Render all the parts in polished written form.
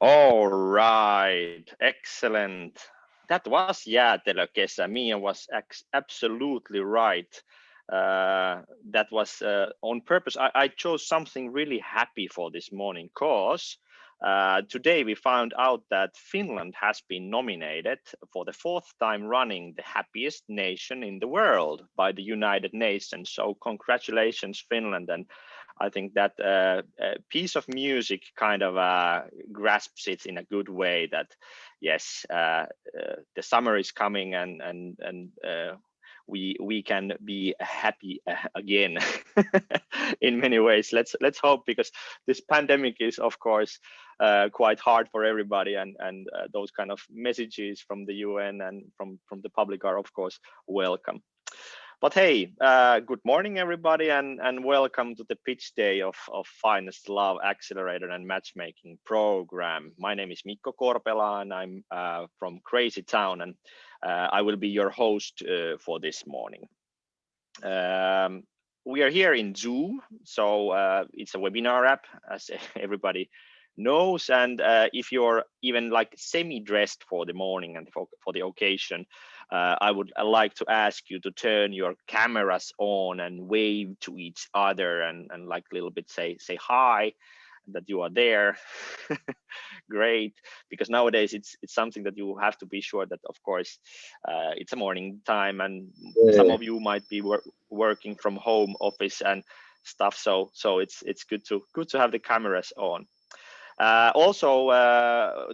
All right, excellent. That was jäätelökesä. Mia was absolutely right. That was on purpose. I chose something really happy for this morning because today we found out that Finland has been nominated for the fourth time running the happiest nation in the world by the United Nations. So congratulations, Finland. And I think that piece of music kind of grasps it in a good way that yes, the summer is coming and we can be happy again in many ways. Let's hope, because this pandemic is of course quite hard for everybody, and those kind of messages from the UN and from the public are of course welcome. But hey, good morning everybody, and welcome to the pitch day of Finest Love Accelerator and Matchmaking Program. My name is Mikko Korpela and I'm from Crazy Town, and I will be your host for this morning. We are here in Zoom, so it's a webinar app, as everybody knows, and if you're even like semi-dressed for the morning and for the occasion, I would like to ask you to turn your cameras on and wave to each other and like a little bit say hi, that you are there. Great, because nowadays it's something that you have to be sure that of course it's a morning time, and some of you might be working from home office and stuff, so it's good to have the cameras on. Also,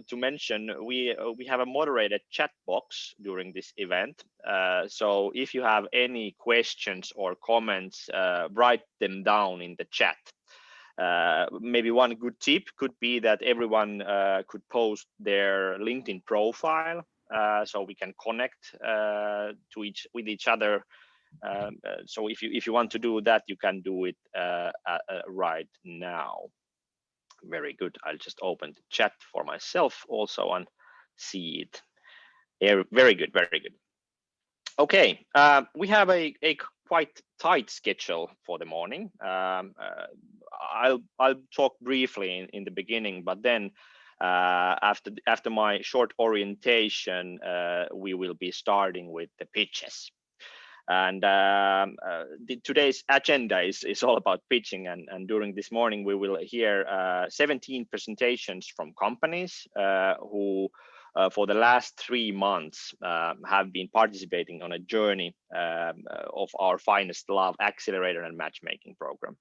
to mention, we have a moderated chat box during this event. So if you have any questions or comments, write them down in the chat. Maybe one good tip could be that everyone could post their LinkedIn profile, so we can connect with each other. So if you want to do that, you can do it right now. Very good. I'll just open the chat for myself also and see it. Very good, very good. Okay, we have a quite tight schedule for the morning. I'll talk briefly in the beginning, but then after my short orientation, we will be starting with the pitches. And today's agenda is all about pitching, and during this morning we will hear 17 presentations from companies who for the last 3 months have been participating on a journey of our Finest Love Accelerator and Matchmaking Program.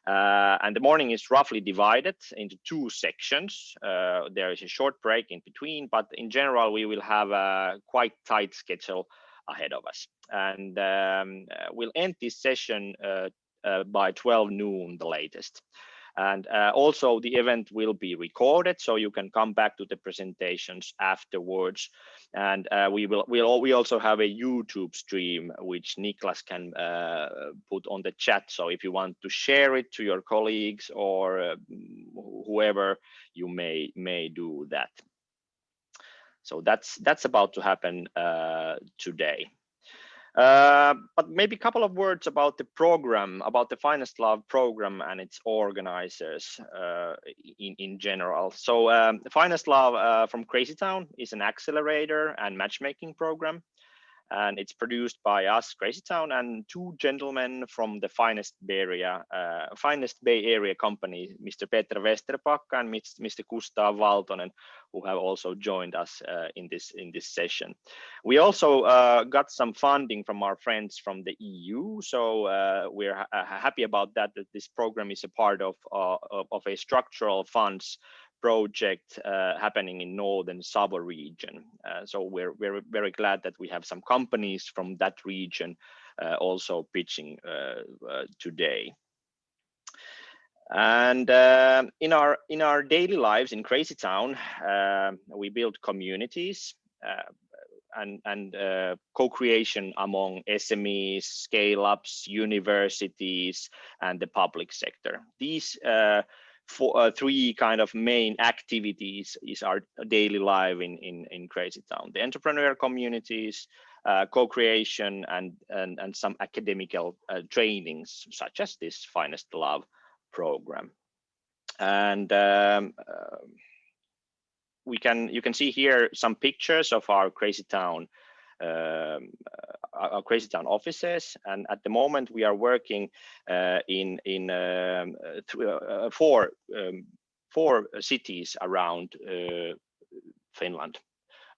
And the morning is roughly divided into 2 sections. There is a short break in between, but in general we will have a quite tight schedule ahead of us, and we'll end this session by 12 noon the latest. And also the event will be recorded, so you can come back to the presentations afterwards. And we also have a YouTube stream which Niklas can put on the chat, so if you want to share it to your colleagues or whoever, you may do that. So that's about to happen today. But maybe a couple of words about the program, about the Finest Love program and its organizers in general. So the Finest Love from Crazy Town is an accelerator and matchmaking program, and it's produced by us, Crazy Town, and 2 gentlemen from the Finest Bay Area company, Mr. Peter Westerpakka and Mr. Gustav Valtonen, who have also joined us in this session. We also got some funding from our friends from the EU, so we're happy about that this program is a part of a structural funds project happening in northern Savo region. So we're very glad that we have some companies from that region also pitching today. And in our daily lives in Crazy Town, we build communities and co-creation among SMEs, scale-ups, universities, and the public sector. These 3 kind of main activities is our daily life in Crazy Town: the entrepreneur communities, co-creation, and some academical trainings such as this Finest Love program. And you can see here some pictures of our Crazy Town offices, and at the moment we are working in four cities around Finland,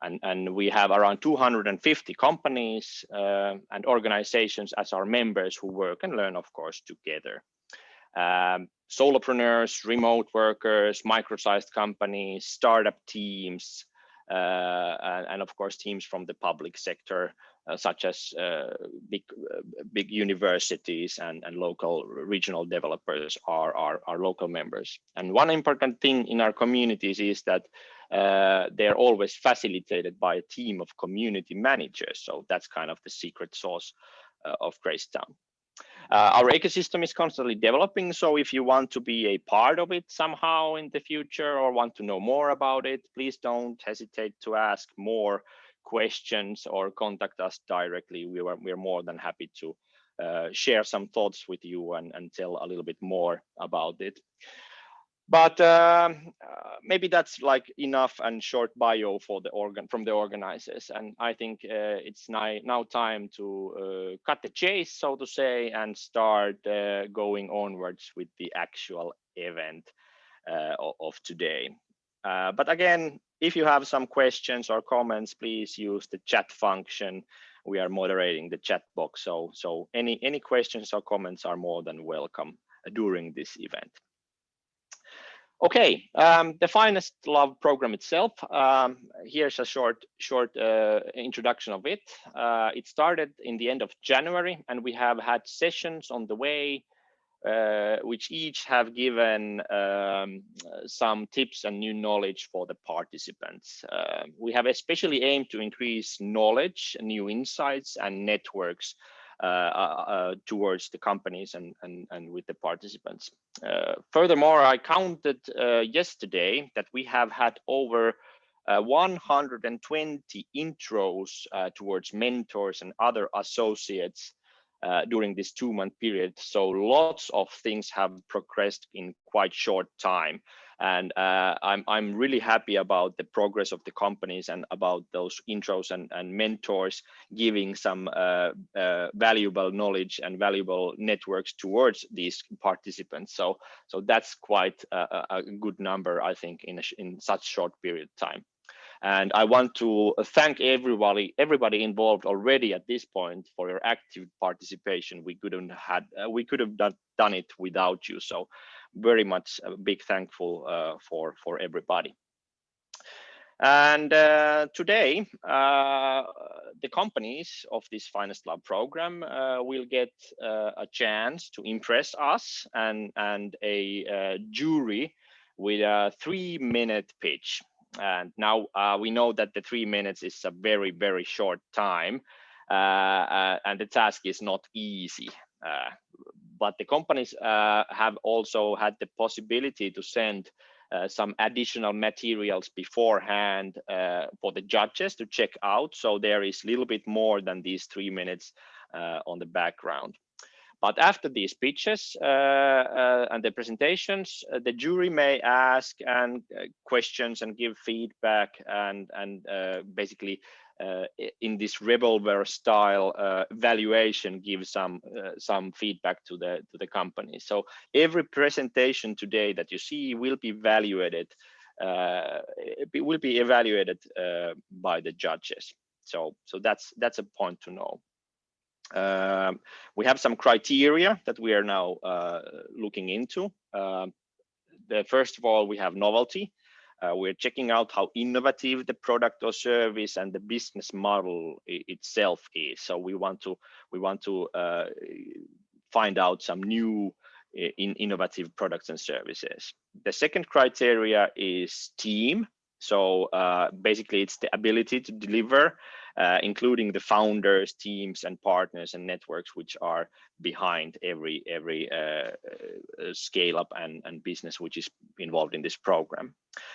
and we have around 250 companies and organizations as our members who work and learn, of course, together. Solopreneurs, remote workers, micro-sized companies, startup teams, and of course teams from the public sector, such as big universities and local regional developers are our local members. And one important thing in our communities is that they're always facilitated by a team of community managers. So that's kind of the secret sauce of Crazy Town. Our ecosystem is constantly developing, so if you want to be a part of it somehow in the future or want to know more about it, please don't hesitate to ask more questions or contact us directly. We're more than happy to share some thoughts with you and tell a little bit more about it. But maybe that's like enough and short bio for from the organizers, and I think it's now time to cut the chase, so to say, and start going onwards with the actual event of today. But again, if you have some questions or comments, please use the chat function. We are moderating the chat box, so any questions or comments are more than welcome during this event. Okay, the Finest Love program itself. Here's a short introduction of it. It started in the end of January, and we have had sessions on the way, which each have given some tips and new knowledge for the participants. We have especially aimed to increase knowledge, new insights, and networks towards the companies and with the participants. Furthermore, I counted yesterday that we have had over 120 intros towards mentors and other associates during this 2-month period. So lots of things have progressed in quite short time. And I'm really happy about the progress of the companies and about those intros and mentors giving some valuable knowledge and valuable networks towards these participants. So that's quite a good number, I think, in such short period of time. And I want to thank everybody involved already at this point for your active participation. We could have done it without you. So very much a big thankful for everybody. And today, the companies of this Finest Love program will get a chance to impress us and a jury with a 3-minute pitch. And now we know that the 3 minutes is a very, very short time, and the task is not easy. But the companies have also had the possibility to send some additional materials beforehand for the judges to check out. So there is a little bit more than these 3 minutes on the background. But after these pitches and the presentations, the jury may ask questions and give feedback and basically in this revolver style valuation give some feedback to the company. So every presentation today that you see will be evaluated. It will be evaluated by the judges. So that's a point to know. We have some criteria that we are now looking into. First of all, we have novelty. We're checking out how innovative the product or service and the business model itself is. So we want to find out some new innovative products and services. The second criteria is team. So basically, it's the ability to deliver, including the founders, teams, and partners and networks which are behind every scale up and business which is involved in this program.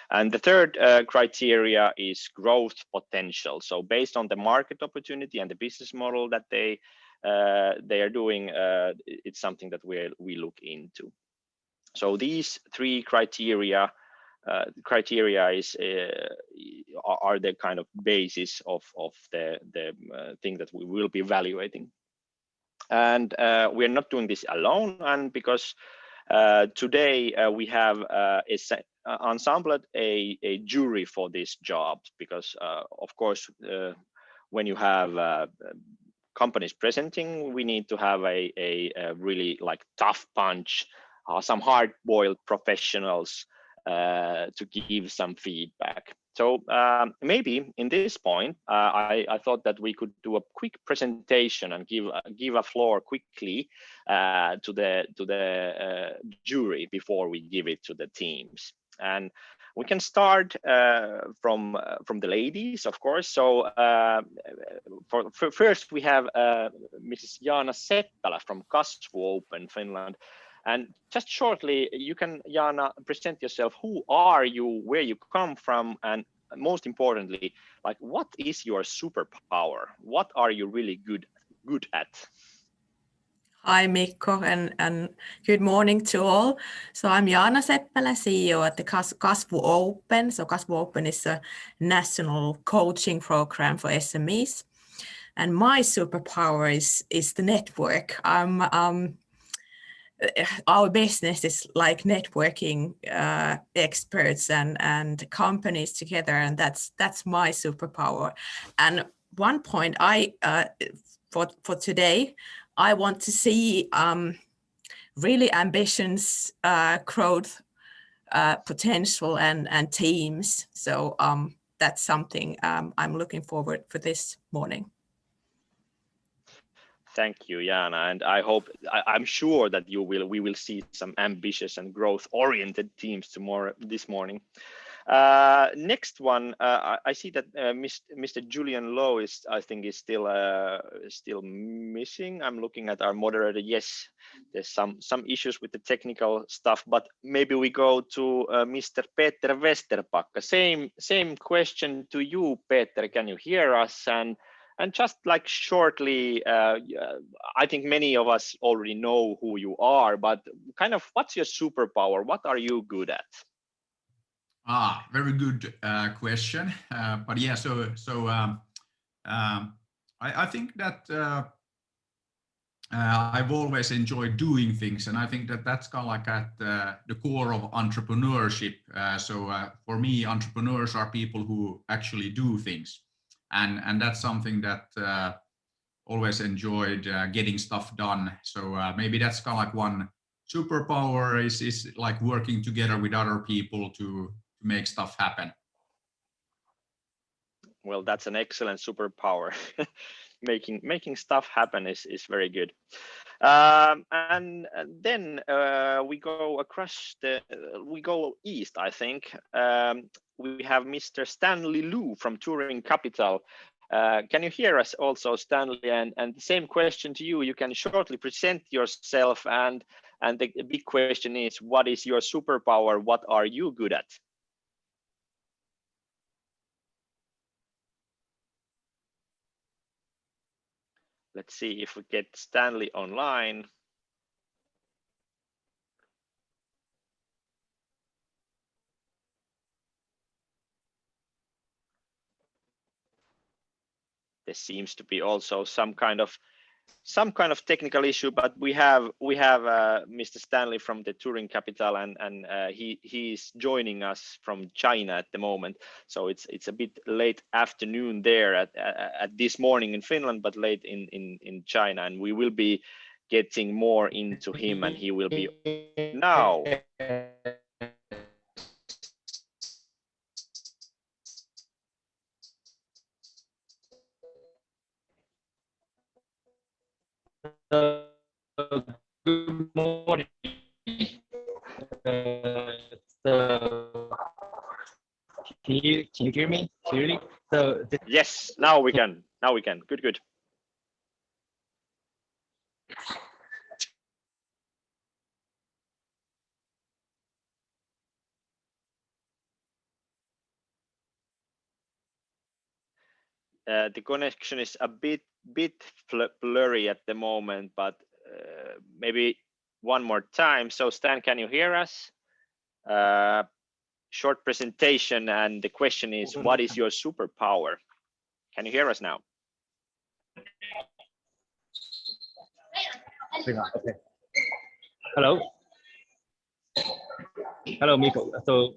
And the third criteria is growth potential. So based on the market opportunity and the business model that they are doing, it's something that we look into. So these 3 criteria criteria are the kind of basis of the thing that we will be evaluating. And we are not doing this alone, and because today we have assembled a jury for this job, because of course when you have companies presenting, we need to have a really like tough punch, some hard-boiled professionals to give some feedback. So maybe in this point, I thought that we could do a quick presentation and give a floor quickly to the jury before we give it to the teams. And we can start from the ladies, of course. So for first, we have Mrs. Jaana Seppälä from Kasvu Open Finland. And just shortly, you can, Jaana, present yourself. Who are you, where you come from, and most importantly, like, what is your superpower? What are you really good at? Hi, Mikko, and good morning to all. So I'm Jaana Seppälä, CEO at the Kasvu Open. So Kasvu Open is a national coaching program for SMEs. And my superpower is the network. Our business is like networking experts and companies together, and that's my superpower. And one point for today, I want to see really ambitious growth potential and teams. So that's something I'm looking forward for this morning. Thank you, Jaana, and I'm sure that we will see some ambitious and growth-oriented teams this morning. Next one, I see that Mr. Julian Lowe is still missing. I'm looking at our moderator. Yes, there's some issues with the technical stuff, but maybe we go to Mr. Peter Westerpakka. Same question to you, Peter. Can you hear us? And just like shortly, I think many of us already know who you are, but kind of what's your superpower? What are you good at? Very good question. But yeah, I think that I've always enjoyed doing things, and I think that that's kind of like at the core of entrepreneurship. For me, entrepreneurs are people who actually do things, and that's something that always enjoyed getting stuff done. So maybe that's kind of like one superpower is like working together with other people to make stuff happen. Well, that's an excellent superpower. making stuff happen is very good. And then we go east, I think. We have Mr. Stanley Liu from Turing Capital. Can you hear us also, Stanley? And the same question to you. You can shortly present yourself, and the big question is, what is your superpower? What are you good at? Let's see if we get Stanley online. There seems to be also some kind of technical issue, but we have Mr. Stanley from the Turing Capital, and he's joining us from China at the moment. So it's a bit late afternoon there at this morning in Finland, but late in China, and we will be getting more into him, and he will be now. Good morning. Can you hear me clearly? Yes, now we can. Good. The connection is a bit blurry at the moment, but maybe one more time. So Stan, can you hear us? short presentation, and the question is, what is your superpower? Can you hear us now? Okay. Hello. Hello, Mikko. So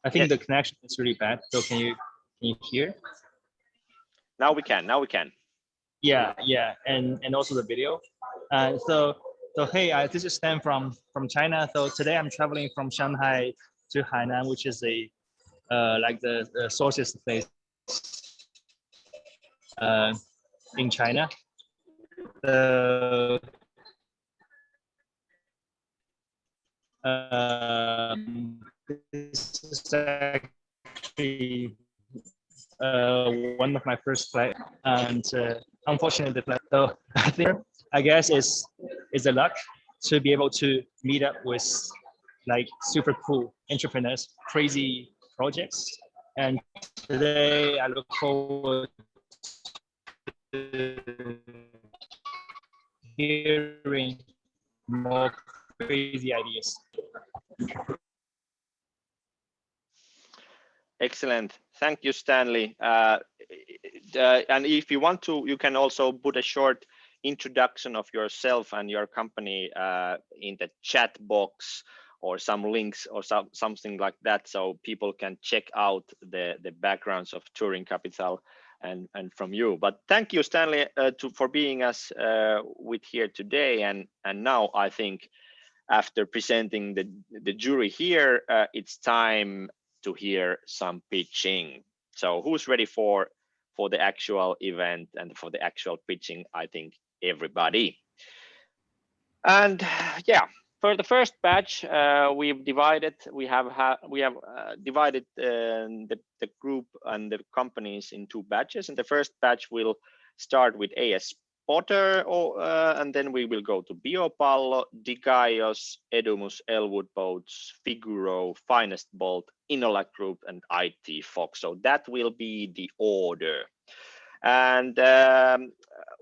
I think Yes. the connection is really bad. So can you hear? Now we can. Now we can. Yeah, and also the video. So hey, this is Stan from China. So today I'm traveling from Shanghai to Hainan, which is a like the sources place in China. This is actually one of my first flight, and unfortunately, the flight. So I guess it's a luck to be able to meet up with like super cool entrepreneurs, crazy projects, and today I look forward to hearing more crazy ideas. Excellent. Thank you, Stanley. And if you want to, you can also put a short introduction of yourself and your company in the chat box, or some links or something like that, so people can check out the backgrounds of Turing Capital and from you. But thank you, Stanley, for being us with here today. And now I think after presenting the jury here, it's time to hear some pitching. So who's ready for the actual event and for the actual pitching? I think everybody. And yeah, for the first batch, we have divided the group and the companies in 2 batches. And the first batch will start with AS Potter, and then we will go to Biopallo, Digaios, Edumus, Elwood Boats, Figuro, Finest Bolt, Inolak Group, and IT Fox. So that will be the order. And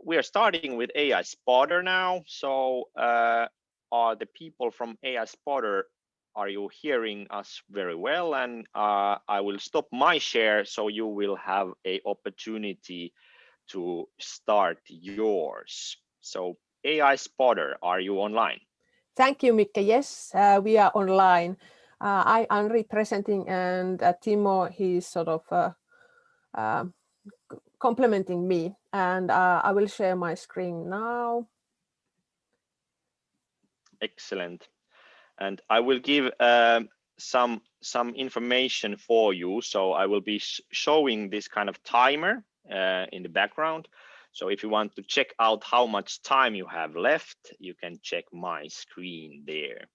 we are starting with AI Spotter now. So are the people from AI Spotter, are you hearing us very well? And I will stop my share, so you will have an opportunity to start yours. So AI Spotter, are you online? Thank you, Mikko. Yes, we are online. I'm representing, and Timo, he's sort of complementing me, and I will share my screen now. Excellent. And I will give some information for you. So I will be showing this kind of timer in the background. So if you want to check out how much time you have left, you can check my screen there.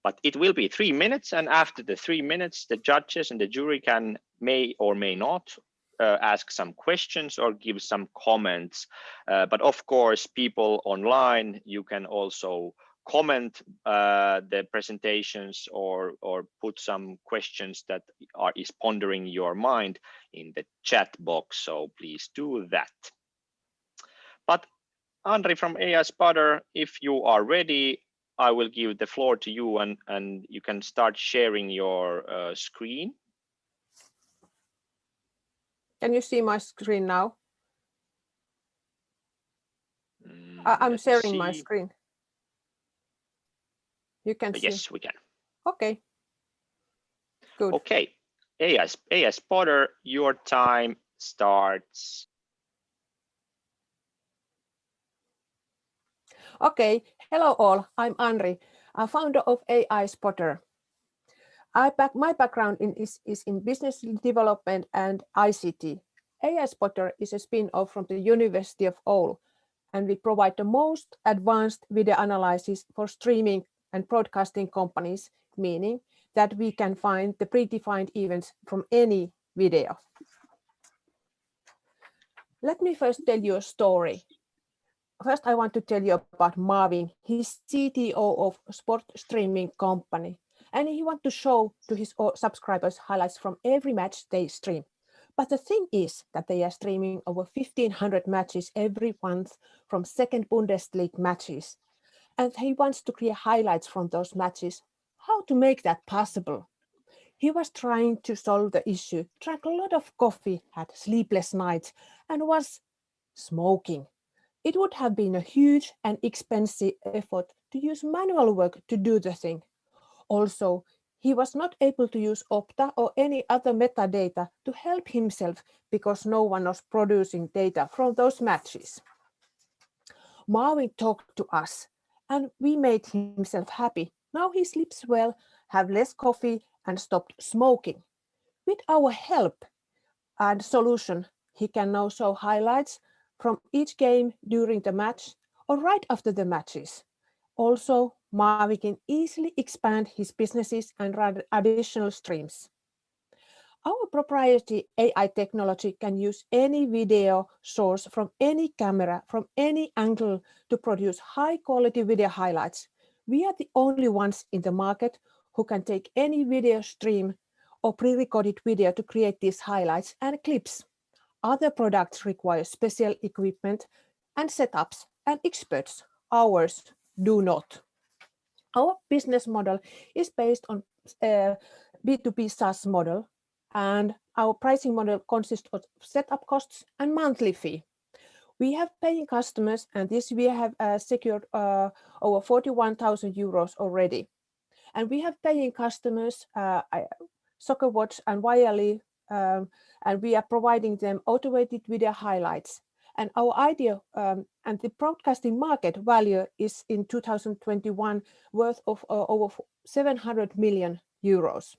But it will be 3 minutes, and after the 3 minutes, the judges and the jury may or may not ask some questions or give some comments. But of course, people online, you can also comment the presentations or put some questions that is pondering your mind in the chat box. So please do that. But Andri from AI Spotter, if you are ready, I will give the floor to you, and you can start sharing your screen. Can you see my screen now? I'm sharing my screen. You can see. Yes, we can. Okay. Good. Okay. AI Spotter, your time starts. Okay. Hello all. I'm Andri, a founder of AI Spotter. My background is in business development and ICT. AI Spotter is a spin-off from the University of Oulu, and we provide the most advanced video analysis for streaming and broadcasting companies, meaning that we can find the predefined events from any video. Let me first tell you a story. First, I want to tell you about Marvin. He's CTO of sport streaming company, and he wants to show to his subscribers highlights from every match they stream. But the thing is that they are streaming over 1,500 matches every month from second Bundesliga matches. And he wants to create highlights from those matches. How to make that possible? He was trying to solve the issue, drank a lot of coffee, had sleepless nights, and was smoking. It would have been a huge and expensive effort to use manual work to do the thing. Also, he was not able to use Opta or any other metadata to help himself because no one was producing data from those matches. Marvin talked to us and we made himself happy. Now he sleeps well, have less coffee and stopped smoking. With our help and solution, he can now show highlights from each game during the match or right after the matches. Also, Marvin can easily expand his businesses and run additional streams. Our proprietary AI technology can use any video source from any camera, from any angle to produce high quality video highlights. We are the only ones in the market who can take any video stream or pre-recorded video to create these highlights and clips. Other products require special equipment and setups and experts. Ours do not. Our business model is based on B2B SaaS model, and our pricing model consists of setup costs and monthly fee. We have paying customers, and this we have secured over 41,000 euros already. And we have paying customers, SoccerWatch and Wiley, and we are providing them automated video highlights. And our idea and the broadcasting market value is in 2021 worth of over 700 million euros.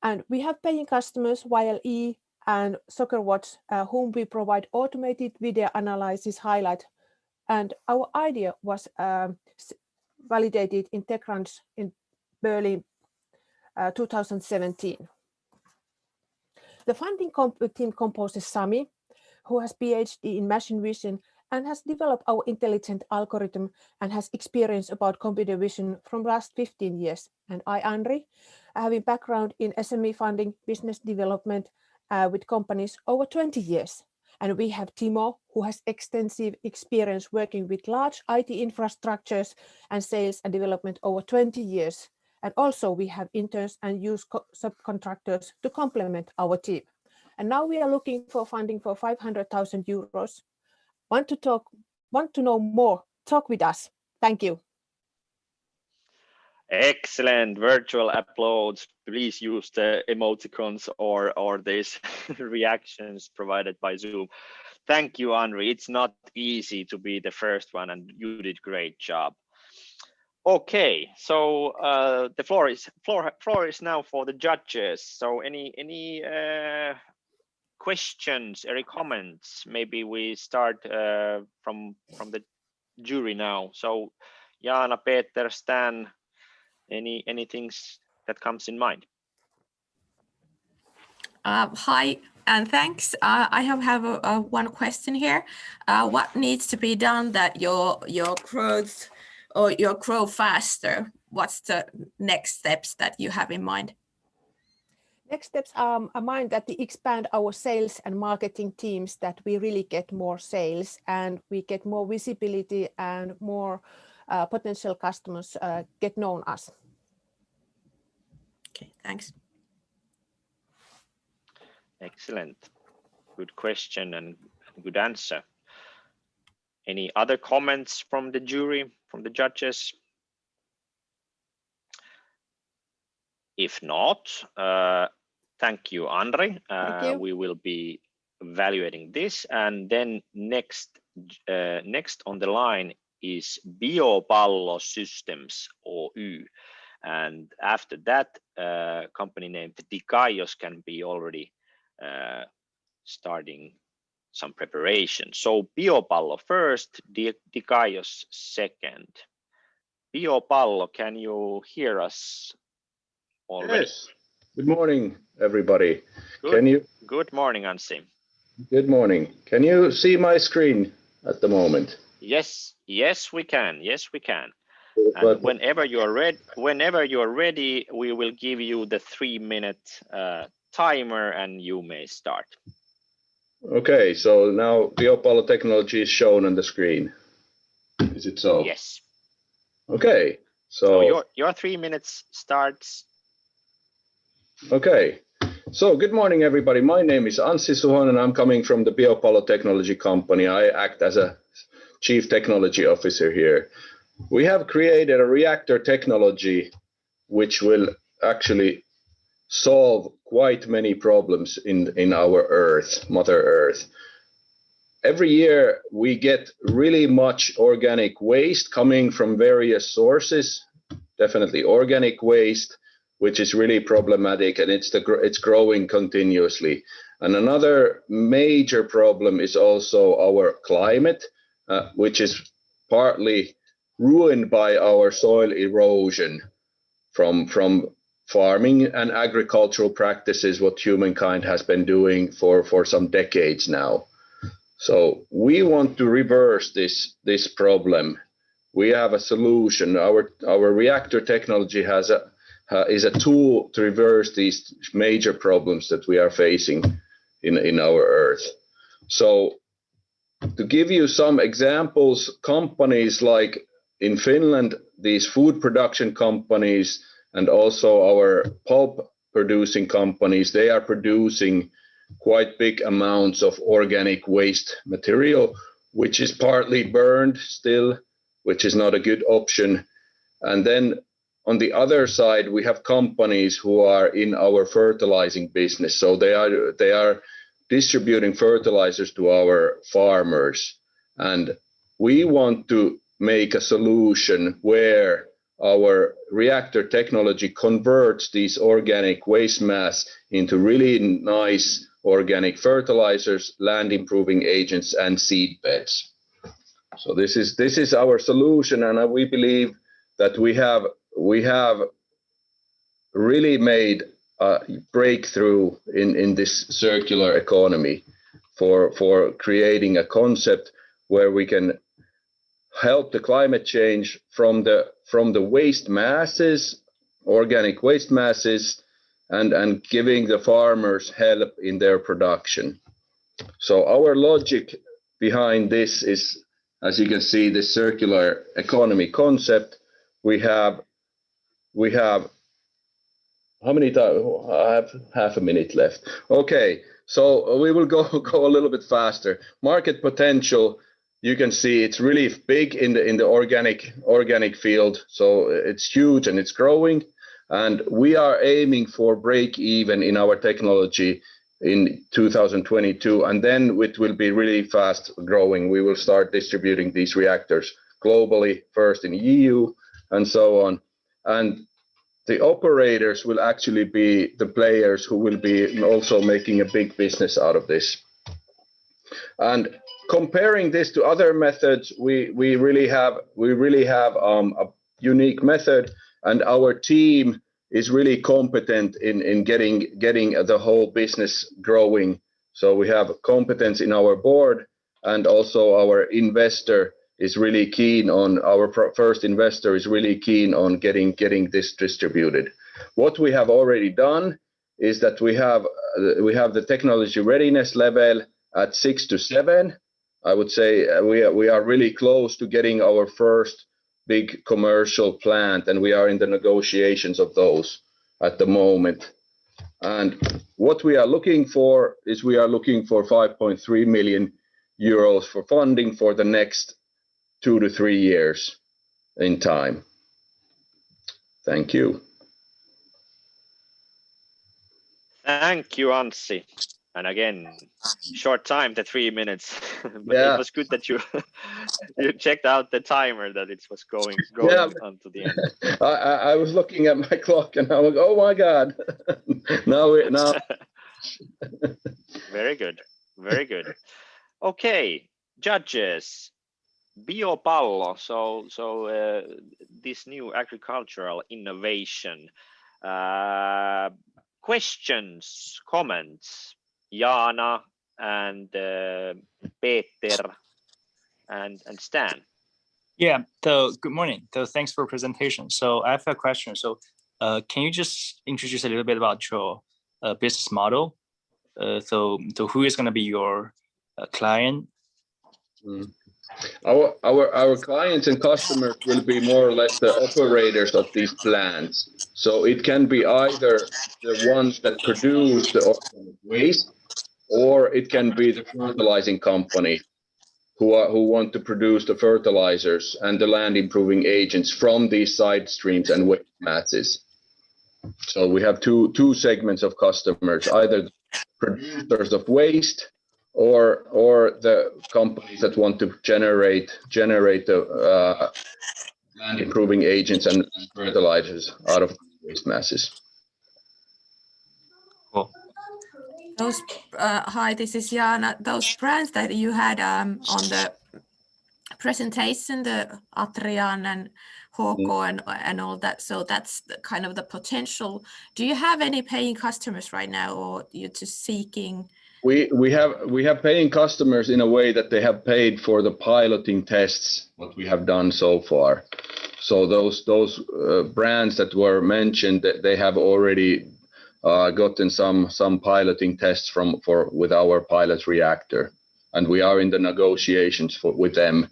And we have paying customers, YLE and SoccerWatch, whom we provide automated video analysis highlight. And our idea was validated in TechCrunch in Berlin 2017. The funding team composes Sami, who has PhD in machine vision and has developed our intelligent algorithm and has experience about computer vision from last 15 years. And I, Andri, having background in SME funding, business development with companies over 20 years. And we have Timo, who has extensive experience working with large IT infrastructures and sales and development over 20 years. And also we have interns and use subcontractors to complement our team. And now we are looking for funding for 500,000 euros. Want to know more? Talk with us. Thank you. Excellent. Virtual applause. Please use the emoticons or these reactions provided by Zoom. Thank you, Andri. It's not easy to be the first one, and you did great job. Okay, so the floor is now for the judges. So any questions, any comments? Maybe we start from the jury now. So Jaana, Peter, Stan, any things that comes in mind? Hi and thanks. I have one question here. What needs to be done that your growth or your grow faster? What's the next steps that you have in mind? Next steps are mind that we expand our sales and marketing teams, that we really get more sales and we get more visibility and more potential customers get known us. Okay, thanks. Excellent. Good question and good answer. Any other comments from the jury, from the judges? If not, thank you, Andri. Thank you. We will be evaluating this, and then next on the line is Biopallo Systems Oy, and after that, company named Dikaios can be already starting some preparation. So Biopallo first, Dikaios second. Biopallo, can you hear us already? Yes. Good morning, everybody. Good morning, Anssi. Good morning. Can you see my screen at the moment? Yes, we can. Yes, we can. But And whenever you're ready, we will give you the 3-minute timer, and you may start. okay, so now Biopallo technology is shown on the screen. Is it so? Yes. Okay. So your 3 minutes starts Okay. So good morning, everybody. My name is Anssi Suhonen. I'm coming from the Biopallo Technology Company. I act as a Chief Technology Officer here. We have created a reactor technology which will actually solve quite many problems in our Earth, Mother Earth. Every year we get really much organic waste coming from various sources, definitely organic waste, which is really problematic, and it's growing continuously. And another major problem is also our climate, which is partly ruined by our soil erosion from farming and agricultural practices, what humankind has been doing for some decades now. So we want to reverse this problem. We have a solution. Our reactor technology is a tool to reverse these major problems that we are facing in our Earth. So to give you some examples, companies like in Finland, these food production companies and also our pulp producing companies, they are producing quite big amounts of organic waste material, which is partly burned still, which is not a good option. And then on the other side, we have companies who are in our fertilizing business. So they are distributing fertilizers to our farmers. And we want to make a solution where our reactor technology converts these organic waste mass into really nice organic fertilizers, land improving agents, and seed beds. So this is our solution, and we believe that we have really made a breakthrough in this circular economy for creating a concept where we can help the climate change from the waste masses, organic waste masses, and giving the farmers help in their production. So our logic behind this is, as you can see, the circular economy concept. We have how many times? I have half a minute left. Okay, so we will go a little bit faster. Market potential, you can see it's really big in the organic field. So it's huge and it's growing. And we are aiming for break even in our technology in 2022, and then it will be really fast growing. We will start distributing these reactors globally, first in EU and so on. And the operators will actually be the players who will be also making a big business out of this. And comparing this to other methods, we really have a unique method, and our team is really competent in getting the whole business growing. So we have competence in our board, and also our investor is really keen on, our first investor is really keen on getting this distributed. What we have already done is that we have the technology readiness level at 6 to 7. I would say we are really close to getting our first big commercial plant, and we are in the negotiations of those at the moment. And what we are looking for is 5.3 million euros for funding for the next 2 to 3 years in time. Thank you. Thank you, Anssi. And again, short time, the 3 minutes, but Yeah. It was good that you you checked out the timer, that it was going onto the end. I was looking at my clock and I was, oh my God. now. Very good, very good. Okay, judges. Biopallo, so this new agricultural innovation. Questions, comments, Jana and Peter and Stan. Yeah, so good morning. So thanks for presentation. So I have a question. So can you just introduce a little bit about your business model? So who is going to be your client? Our clients and customers will be more or less the operators of these plants. So it can be either the ones that produce the organic waste, or it can be the fertilizing company who want to produce the fertilizers and the land improving agents from these side streams and waste masses. So we have two segments of customers, either the producers of waste or the companies that want to generate the land improving agents and fertilizers out of waste masses. Cool. Those, hi, this is Jana. Those brands that you had on the presentation, the Atrian and Hoko and all that, so that's the kind of the potential. Do you have any paying customers right now, or you're just seeking? We have paying customers in a way that they have paid for the piloting tests what we have done so far. So those brands that were mentioned, they have already gotten some piloting tests with our pilot reactor, and we are in the negotiations with them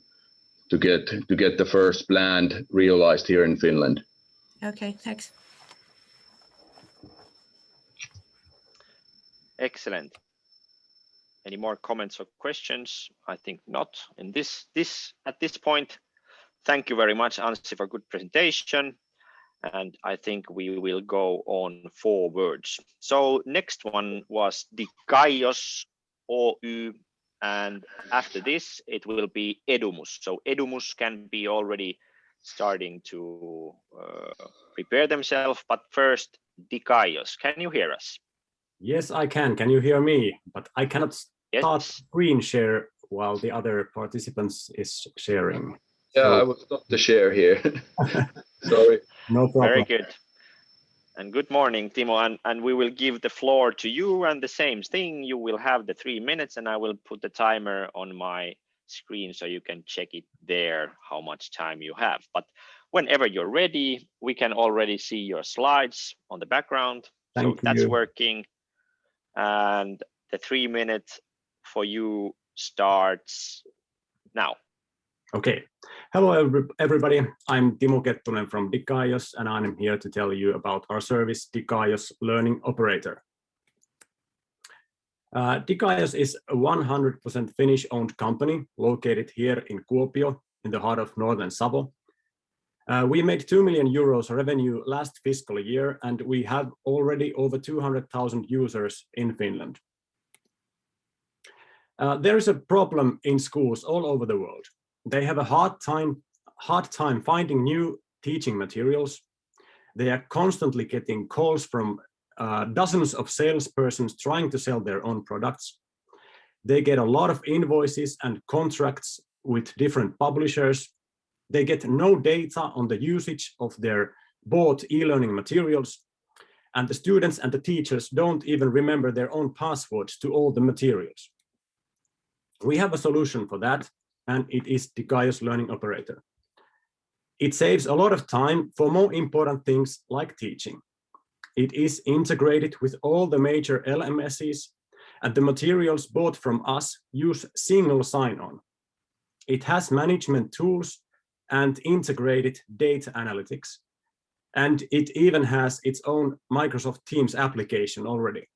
to get the first plant realized here in Finland. Okay, thanks. Excellent. Any more comments or questions? I think not. In at this point, thank you very much, Anssi, for good presentation. And I think we will go on forwards. So next one was Dikaios Oy, and after this it will be Edumus. So Edumus can be already starting to prepare themselves, but first Dikaios, can you hear us? Yes, I can. Can you hear me? But I cannot start Yes. screen share while the other participants is sharing. Yeah, So, I will stop the share here. Sorry. no problem. Very good. And good morning, Timo. And we will give the floor to you, and the same thing. You will have the 3 minutes, and I will put the timer on my screen so you can check it there how much time you have. But whenever you're ready, we can already see your slides on the background. Thank so that's you. working. And the 3 minutes for you starts now. Okay. Hello, everybody. I'm Timo Kettunen from Dikaios, and I'm here to tell you about our service, Dikaios Learning Operator. Dikaios is a 100% Finnish-owned company located here in Kuopio, in the heart of northern Savo. We made 2 million euros revenue last fiscal year, and we have already over 200,000 users in Finland. There is a problem in schools all over the world. They have a hard time finding new teaching materials. They are constantly getting calls from dozens of salespersons trying to sell their own products. They get a lot of invoices and contracts with different publishers. They get no data on the usage of their bought e-learning materials, and the students and the teachers don't even remember their own passwords to all the materials. We have a solution for that, and it is Dikaios Learning Operator. It saves a lot of time for more important things like teaching. It is integrated with all the major LMSs, and the materials bought from us use single sign-on. It has management tools and integrated data analytics, and it even has its own Microsoft Teams application already.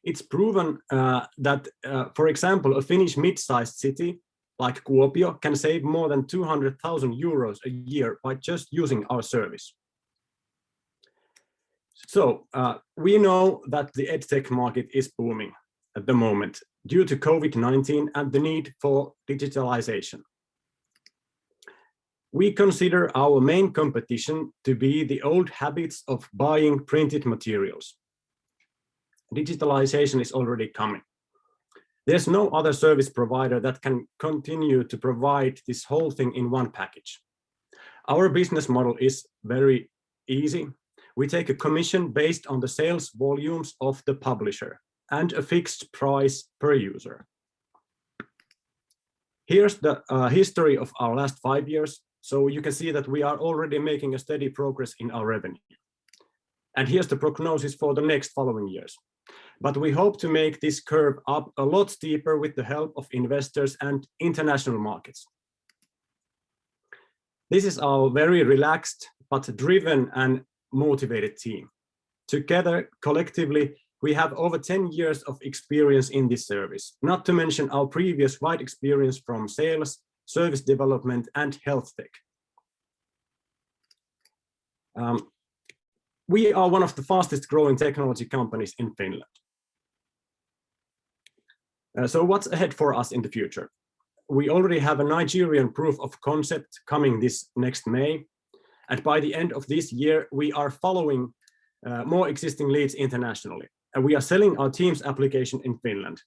It's proven that, for example, a Finnish mid-sized city like Kuopio can save more than 200,000 euros a year by just using our service. So we know that the edtech market is booming at the moment due to COVID-19 and the need for digitalization. We consider our main competition to be the old habits of buying printed materials. Digitalization is already coming. There's no other service provider that can continue to provide this whole thing in one package. Our business model is very easy. We take a commission based on the sales volumes of the publisher and a fixed price per user. Here's the history of our last 5 years. So you can see that we are already making a steady progress in our revenue. And here's the prognosis for the next following years. But we hope to make this curve up a lot steeper with the help of investors and international markets. This is our very relaxed but driven and motivated team. Together, collectively, we have over 10 years of experience in this service, not to mention our previous wide experience from sales, service development, and health tech. We are one of the fastest growing technology companies in Finland. So what's ahead for us in the future? We already have a Nigerian proof of concept coming this next May. And by the end of this year, we are following more existing leads internationally. And we are selling our Teams application in Finland.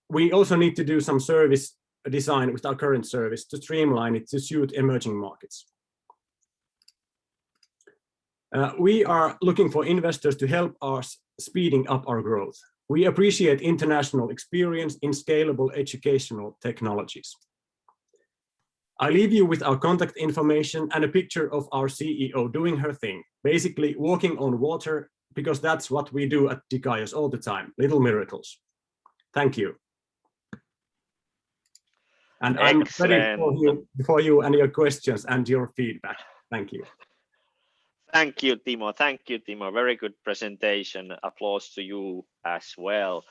We also need to do some service design with our current service to streamline it to suit emerging markets. We are looking for investors to help us speeding up our growth. We appreciate international experience in scalable educational technologies. I leave you with our contact information and a picture of our CEO doing her thing, basically walking on water, because that's what we do at Dikaios all the time, little miracles. Thank you. And I'm ready for you and your questions and your feedback. Thank you. Thank you, Timo. Thank you, Timo. Very good presentation. Applause to you as well.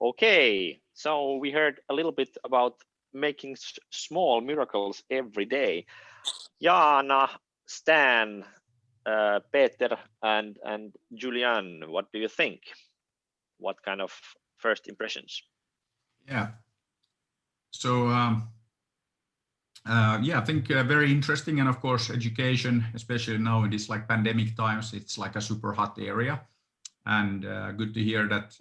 Okay, so we heard a little bit about making small miracles every day. Jaana, Stan, Peter, and Julian, what do you think? What kind of first impressions? Yeah. So yeah, I think very interesting, and of course education, especially now in this like pandemic times, it's like a super hot area, and good to hear that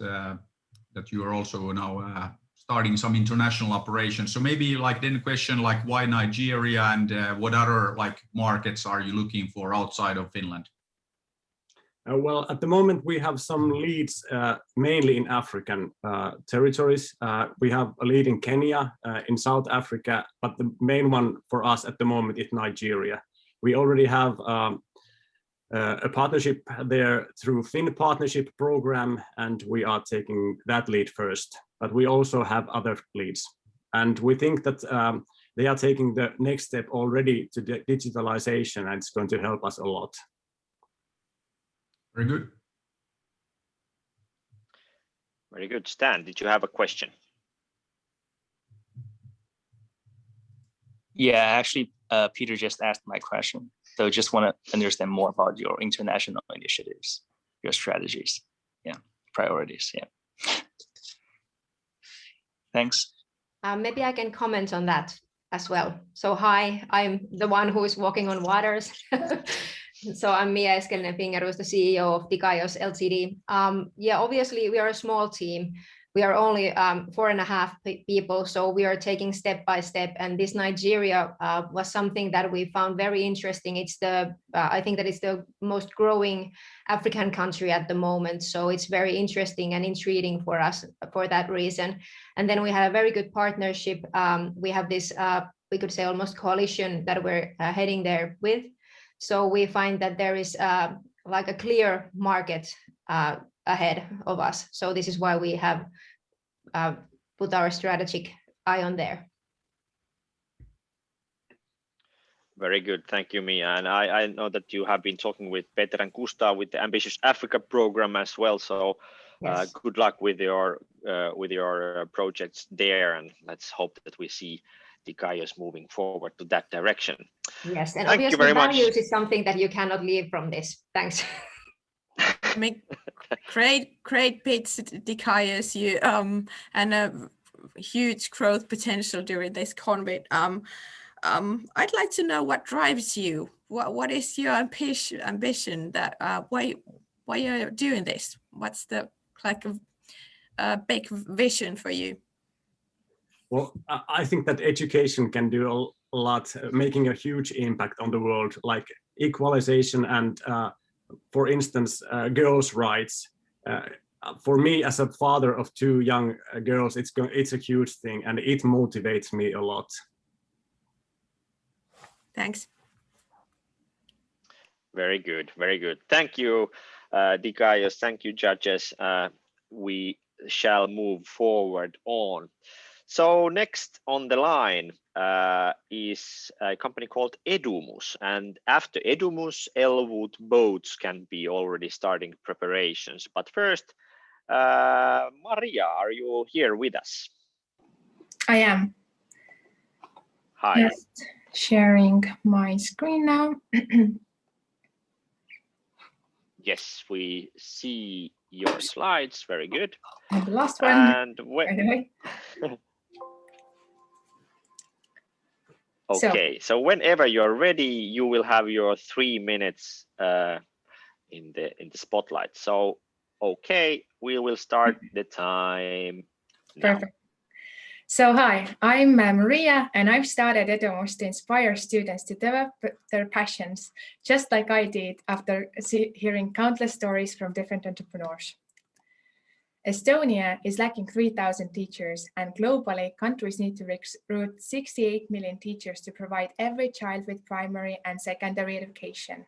that you are also now starting some international operations. So maybe like then question like why Nigeria, and what other like markets are you looking for outside of Finland? Well, at the moment we have some leads mainly in African territories. We have a lead in Kenya, in South Africa, but the main one for us at the moment is Nigeria. We already have a partnership there through Finn Partnership Program, and we are taking that lead first. But we also have other leads, and we think that they are taking the next step already to digitalization, and it's going to help us a lot. Very good. Very good. Stan, did you have a question? Yeah, actually, Peter just asked my question. So just want to understand more about your international initiatives, your strategies, yeah, priorities, yeah. Thanks. Maybe I can comment on that as well. So hi, I'm the one who is walking on waters. So I'm Mia Eskelinen-Finger, who's the CEO of Dikaios Ltd. Yeah, obviously we are a small team. We are only 4.5 people, so we are taking step by step. And this Nigeria was something that we found very interesting. It's the I think that it's the most growing African country at the moment. So it's very interesting and intriguing for us for that reason. And then we had a very good partnership. We have this we could say almost coalition that we're heading there with. So we find that there is like a clear market ahead of us. So this is why we have put our strategic eye on there. Very good. Thank you, Mia. And I know that you have been talking with Peter and Gustav with the Ambitious Africa program as well. So yes. Good luck with your projects there. And let's hope that we see Dikaios moving forward to that direction. Yes, and thank obviously you very values much. Is something that you cannot leave from this. Thanks. Great pitch, Dikaios. You and a huge growth potential during this COVID. I'd like to know what drives you. What is your ambition that why you're doing this? What's the like a big vision for you? Well, I think that education can do a lot, making a huge impact on the world, like equalization and, for instance, girls' rights. For me, as a father of 2 young girls, it's a huge thing, and it motivates me a lot. Thanks. Very good, very good. Thank you, Dikaios. Thank you, judges. We shall move forward on. So next on the line is a company called Edumus, and after Edumus, Elwood boats can be already starting preparations. But first, Maria, are you here with us? I am. Hi. Just sharing my screen now. Yes, we see your slides. Very good. And the last one, And by the way. Okay, so whenever you're ready, you will have your 3 minutes in the spotlight. So, okay, we will start the time now. Perfect. So hi, I'm Maria, and I've started Edumus to inspire students to develop their passions, just like I did after hearing countless stories from different entrepreneurs. Estonia is lacking 3,000 teachers, and globally, countries need to recruit 68 million teachers to provide every child with primary and secondary education.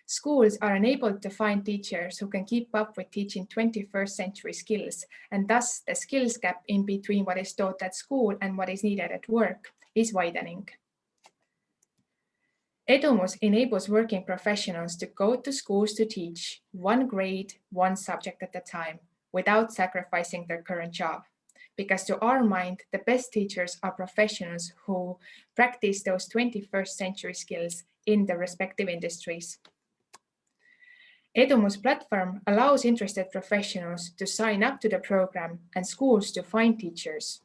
Schools are unable to find teachers who can keep up with teaching 21st century skills, and thus the skills gap in between what is taught at school and what is needed at work is widening. Edumus enables working professionals to go to schools to teach one grade, one subject at a time, without sacrificing their current job. Because to our mind, the best teachers are professionals who practice those 21st century skills in their respective industries. Edumus platform allows interested professionals to sign up to the program and schools to find teachers.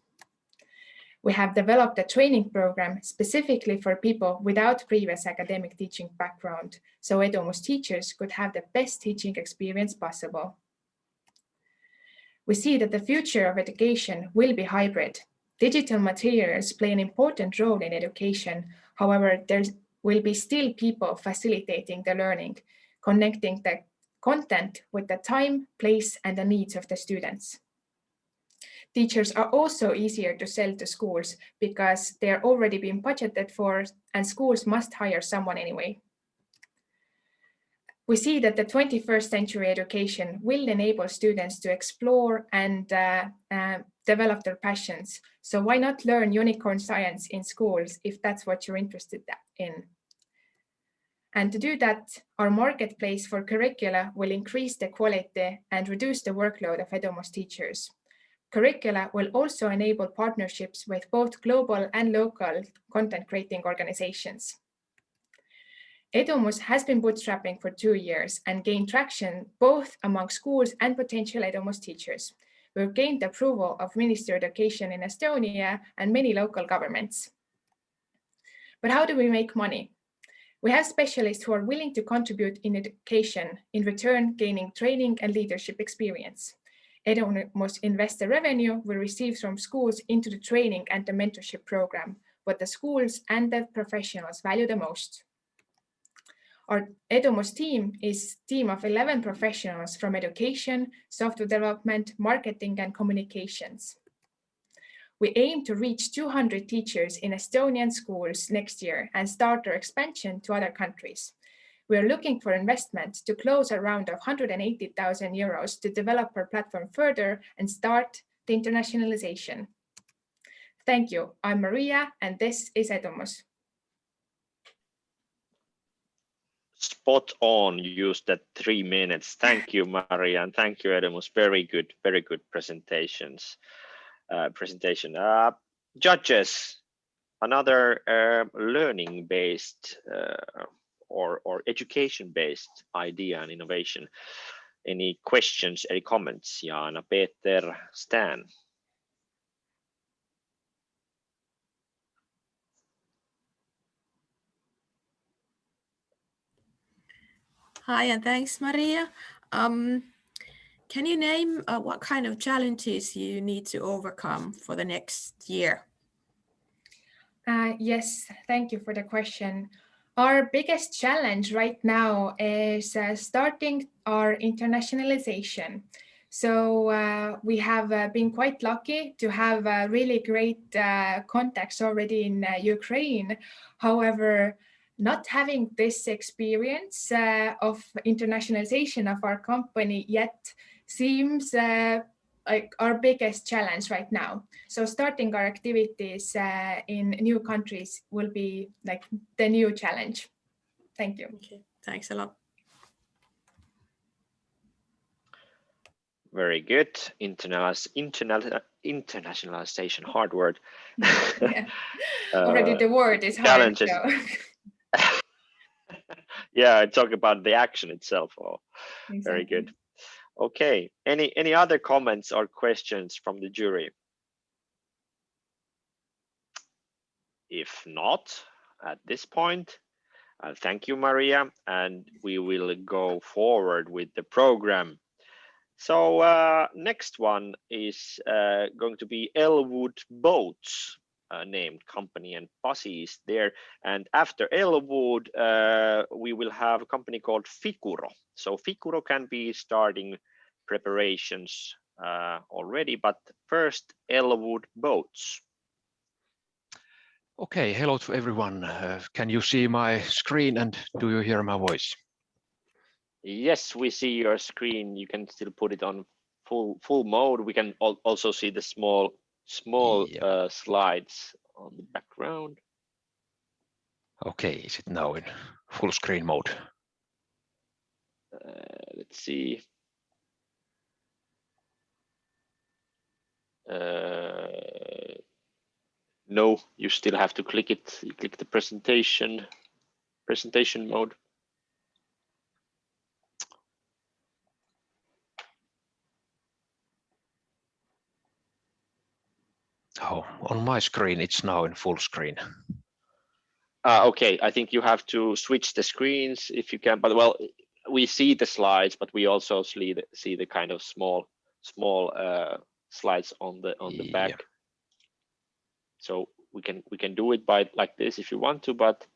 We have developed a training program specifically for people without previous academic teaching background, so Edumus teachers could have the best teaching experience possible. We see that the future of education will be hybrid. Digital materials play an important role in education. However, there will be still people facilitating the learning, connecting the content with the time, place, and the needs of the students. Teachers are also easier to sell to schools because they are already being budgeted for, and schools must hire someone anyway. We see that the 21st century education will enable students to explore and develop their passions. So why not learn unicorn science in schools if that's what you're interested in? And to do that, our marketplace for curricula will increase the quality and reduce the workload of Edumus teachers. Curricula will also enable partnerships with both global and local content creating organizations. Edumus has been bootstrapping for 2 years and gained traction both among schools and potential Edumus teachers. We've gained approval of Ministry of Education in Estonia and many local governments. But how do we make money? We have specialists who are willing to contribute in education, in return gaining training and leadership experience. Edumus invests the revenue we receive from schools into the training and the mentorship program, what the schools and the professionals value the most. Our Edumus team is a team of 11 professionals from education, software development, marketing, and communications. We aim to reach 200 teachers in Estonian schools next year and start our expansion to other countries. We are looking for investment to close a round of 180,000 euros to develop our platform further and start the internationalization. Thank you. I'm Maria, and this is Edumus. Spot on. You used that 3 minutes. Thank you, Maria, and thank you, Edumus. Very good presentations. Judges, another learning-based or education-based idea and innovation. Any questions, any comments? Jana, Peter, Stan. Hi, and thanks, Maria. Can you name what kind of challenges you need to overcome for the next year? Yes, thank you for the question. Our biggest challenge right now is starting our internationalization. So we have been quite lucky to have really great contacts already in Ukraine. However, not having this experience of internationalization of our company yet seems like our biggest challenge right now. So starting our activities in new countries will be like the new challenge. Thank you. Okay, thanks a lot. Very good. Internationalization, hard word. Yeah. Already the word is hard. Challenges. So. Yeah, talk about the action itself. Oh, Exactly. very good. Okay. Any other comments or questions from the jury? If not, at this point, thank you, Maria, and we will go forward with the program. So next one is going to be Elwood Boats, named company, and Pasi is there. And after Elwood, we will have a company called Ficuro. So Ficuro can be starting preparations already, but first Elwood Boats. Okay, hello to everyone. Can you see my screen and do you hear my voice? Yes, we see your screen. You can still put it on full mode. We can also see the small Yeah. slides on the background. Okay, is it now in full screen mode? Let's see. No, you still have to click it. You click the presentation mode. Oh, on my screen, it's now in full screen. Okay, I think you have to switch the screens if you can. But well, we see the slides, but we also see the kind of small slides on the back. Yeah. So we can do it by like this if you want to, but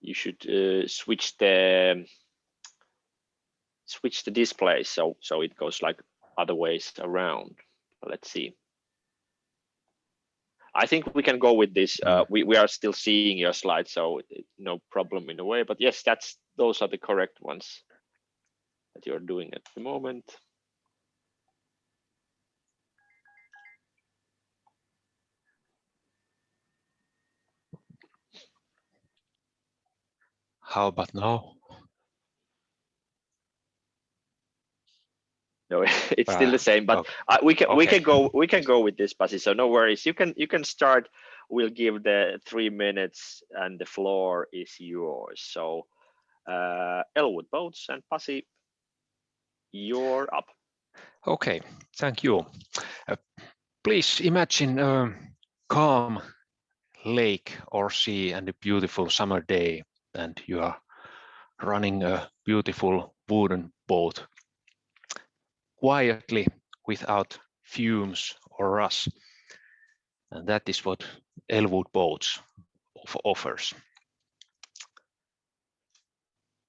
you should switch the display so it goes like other ways around. Let's see. I think we can go with this. We are still seeing your slides, so no problem in a way. But yes, those are the correct ones that you're doing at the moment. How about now? No, it's still the same, but okay. we can go with this, Pasi. So no worries. You can start. We'll give the 3 minutes, and the floor is yours. So Elwood Boats and Pasi, you're up. Okay, thank you. Please imagine a calm lake or sea and a beautiful summer day, and you are running a beautiful wooden boat quietly without fumes or rust. And that is what Elwood Boats offers.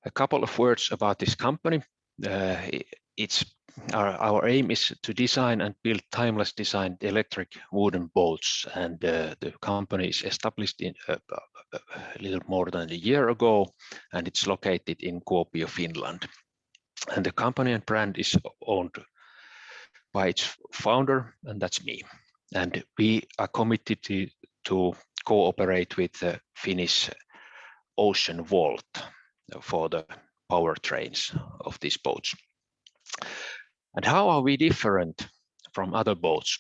A couple of words about this company. Our aim is to design and build timeless designed electric wooden boats, and the company is established in a little more than a year ago, and it's located in Kuopio, Finland. And the company and brand is owned by its founder, and that's me. And we are committed to cooperate with the Finnish Ocean Vault for the powertrains of these boats. And how are we different from other boats?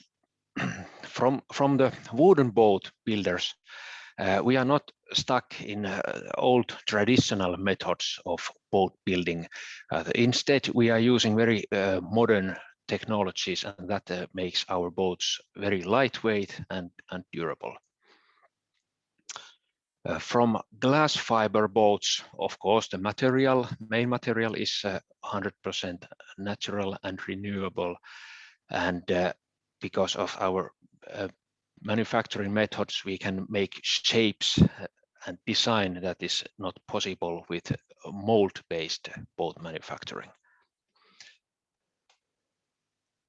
From the wooden boat builders, we are not stuck in old traditional methods of boat building. Instead, we are using very modern technologies, and that makes our boats very lightweight and durable. From glass fiber boats, of course, the main material is 100% natural and renewable. And because of our manufacturing methods, we can make shapes and design that is not possible with mold-based boat manufacturing.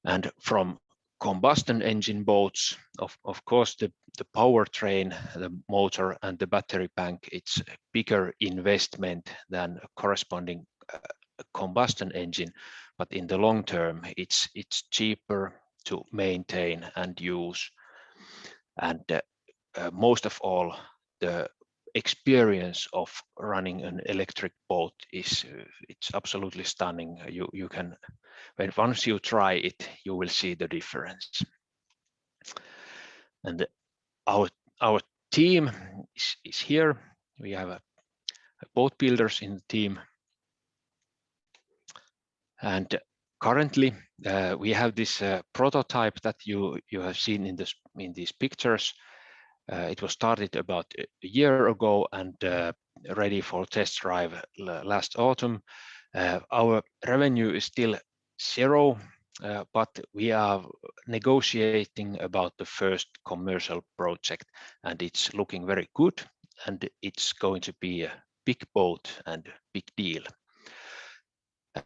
And from combustion engine boats, of course, the powertrain, the motor, and the battery bank, it's a bigger investment than a corresponding combustion engine, but in the long term, it's cheaper to maintain and use. And most of all, the experience of running an electric boat is it's absolutely stunning. You can, when once you try it, you will see the difference. And our team is here. We have boat builders in the team, and currently we have this prototype that you have seen in these pictures. It was started about a year ago and ready for test drive last autumn. Our revenue is still zero, but we are negotiating about the first commercial project, and it's looking very good, and it's going to be a big boat and big deal.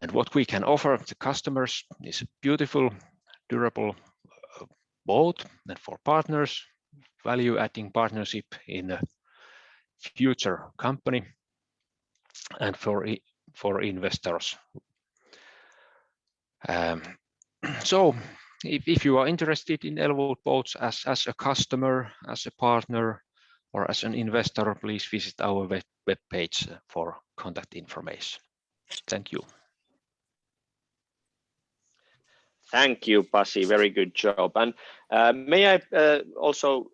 And what we can offer the customers is a beautiful, durable boat, and for partners, value-adding partnership in a future company, and for investors. So if you are interested in Elwood boats as a customer, as a partner, or as an investor, please visit our web page for contact information. Thank you. Thank you, Pasi. Very good job. And may I also,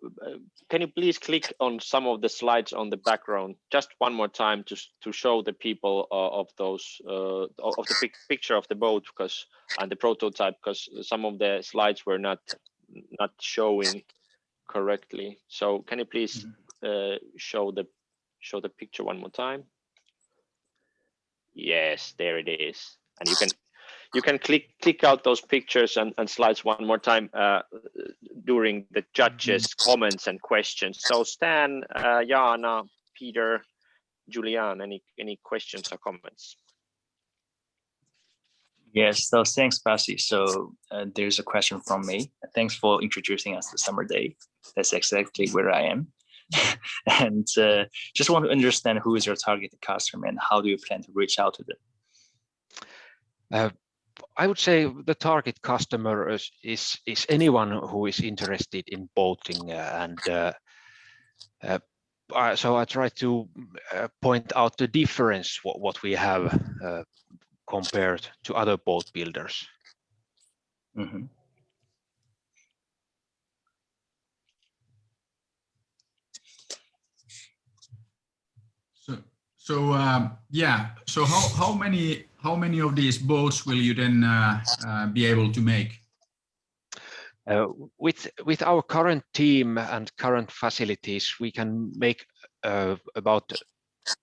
can you please click on some of the slides on the background just one more time to show the people of those of the picture of the boat and the prototype, because some of the slides were not showing correctly. So can you please show the picture one more time? Yes, there it is. And you can click out those pictures and slides one more time during the judges' comments and questions. So Stan, Jana, Peter, Julian, any questions or comments? Yes, so thanks, Pasi. So there's a question from me. Thanks for introducing us to Summer Day. That's exactly where I am. And just want to understand who is your target customer and how do you plan to reach out to them? I would say the target customer is anyone who is interested in boating, so I try to point out the difference what we have compared to other boat builders. Mm-hmm. Yeah. So how many of these boats will you then be able to make? With our current team and current facilities, we can make about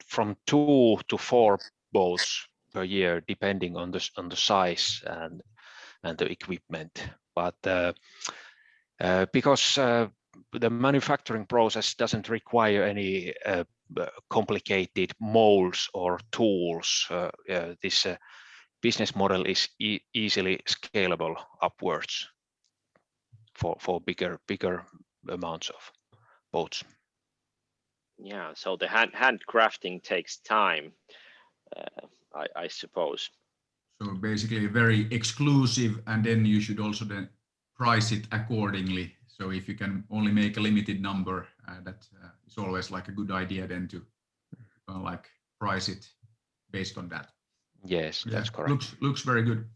from 2 to 4 boats per year, depending on the size and the equipment. But because the manufacturing process doesn't require any complicated molds or tools, this business model is easily scalable upwards for bigger amounts of boats. Yeah, so the handcrafting takes time, I suppose. So basically very exclusive, and then you should also then price it accordingly. So if you can only make a limited number, that is always like a good idea then to like price it based on that. Yes, that's correct. Looks very good.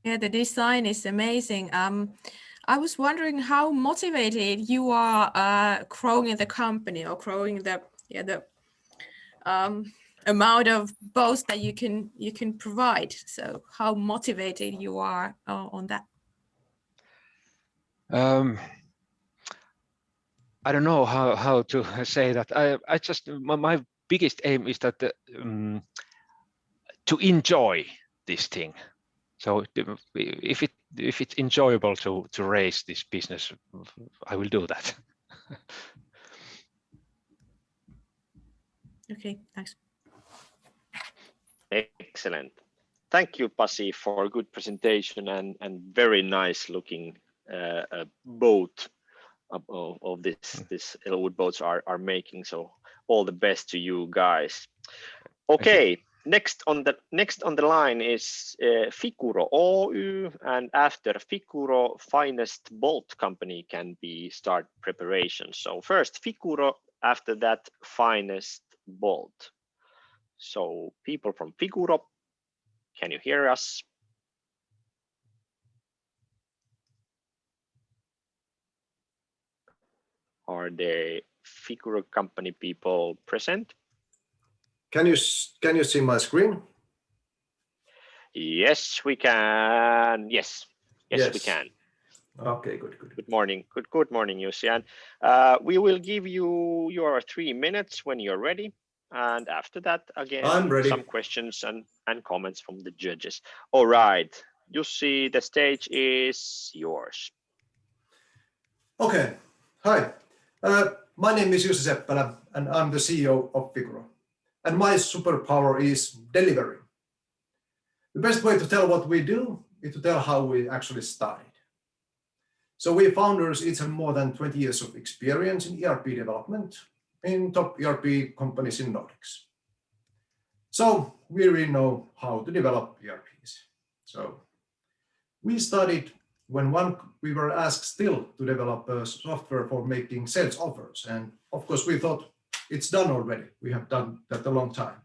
Yeah, the design is amazing. I was wondering how motivated you are growing the company or growing the amount of boats that you can provide. So how motivated you are on that? I don't know how to say that. I just my biggest aim is that to enjoy this thing. So if it's enjoyable to raise this business, I will do that. Okay, thanks. Excellent. Thank you, Pasi, for a good presentation and very nice looking boat of this Elwood boats are making. So all the best to you guys. Okay, Next on the line is SmarThera Oy, and after SmarThera, finest bolt company can be start preparation. So first SmarThera, after that finest bolt. So people from SmarThera, can you hear us? Are the SmarThera company people present? Can you see my screen? Yes, we can. Yes, we can. Okay, good. Good morning. Good morning, Jussi. And we will give you your 3 minutes when you're ready. And after that, again, I'm ready. Some questions and comments from the judges. All right, Jussi, the stage is yours. Okay. Hi. My name is Jussi Seppälä, and I'm the CEO of SmarThera. And my superpower is delivery. The best way to tell what we do is to tell how we actually started. So we founders each have more than 20 years of experience in ERP development in top ERP companies in Nordics. So we really know how to develop ERPs. So we started when we were asked still to develop a software for making sales offers. And of course we thought it's done already. We have done that a long time.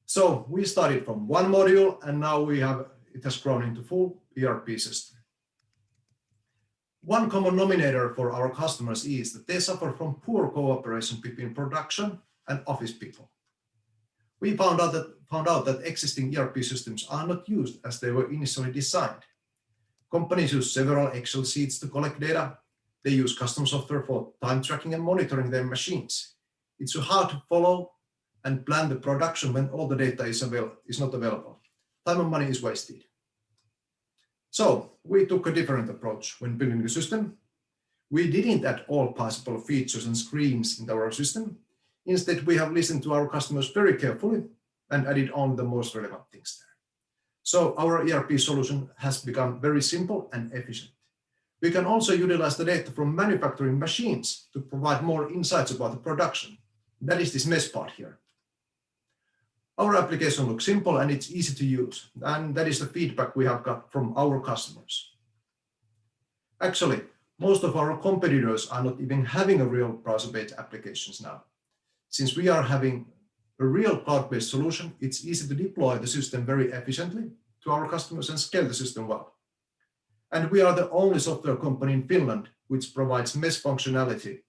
So we started from one module and now it has grown into full ERP system. One common denominator for our customers is that they suffer from poor cooperation between production and office people. We found out that existing ERP systems are not used as they were initially designed. Companies use several Excel sheets to collect data. They use custom software for time tracking and monitoring their machines. It's so hard to follow and plan the production when all the data is not available. Time and money is wasted. So we took a different approach when building the system. We didn't add all possible features and screens into our system. Instead, we have listened to our customers very carefully and added on the most relevant things there. So our ERP solution has become very simple and efficient. We can also utilize the data from manufacturing machines to provide more insights about the production. That is this mess part here. Our application looks simple and it's easy to use, and that is the feedback we have got from our customers. Actually, most of our competitors are not even having a real browser-based applications now. Since we are having a real cloud-based solution, it's easy to deploy the system very efficiently to our customers and scale the system well. And we are the only software company in Finland which provides mesh functionality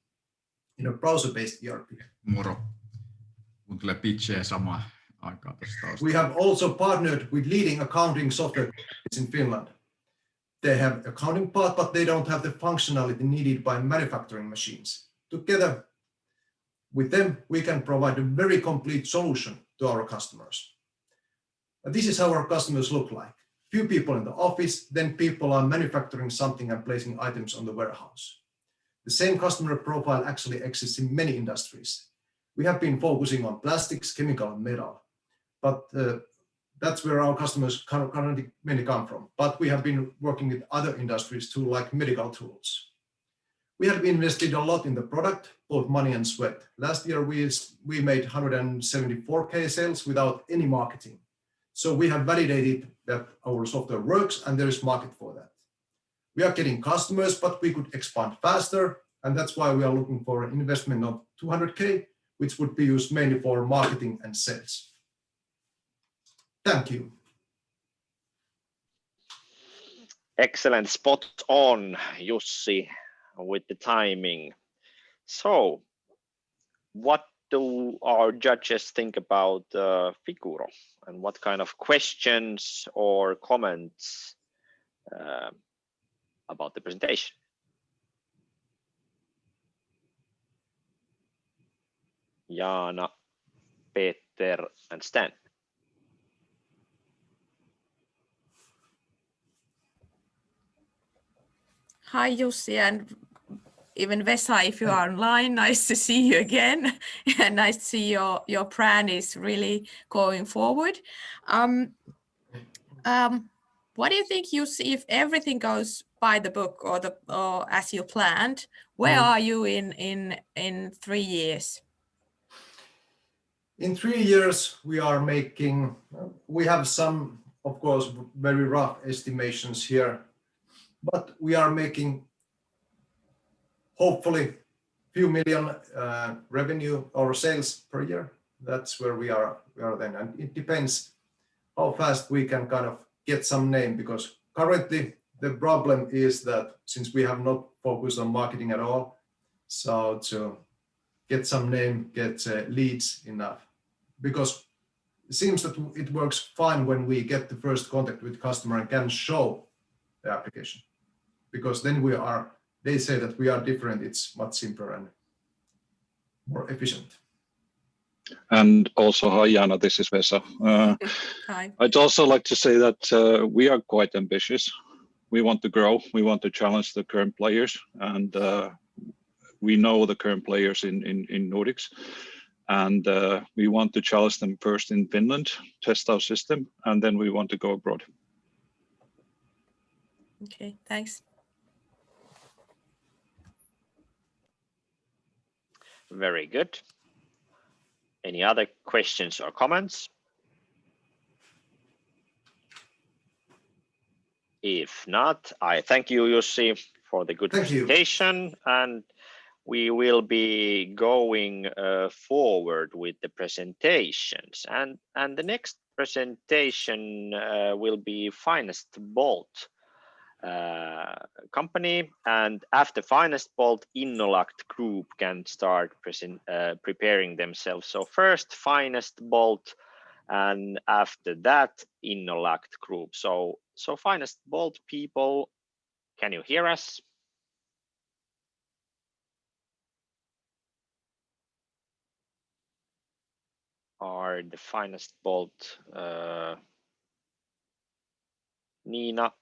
in a browser-based ERP. Moro. Mun tulee pitchejä samaan aikaan tuosta taustalla. We have also partnered with leading accounting software companies in Finland. They have accounting part, but they don't have the functionality needed by manufacturing machines. Together with them, we can provide a very complete solution to our customers. This is how our customers look like. Few people in the office, then people are manufacturing something and placing items on the warehouse. The same customer profile actually exists in many industries. We have been focusing on plastics, chemical, and metal, but that's where our customers currently mainly come from. But we have been working with other industries too, like medical tools. We have invested a lot in the product, both money and sweat. Last year, we made 174K sales without any marketing. So we have validated that our software works and there is market for that. We are getting customers, but we could expand faster. And that's why we are looking for an investment of 200K, which would be used mainly for marketing and sales. Thank you. Excellent, spot on, Jussi, with the timing. So, what do our judges think about SmarThera, and what kind of questions or comments about the presentation? Jaana, Peter, and Stan. Hi, Jussi, and even Vesa, if you are online, nice to see you again. And nice to see your plan is really going forward. What do you think, Jussi, if everything goes by the book or as you planned, where are you in 3 years? In 3 years, we have some, of course, very rough estimations here, but we are making hopefully few million revenue or sales per year. That's where we are then. And it depends how fast we can kind of get some name, because currently the problem is that since we have not focused on marketing at all, so to get some name, get leads enough, because it seems that it works fine when we get the first contact with customer and can show the application, because then they say that we are different. It's much simpler and more efficient. And also, hi Jana, this is Vesa. Hi. I'd also like to say that we are quite ambitious. We want to grow, we want to challenge the current players, and we know the current players in Nordics, and we want to challenge them first in Finland, test our system, and then we want to go abroad. Okay, thanks. Very good. Any other questions or comments? If not, I thank you, Jussi, for the good presentation, and we will be going forward with the presentations. And the next presentation will be Finest Bolt company, and after Finest Bolt, Innolakt Group can start preparing themselves. So first Finest Bolt, and after that Innolakt Group. So Finest Bolt people, can you hear us? Are the Finest Bolt Nina,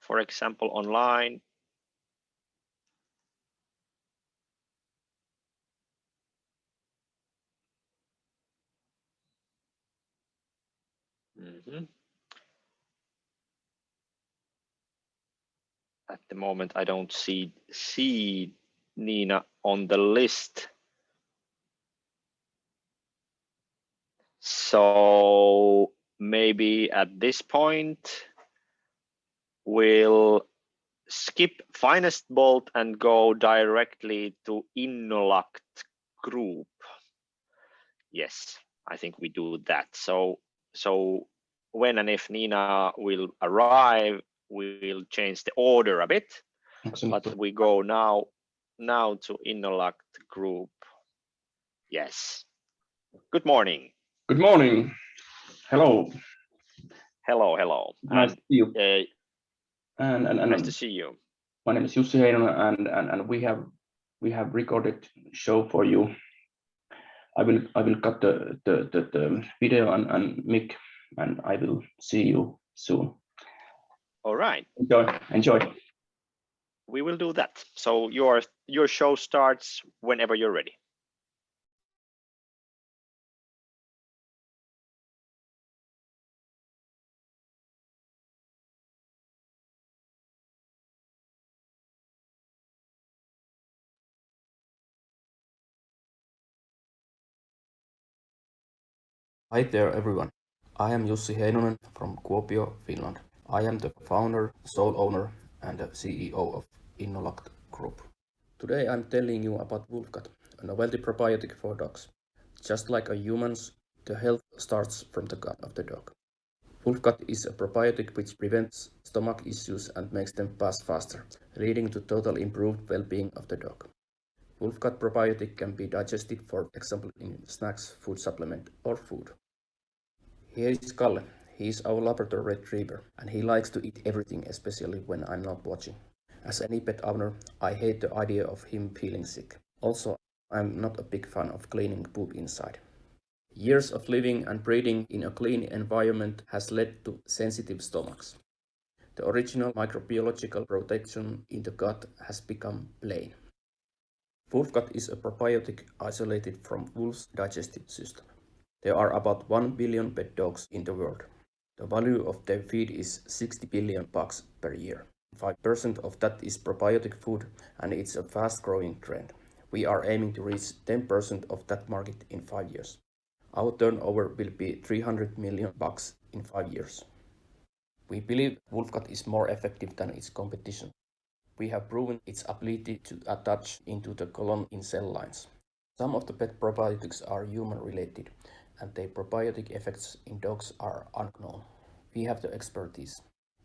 for example, online? At the moment, I don't see Nina on the list. So maybe at this point, we'll skip Finest Bolt and go directly to Innolakt Group. Yes, I think we do that. So when and if Nina will arrive, we'll change the order a bit. But we go now to Innolakt Group. Yes. Good morning. Good morning. Hello. Hello. Nice to see you. Nice to see you. My name is Jussi Heinonen, and we have recorded show for you. I will cut the video and mic, and I will see you soon. All right. Enjoy. We will do that. So your show starts whenever you're ready. Hi there everyone, I am Jussi Heinonen from Kuopio, Finland. I am the founder, sole owner and the CEO of Innolakt Group. Today I'm telling you about Wolfcat, a novelty probiotic for dogs. Just like humans, the health starts from the gut of the dog. Wolfcat is a probiotic which prevents stomach issues and makes them pass faster, leading to total improved well-being of the dog. Wolfcat probiotic can be digested, for example, in snacks, food supplement, or food. Here is Kalle. He is our Labrador retriever, and he likes to eat everything, especially when I'm not watching. As any pet owner, I hate the idea of him feeling sick. Also, I'm not a big fan of cleaning poop inside. Years of living and breeding in a clean environment has led to sensitive stomachs. The original microbiological protection in the gut has become plain. Wolfcat is a probiotic isolated from wolves' digestive system. There are about 1 billion pet dogs in the world. The value of their feed is 60 billion bucks per year. 5% of that is probiotic food, and it's a fast-growing trend. We are aiming to reach 10% of that market in 5 years. Our turnover will be $300 million in 5 years. We believe WolfCut is more effective than its competition. We have proven its ability to attach into the colon in cell lines. Some of the pet probiotics are human-related, and their probiotic effects in dogs are unknown. We have the expertise.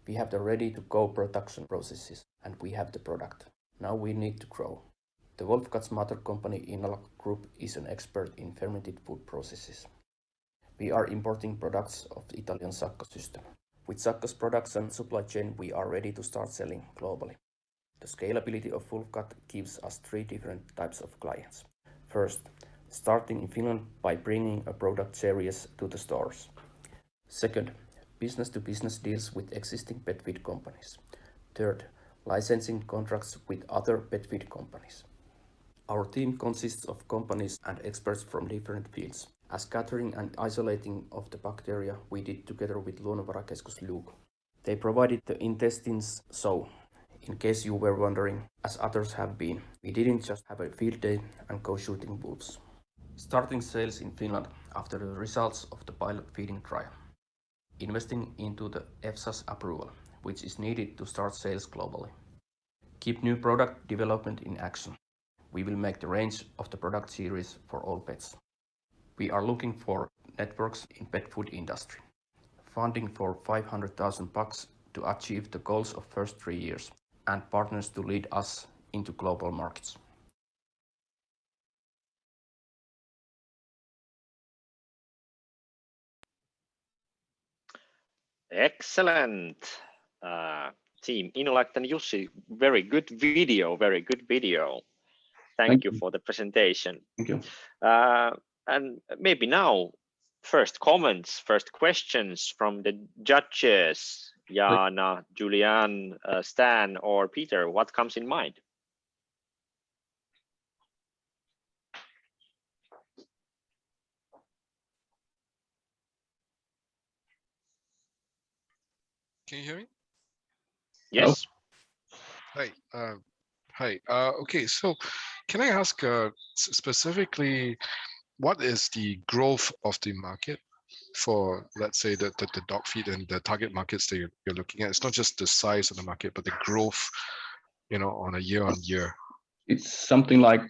We have the ready-to-go production processes, and we have the product. Now we need to grow. The WolfCut's mother company Innolac Group is an expert in fermented food processes. We are importing products of the Italian Sacco system. With Sacco's production supply chain, we are ready to start selling globally. The scalability of WolfCut gives us 3 different types of clients. First, starting in Finland by bringing a product series to the stores. Second, business-to-business deals with existing pet feed companies. Third, licensing contracts with other pet feed companies. Our team consists of companies and experts from different fields. As gathering and isolating of the bacteria we did together with Luonnonvarakeskus Luke. They provided the intestines, so in case you were wondering, as others have been, we didn't just have a field day and go shooting wolves. Starting sales in Finland after the results of the pilot feeding trial. Investing into the EFSA's approval, which is needed to start sales globally. Keep new product development in action. We will make the range of the product series for all pets. We are looking for networks in pet food industry. Funding for $500,000 to achieve the goals of first 3 years, and partners to lead us into global markets. Excellent. Team Innolac and Jussi, very good video, very good video. Thank you for the presentation. Thank you. And maybe now, first comments, first questions from the judges, Jana, Julian, Stan, or Peter. What comes in mind? Can you hear me? Yes. Hi. Hi. Okay, so can I ask specifically, what is the growth of the market for, let's say, the dog feed and the target markets that you're looking at? It's not just the size of the market, but the growth, on a year-on-year. It's something like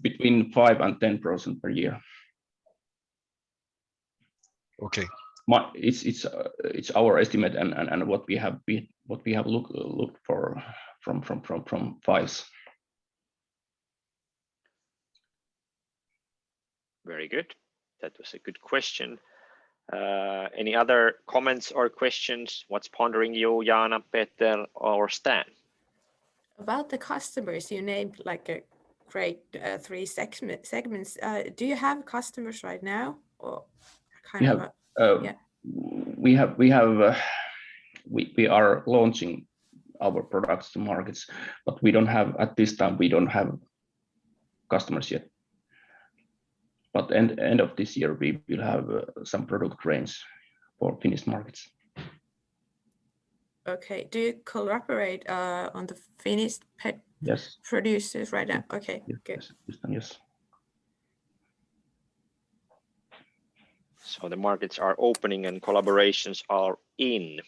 between 5 and 10% per year. Okay. It's our estimate and what we have looked for from files. Very good. That was a good question. Any other comments or questions? What's pondering you, Jana, Peter, or Stan? About the customers, you named like a great 3 segments. Do you have customers right now, or we are launching our products to markets, but we don't have at this time. We don't have customers yet. But end of this year, we will have some product range for Finnish markets. Okay. Do you collaborate on the Finnish pet producers right now? Okay, good. Yes. So the markets are opening and collaborations are in.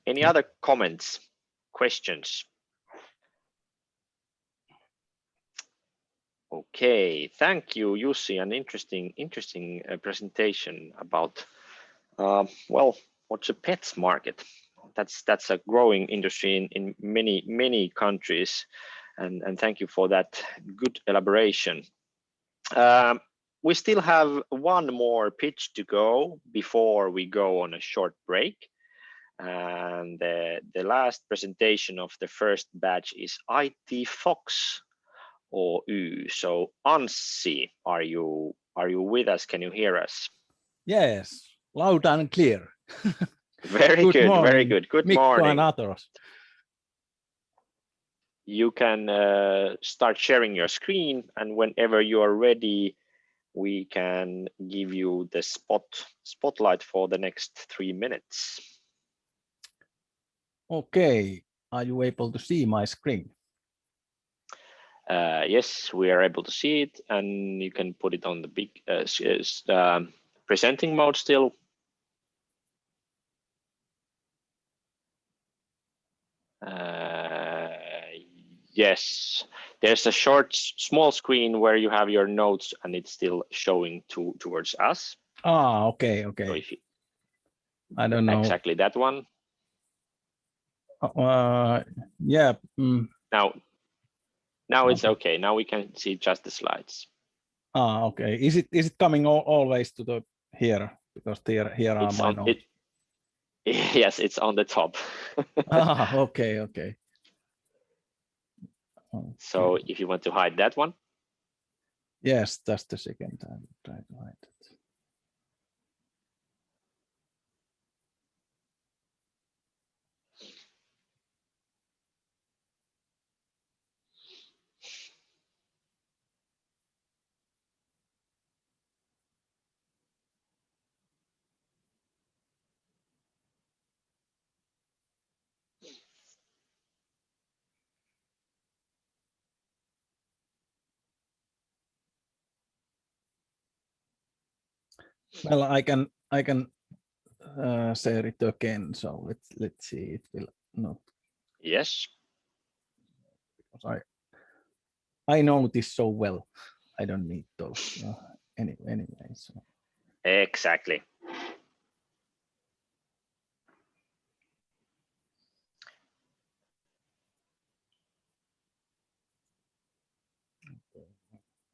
Any other comments, questions? Okay, thank you, Jussi. An interesting presentation about what's a pets market. That's a growing industry in many countries, and thank you for that good elaboration. We still have one more pitch to go before we go on a short break. And the last presentation of the first batch is IT Fox Oy. So Anssi, are you with us? Can you hear us? Yes, loud and clear. Very good, morning, very good. Good Mikko morning. And others. You can start sharing your screen, and whenever you are ready, we can give you the spotlight for the next 3 minutes. Okay, are you able to see my screen? Yes, we are able to see it, and you can put it on the big presenting mode still. Yes, there's a small screen where you have your notes and it's still showing towards us. Ah, okay. So if you, I don't know. Exactly that one. Yeah. Now it's okay. Now we can see just the slides. Ah, okay. Is it coming always to the here? Because here are my notes. Yes, it's on the top. Ah, okay. So if you want to hide that one. Yes, just a second. I will try to hide it. Well, I can share it again. So let's see. It will not. Yes. Because I know this so well. I don't need those anyway. So. Exactly.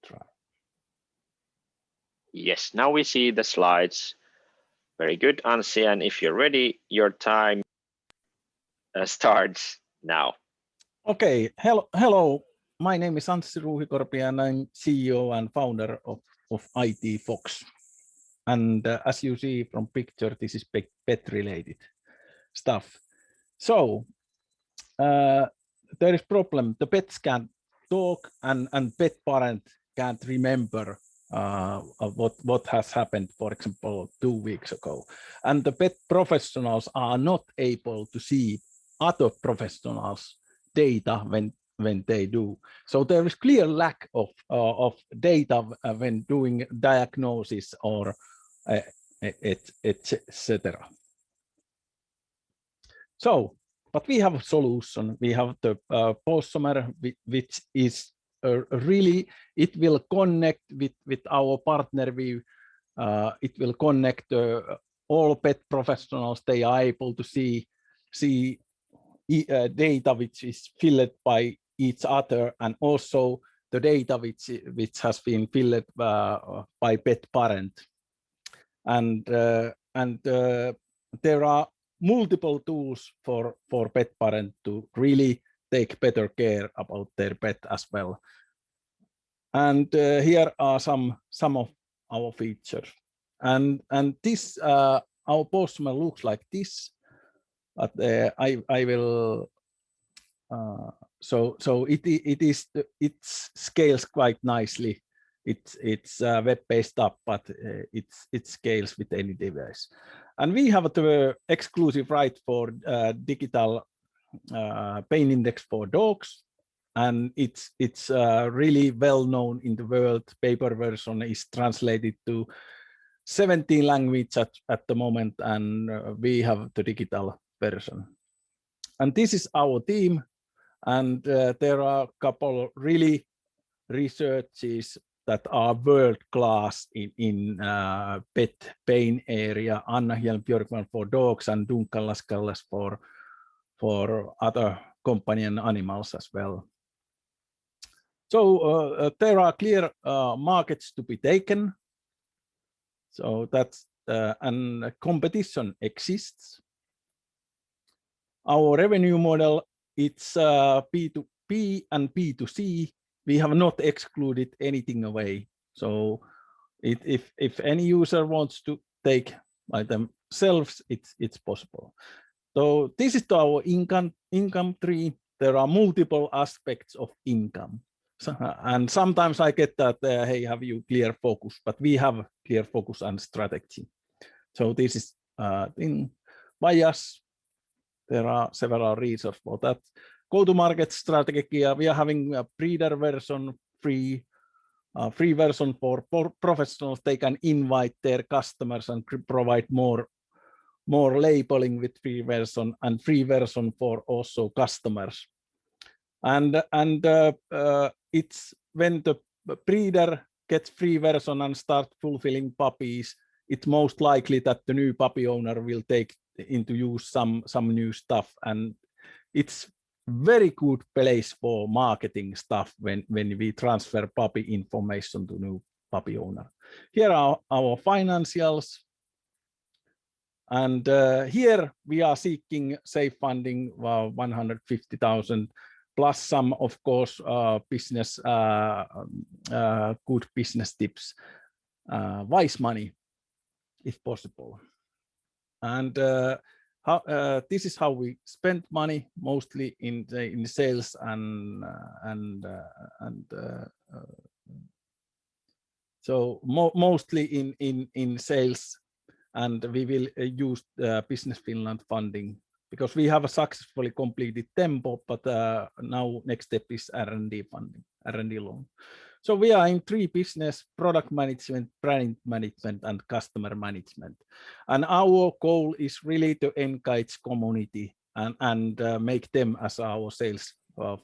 Try. Yes, now we see the slides. Very good, Anssi, and if you're ready, your time starts now. Okay, hello. My name is Anssi Ruuhikorpi and I'm CEO and founder of IT Fox. And as you see from picture, this is pet related stuff. So there is problem. The pets can't talk and pet parent can't remember what has happened, for example, 2 weeks ago. And the pet professionals are not able to see other professionals' data when they do. So there is clear lack of data when doing diagnosis or etc. So, but we have a solution. We have the Postomer, which is really, it will connect with our partner view. It will connect all pet professionals. They are able to see data which is filled by each other, and also the data which has been filled by pet parent. And there are multiple tools for pet parent to really take better care about their pet as well. And here are some of our features. And this our Postman looks like this, but I will. So it scales quite nicely. It's web-based app, but it scales with any device. And we have the exclusive right for digital pain index for dogs, and it's really well known in the world. Paper version is translated to 17 languages at the moment, and we have the digital version. And this is our team, and there are a couple really researches that are world class in pet pain area. Anna Hjelm-Björkman for dogs and Duncan Lascelles for other companion animals as well. So there are clear markets to be taken. So that's and competition exists. Our revenue model, it's P2P and P2C. We have not excluded anything away. So if any user wants to take by themselves, it's possible. So this is our income tree. There are multiple aspects of income. So, and sometimes I get that, hey, have you clear focus? But we have clear focus and strategy. So this is in bias. There are several reasons for that. go-to-market strategy. We are having a breeder version, free version for professionals. They can invite their customers and provide more labeling with free version, and free version for also customers. And it's when the breeder gets free version and start fulfilling puppies, it's most likely that the new puppy owner will take into use some new stuff, and it's very good place for marketing stuff when we transfer puppy information to new puppy owner. Here are our financials, and here we are seeking safe funding 150,000 plus some, of course, business good business tips, wise money if possible. And this is how we spend money, mostly in sales and so mostly in sales, and we will use Business Finland funding because we have successfully completed Tempo, but now next step is R&D funding, R&D loan. So we are in 3 business: product management, brand management, and customer management. And our goal is really to engage community and make them as our sales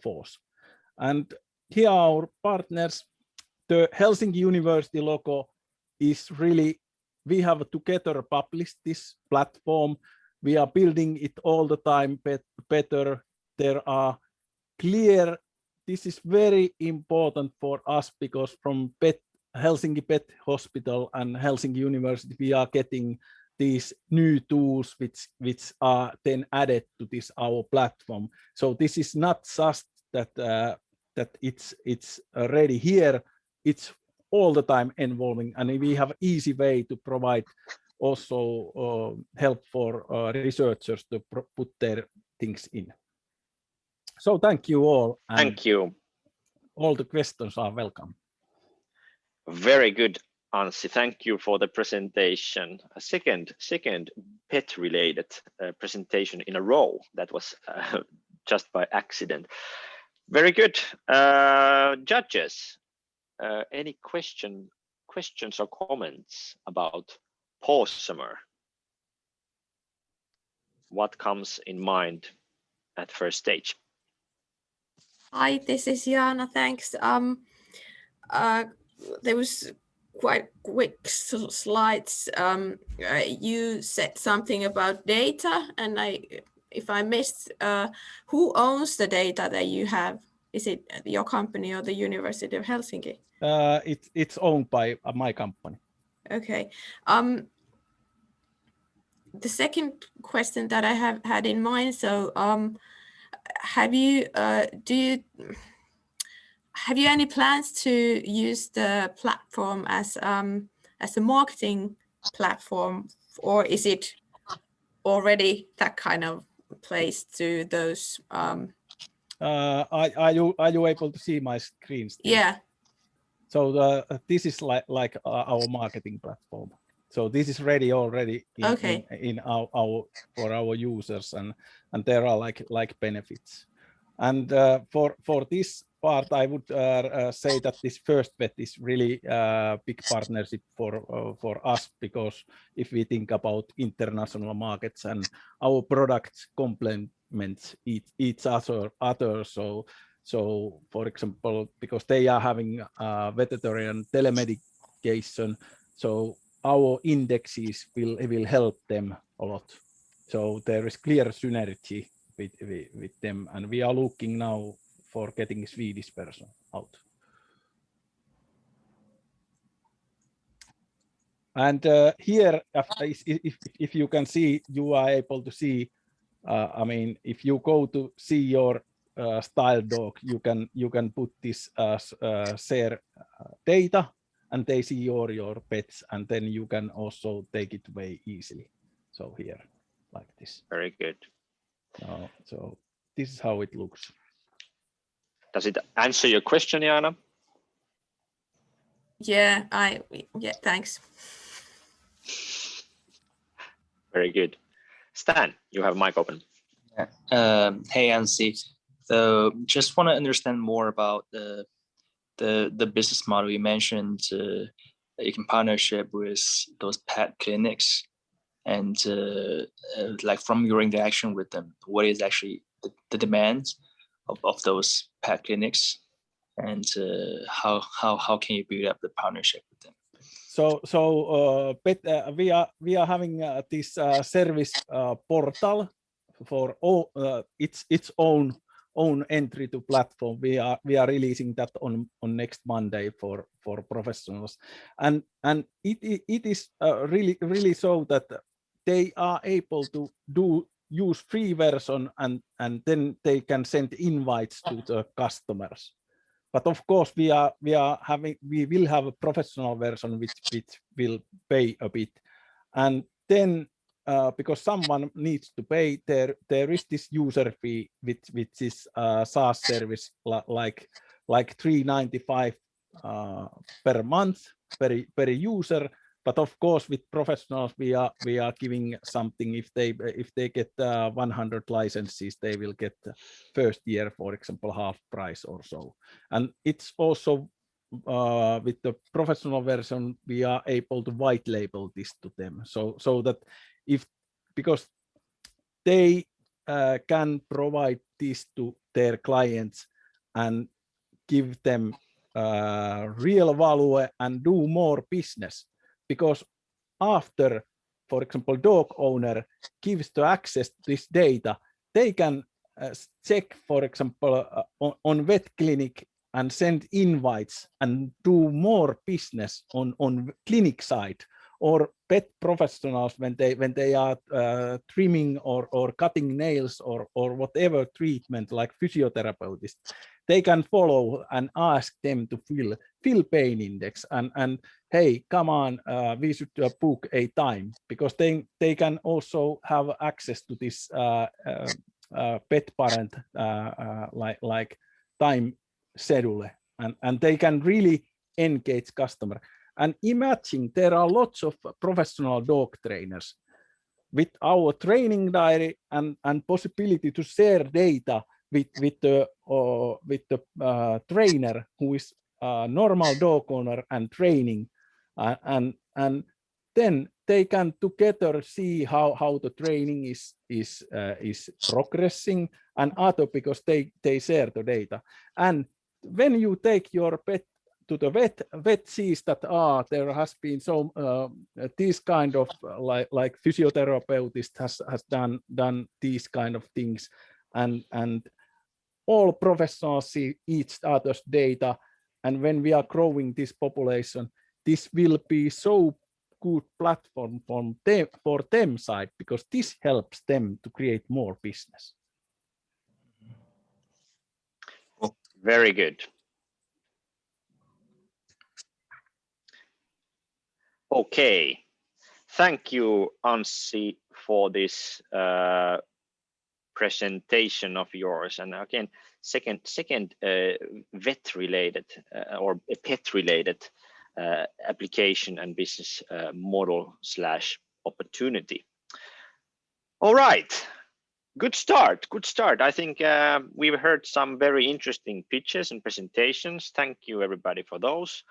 force. And here are our partners. The Helsinki University logo is really, we have together published this platform. We are building it all the time better. There are clear. This is very important for us because from Helsinki Pet Hospital and Helsinki University, we are getting these new tools which are then added to this our platform. So this is not just that it's already here. It's all the time evolving, and we have easy way to provide also help for researchers to put their things in. So thank you all. Thank you. All the questions are welcome. Very good, Anssi. Thank you for the presentation. A second pet-related presentation in a row. That was just by accident. Very good. Judges, any questions or comments about Pawsomer? What comes in mind at first stage? Hi, this is Jana. Thanks. There was quite quick slides. You said something about data, and if I missed, who owns the data that you have? Is it your company or the University of Helsinki? It's owned by my company. Okay. The second question that I have had in mind. So, have you any plans to use the platform as a marketing platform, or is it already that kind of place to those? Are you able to see my screen still? Yeah. So this is like our marketing platform. So this is ready already in our for our users, and there are like benefits. And for this part, I would say that this first vet is really a big partnership for us, because if we think about international markets and our products complement each other. So for example, because they are having veterinarian telemedication, so our indexes will help them a lot. So there is clear synergy with them, and we are looking now for getting Swedish version out. And here, if you can see, you are able to see. I mean, if you go to see your style dog, you can put this share data, and they see your pets, and then you can also take it away easily. So here, like this. Very good. So this is how it looks. Does it answer your question, Jana? Yeah, thanks. Very good. Stan, you have mic open. Hey, Anssi. So just want to understand more about the business model. You mentioned you can partnership with those pet clinics, and like from your interaction with them, what is actually the demands of those pet clinics, and how can you build up the partnership with them? We are having this service portal for all, its own entry to platform. We are releasing that on next Monday for professionals, and it is really so that they are able to use free version, and then they can send invites to the customers. But of course, we will have a professional version which will pay a bit, and then because someone needs to pay, there is this user fee which is SaaS service like $3.95 per month per user. But of course, with professionals, we are giving something. If they get 100 licenses, they will get first year, for example, half price or so. And it's also with the professional version, we are able to white label this to them, so that because they can provide this to their clients and give them real value and do more business. Because after, for example, dog owner gives the access to this data, they can check, for example, on vet clinic and send invites and do more business on clinic side, or pet professionals when they are trimming or cutting nails or whatever treatment like physiotherapists, they can follow and ask them to fill pain index and hey, come on, we should book a time, because they can also have access to this pet parent like time schedule, and they can really engage customer. And imagine there are lots of professional dog trainers with our training diary and possibility to share data with the trainer who is a normal dog owner and training, and then they can together see how the training is progressing and other, because they share the data. And when you take your pet to the vet sees that there has been some this kind of like physiotherapist has done these kind of things, and all professionals see each other's data. And when we are growing this population, this will be so good platform for them side, because this helps them to create more business. Very good. Okay, thank you, Anssi, for this presentation of yours. And again, second vet-related or pet-related application and business model / opportunity. All right, good start. Good start. I think we've heard some very interesting pitches and presentations. Thank you, everybody, for those.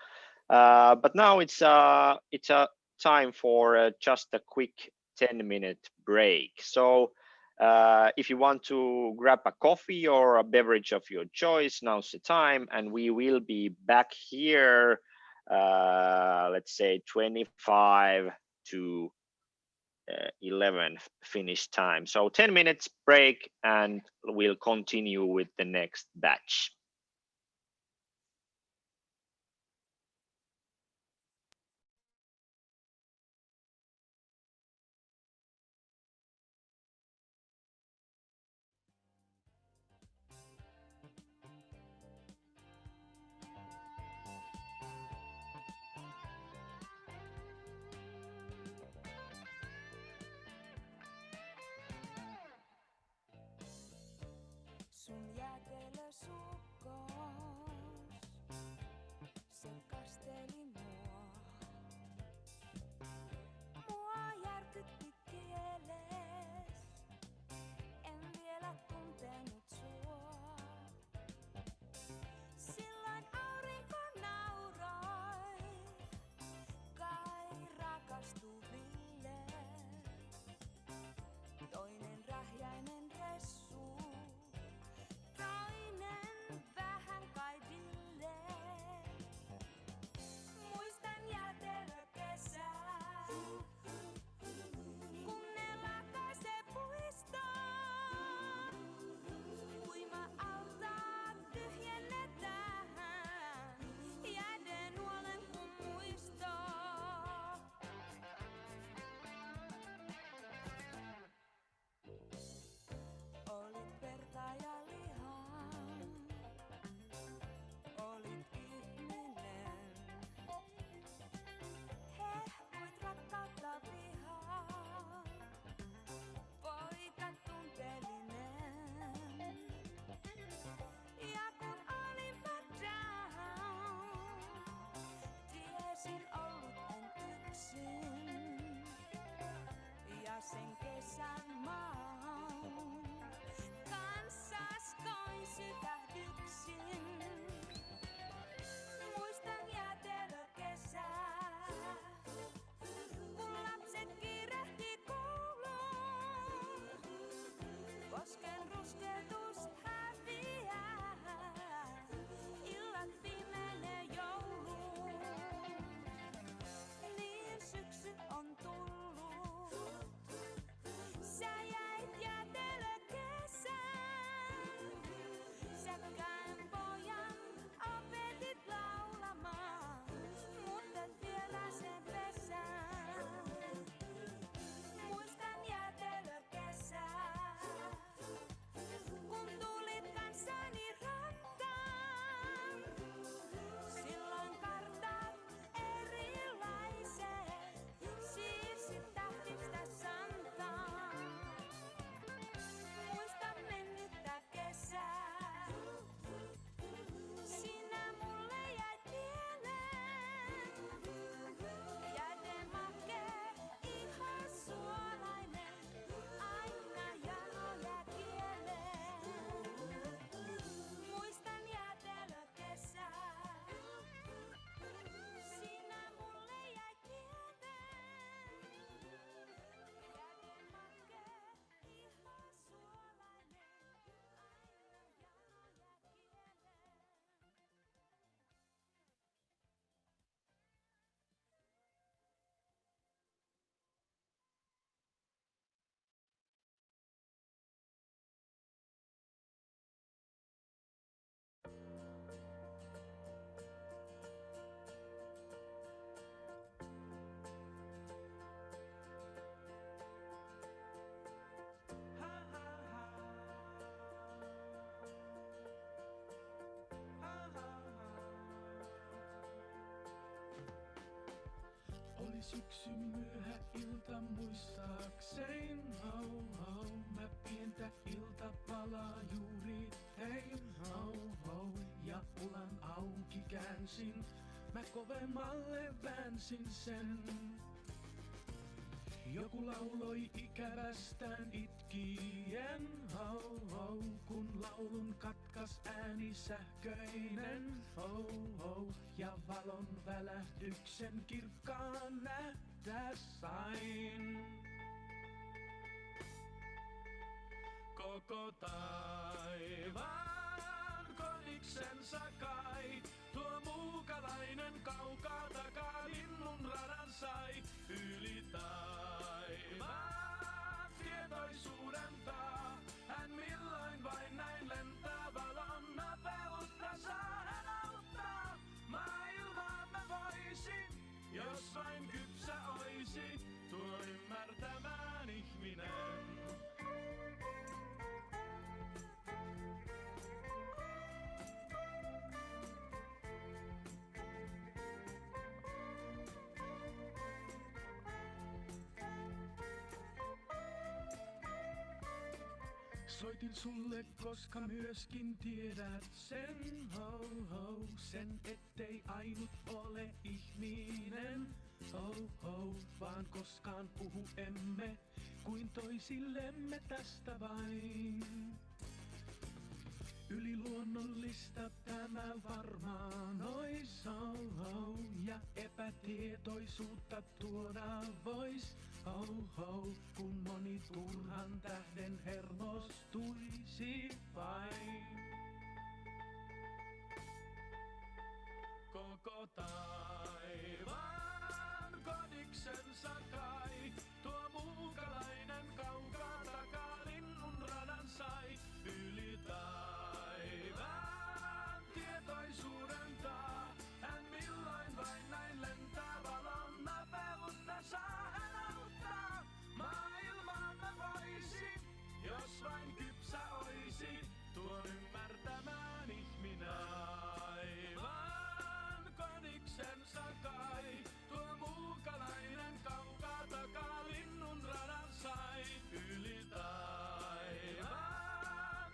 But now it's a time for just a quick 10-minute break. So if you want to grab a coffee or a beverage of your choice, now's the time, and we will be back here, let's say 25 to 11 Finnish time. So 10 minutes break, and we'll continue with the next batch. Sun jäätelösukkos, se kasteli mua. Mua järkytti kieles, en vielä tuntenut sua. oli syksyn myöhä ilta muistaakseen. Mä pientä iltapalaa juuri tein. Ja ulan auki käänsin, mä kovemmalle väänsin sen. Joku lauloi ikävästään itkien, kun laulun katkas ääni sähköinen, ja valon välähdyksen kirkkaan nähdä sain. Koko taivaan koniksensa kai, tuo muukalainen kaukaa takaa linnun radan sai. Yli taivaan tietoisuuden taa, hän milloin vain näin lentää valon nopeutta saa hän auttaa. Maailmaa mä voisin, jos vain kypsä oisi, tuo ymmärtämään ihminen. Soitin sulle, koska myöskin tiedät sen, sen ettei ainut ole ihminen, vaan koskaan puhu emme kuin toisillemme tästä vain. Yliluonnollista tämä varmaan ois, ja epätietoisuutta tuoda vois, kun moni turhan tähden hermostuisi vain. Koko taivaan koniksensa kai, tuo muukalainen kaukaa takaa linnun radan sai. Yli taivaan tietoisuuden taa, hän milloin vain näin lentää valon nopeutta saa hän auttaa. Maailmaan mä voisin, jos vain kypsä oisi, tuon ymmärtämään ihminen. Aivan koniksensa kai, tuo muukalainen kaukaa takaa linnun radan sai. Yli taivaan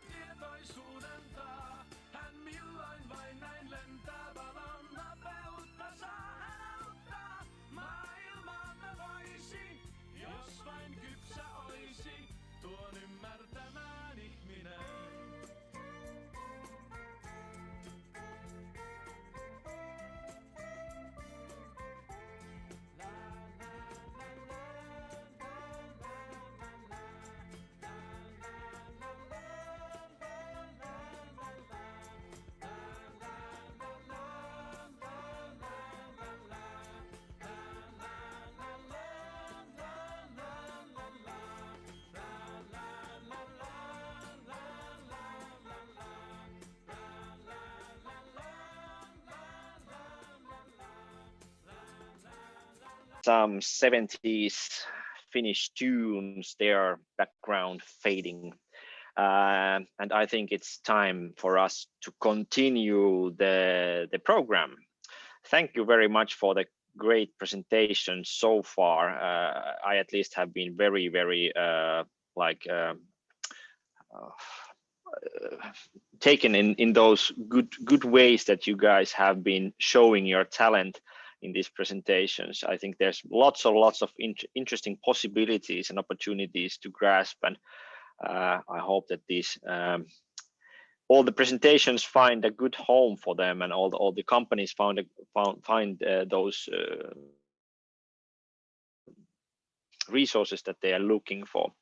tietoisuuden taa, hän milloin vain näin lentää valon nopeutta saa hän auttaa. Maailmaan mä voisin, jos vain kypsä oisi, tuon ymmärtämään ihminen. Some 70s Finnish tunes, their background fading. And I think it's time for us to continue the program. Thank you very much for the great presentation so far. I at least have been very, very taken in those good ways that you guys have been showing your talent in these presentations. I think there's lots of interesting possibilities and opportunities to grasp, and I hope that these all the presentations find a good home for them, and all the companies find those resources that they are looking for.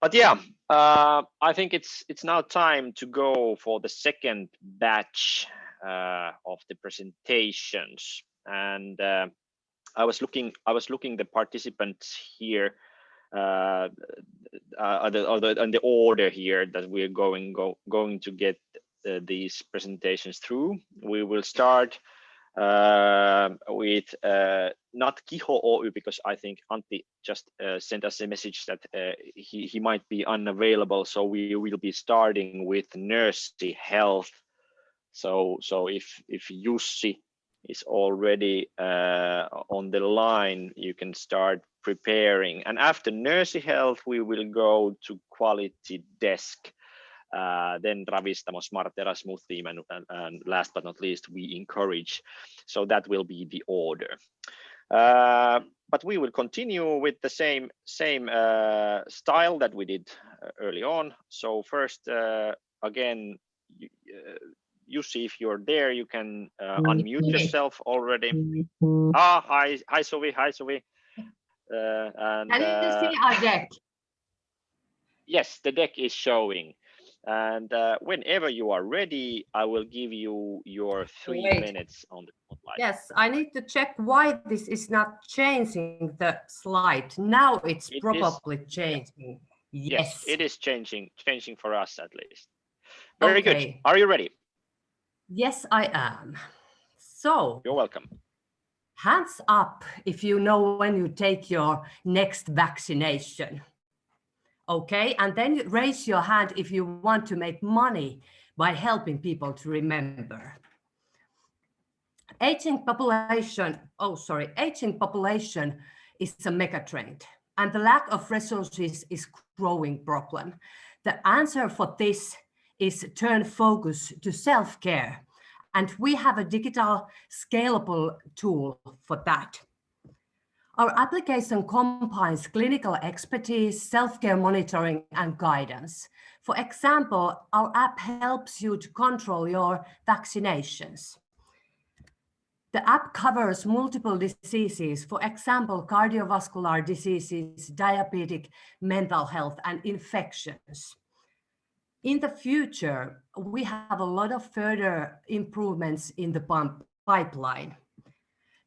But yeah, I think it's now time to go for the second batch of the presentations, and I was looking the participants here on the order here that we're going to get these presentations through. We will start with not Kiho Oy, because I think Antti just sent us a message that he might be unavailable, so we will be starting with Nursey Health. So if Jussi is already on the line, you can start preparing. And after Nursey Health, we will go to Quality Desk, then Ravistamo, SmarThera, Smooth Team, and last but not least, we encourage. So that will be the order. But we will continue with the same style that we did early on. So first, again, Jussi, if you're there, you can unmute yourself already. Hi Suvi, hi Suvi. Can you see our deck? Yes, the deck is showing. And whenever you are ready, I will give you your 3 minutes on the spotlight. Yes, I need to check why this is not changing the slide. Now it's probably changing. Yes, it is changing for us at least. Very good. Okay. Are you ready? Yes, I am. So you're welcome. Hands up if you know when you take your next vaccination. Okay, and then raise your hand if you want to make money by helping people to remember. Aging population is a mega trend, and the lack of resources is growing problem. The answer for this is turn focus to self-care, and we have a digital scalable tool for that. Our application combines clinical expertise, self-care monitoring, and guidance. For example, our app helps you to control your vaccinations. The app covers multiple diseases, for example, cardiovascular diseases, diabetic, mental health, and infections. In the future, we have a lot of further improvements in the pipeline.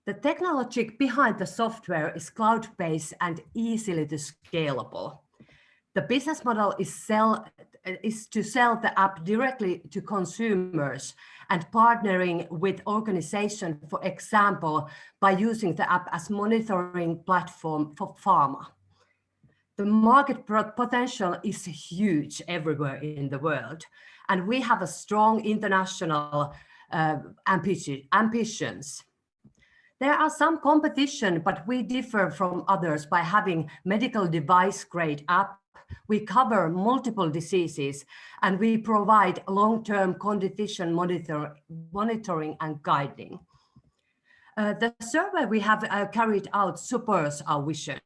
The technology behind the software is cloud-based and easily scalable. The business model is to sell the app directly to consumers and partnering with organizations, for example, by using the app as monitoring platform for pharma. The market potential is huge everywhere in the world, and we have a strong international ambitions. There are some competition, but we differ from others by having medical device grade app. We cover multiple diseases, and we provide long-term condition monitoring and guiding. The survey we have carried out supports our vision.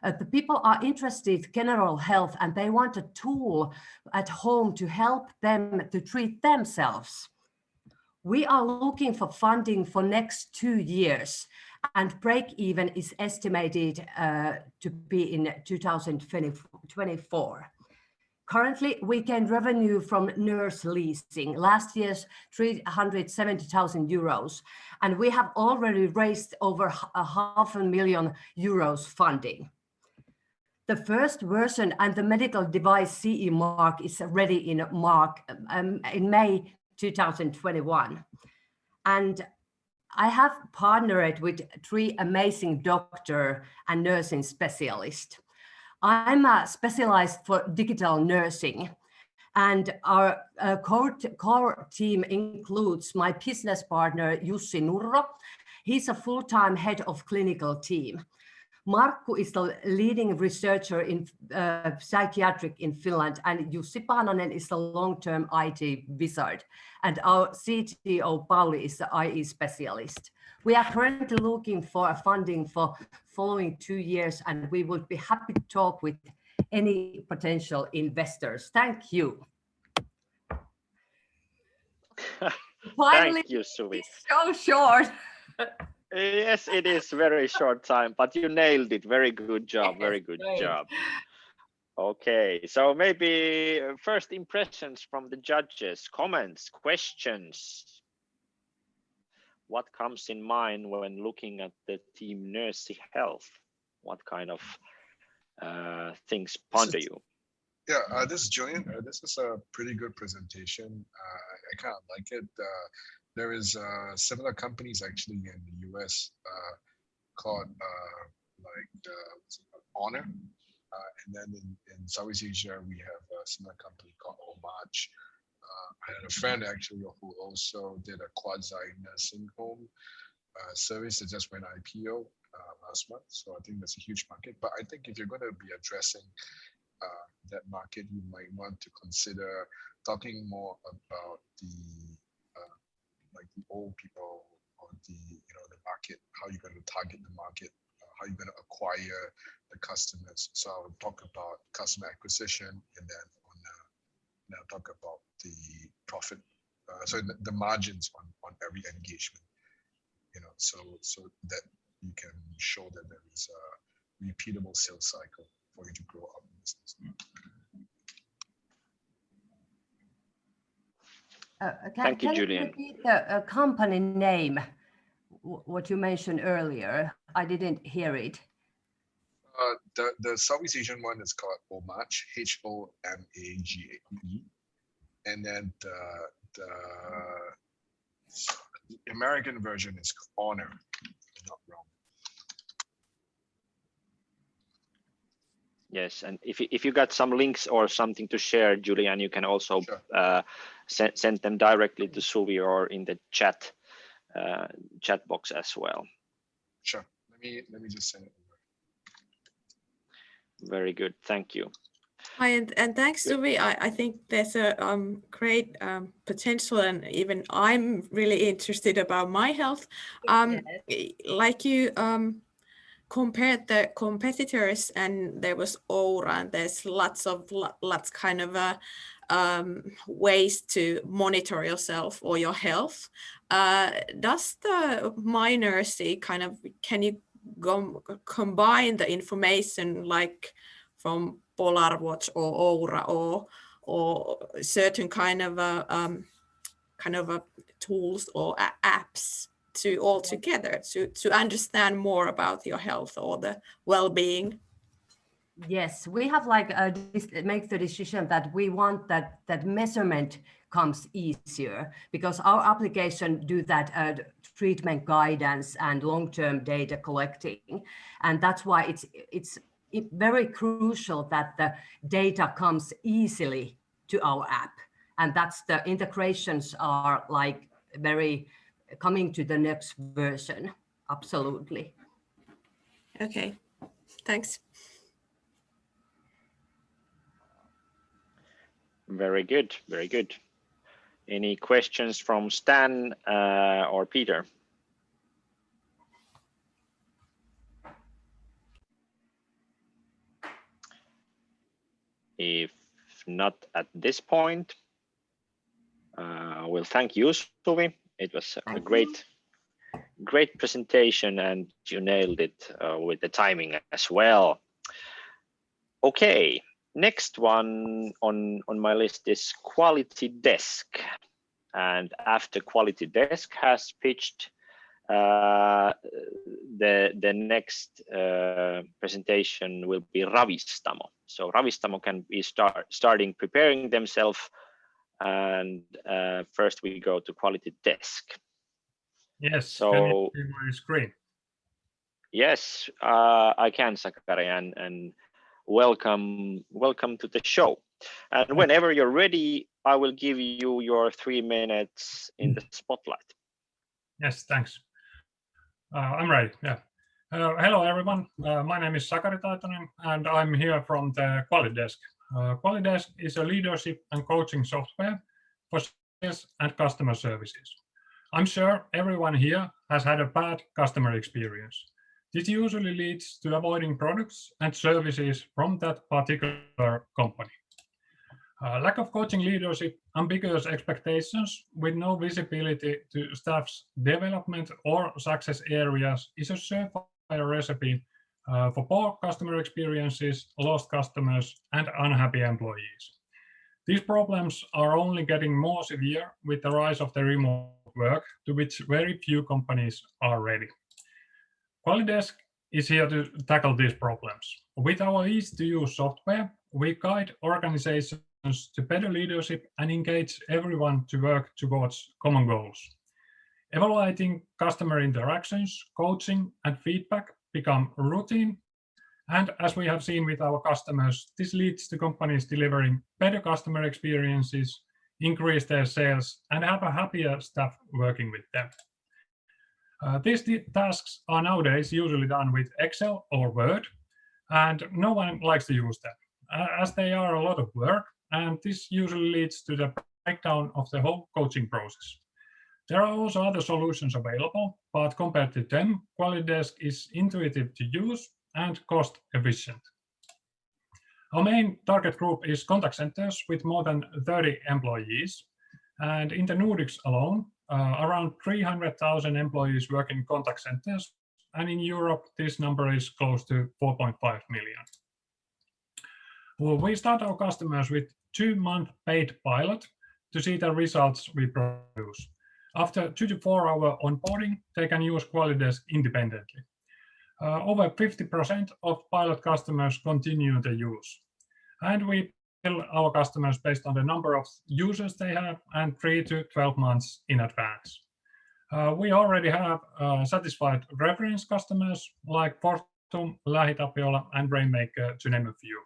The people are interested in general health, and they want a tool at home to help them to treat themselves. We are looking for funding for next 2 years, and break even is estimated to be in 2024. Currently, we gain revenue from nurse leasing, last year's 370,000 euros, and we have already raised over €500,000 funding. The first version and the medical device CE mark is ready in May 2021. And I have partnered with 3 amazing doctor and nursing specialists. I'm specialized for digital nursing, and our core team includes my business partner, Jussi Nurro. He's a full-time head of clinical team. Markku is the leading researcher in psychiatric in Finland, and Jussi Paanonen is the long-term IT wizard. And our CTO, Pauli, is the IE specialist. We are currently looking for funding for following 2 years, and we would be happy to talk with any potential investors. Thank you. Thank you, Suvi. It's so short. Yes, it is very short time, but you nailed it. Very good job. Very good job. Okay, so maybe first impressions from the judges, comments, questions. What comes in mind when looking at the team Nursey Health? What kind of things ponder you? Yeah, this is Julian. This is a pretty good presentation. I kind of like it. There is similar companies actually in the US called Honor. And then in Southeast Asia, we have a similar company called Homage. I had a friend actually who also did a quasi nursing home service that just went IPO last month. So I think that's a huge market. But I think if you're going to be addressing that market, you might want to consider talking more about the like the old people or the the market, how you're going to target the market, how you're going to acquire the customers. So I'll talk about customer acquisition, and then I'll talk about the profit, so the margins on every engagement. So that you can show that there is a repeatable sales cycle for you to grow up in business. Thank you, can Julian. you repeat the company name, what you mentioned earlier? I didn't hear it. The Southeast Asian one is called Homage, HOMAGE, and then the American version is Honor, if I'm not wrong. Yes, and if you got some links or something to share, Julian, you can also send them directly to Suvi or in the chat box as well. Sure. Let me just send it over. Very good. Thank you. Hi, and thanks, Suvi. I think there's a great potential, and even I'm really interested about my health. Like you compared the competitors, and there was Oura, and there's lots kind of ways to monitor yourself or your health. Does the MyNursery kind of, can you combine the information like from Polar Watch or Oura or certain kind of tools or apps to all together to understand more about your health or the well-being? Yes, we have like make the decision that we want that measurement comes easier, because our application do that treatment guidance and long-term data collecting, and that's why it's very crucial that the data comes easily to our app, and that's the integrations are like very coming to the next version. Absolutely. Okay, thanks. Very good, very good. Any questions from Stan or Peter? If not at this point, we'll thank you, Suvi. It was a great presentation, and you nailed it with the timing as well. Okay, next one on my list is Quality Desk. And after Quality Desk has pitched, the next presentation will be Ravistamo. So Ravistamo can be starting preparing themselves, and first we go to Quality Desk. Yes, so can you see my screen? Yes, I can, Sakari, and welcome to the show. And whenever you're ready, I will give you your 3 minutes in the spotlight. Yes, thanks. I'm ready. Yeah. Hello, everyone. My name is Sakari Taitonen, and I'm here from the Quality Desk. Quality Desk is a leadership and coaching software for sales and customer services. I'm sure everyone here has had a bad customer experience. This usually leads to avoiding products and services from that particular company. Lack of coaching leadership, ambiguous expectations with no visibility to staff's development or success areas is a surefire recipe for poor customer experiences, lost customers, and unhappy employees. These problems are only getting more severe with the rise of the remote work, to which very few companies are ready. Quality Desk is here to tackle these problems. With our easy-to-use software, we guide organizations to better leadership and engage everyone to work towards common goals. Evaluating customer interactions, coaching, and feedback become routine. And as we have seen with our customers, this leads to companies delivering better customer experiences, increase their sales, and have a happier staff working with them. These tasks are nowadays usually done with Excel or Word, and no one likes to use them, as they are a lot of work, and this usually leads to the breakdown of the whole coaching process. There are also other solutions available, but compared to them, QualityDesk is intuitive to use and cost efficient. Our main target group is contact centers with more than 30 employees, and in the Nordics alone, around 300,000 employees work in contact centers, and in Europe, this number is close to 4.5 million. Well, we start our customers with 2-month paid pilot to see the results we produce. After 2 to 4 hour onboarding, they can use QualityDesk independently. Over 50% of pilot customers continue the use. And we bill our customers based on the number of users they have and 3 to 12 months in advance. We already have satisfied reference customers like Fortum, LähiTapiola, and Rainmaker, to name a few.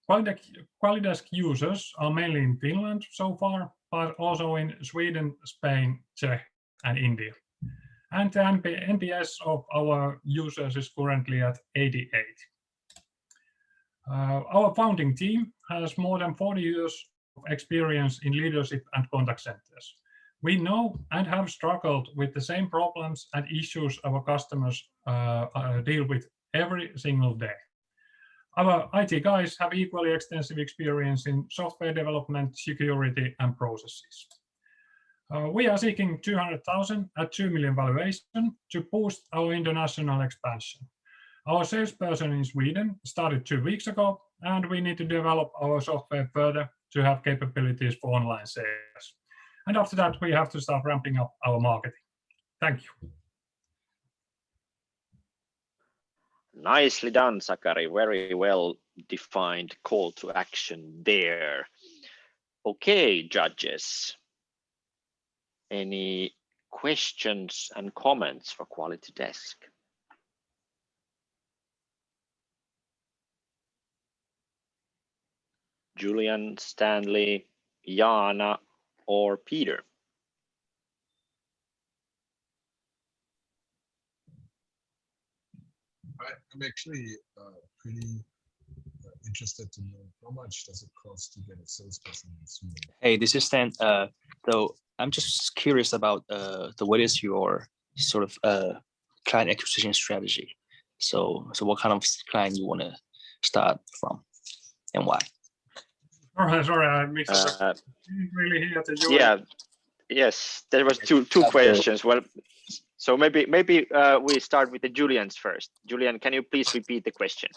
QualityDesk users are mainly in Finland so far, but also in Sweden, Spain, Czech, and India. And the NPS of our users is currently at 88. Our founding team has more than 40 years of experience in leadership and contact centers. We know and have struggled with the same problems and issues our customers deal with every single day. Our IT guys have equally extensive experience in software development, security, and processes. We are seeking 200,000 at 2 million valuation to boost our international expansion. Our salesperson in Sweden started 2 weeks ago, and we need to develop our software further to have capabilities for online sales. And after that, we have to start ramping up our marketing. Thank you. Nicely done, Sakari. Very well defined call to action there. Okay, judges. Any questions and comments for QualityDesk? Julian, Stanley, Jana, or Peter? I'm actually pretty interested to know how much does it cost to get a salesperson in Sweden? Hey, this is Stan. So I'm just curious about what is your sort of client acquisition strategy? So what kind of client you want to start from, and why? Sorry, I mixed up. Really hear the Julian. Yeah, yes, there was two questions. Well, so maybe we start with the Julian's first. Julian, can you please repeat the question?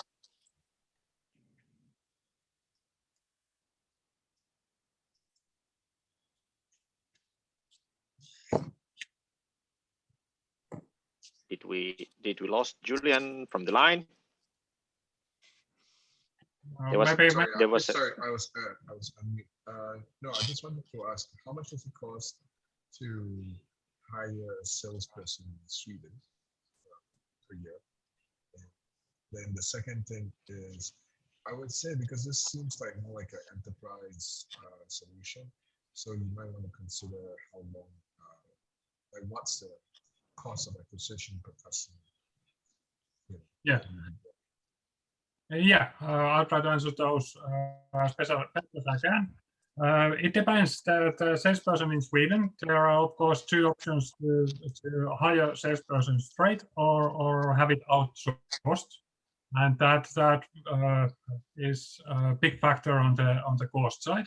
Did we lost Julian from the line? Sorry, I was on mute. No, I just wanted to ask, how much does it cost to hire a salesperson in Sweden per year? And then the second thing is, I would say, because this seems like more like an enterprise solution, so you might want to consider how long, like what's the cost of acquisition per customer? Yeah. Yeah, I'll try to answer those as best as I can. It depends. The salesperson in Sweden, there are of course 2 options to hire salesperson straight or have it outsourced, and that is a big factor on the cost side.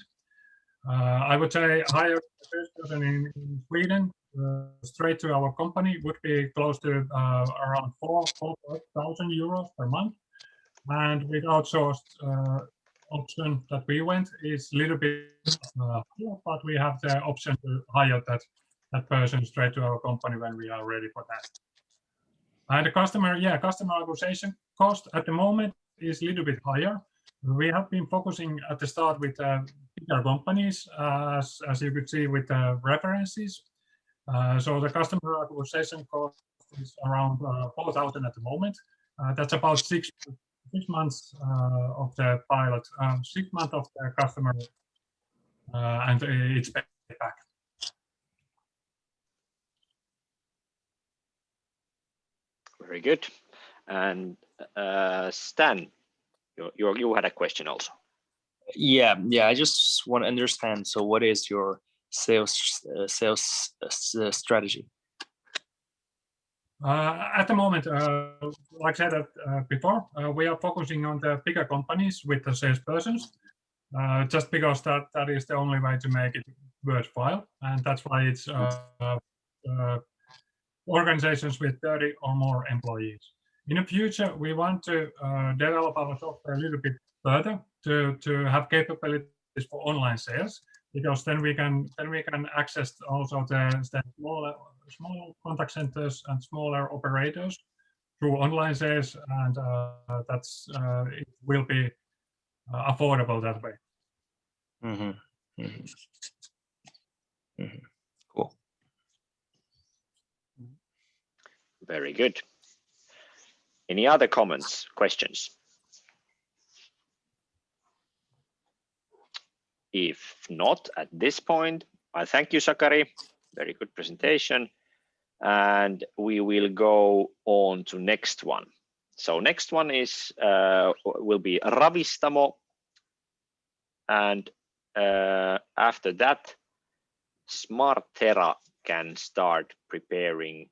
I would say hire a salesperson in Sweden straight to our company would be close to around 4,000 euros per month. And with outsourced option that we went is a little bit higher, but we have the option to hire that person straight to our company when we are ready for that. And the customer acquisition cost at the moment is a little bit higher. We have been focusing at the start with bigger companies, as you could see with the references. So the customer acquisition cost is around 4,000 at the moment. That's about 6 months of the pilot, 6 months of the customer and it's paid back. Very good. And Stan, you had a question also. Yeah, I just want to understand. So, what is your sales strategy? At the moment, like I said before, we are focusing on the bigger companies with the salespersons, just because that is the only way to make it worthwhile, and that's why it's organizations with 30 or more employees. In the future, we want to develop our software a little bit further to have capabilities for online sales, because then we can access also the small contact centers and smaller operators through online sales, and that's it will be affordable that way. Cool. Very good. Any other comments, questions? If not, at this point, I thank you, Sakari. Very good presentation. And we will go on to next one. So next one is will be Ravistamo. And after that, SmarThera can start preparing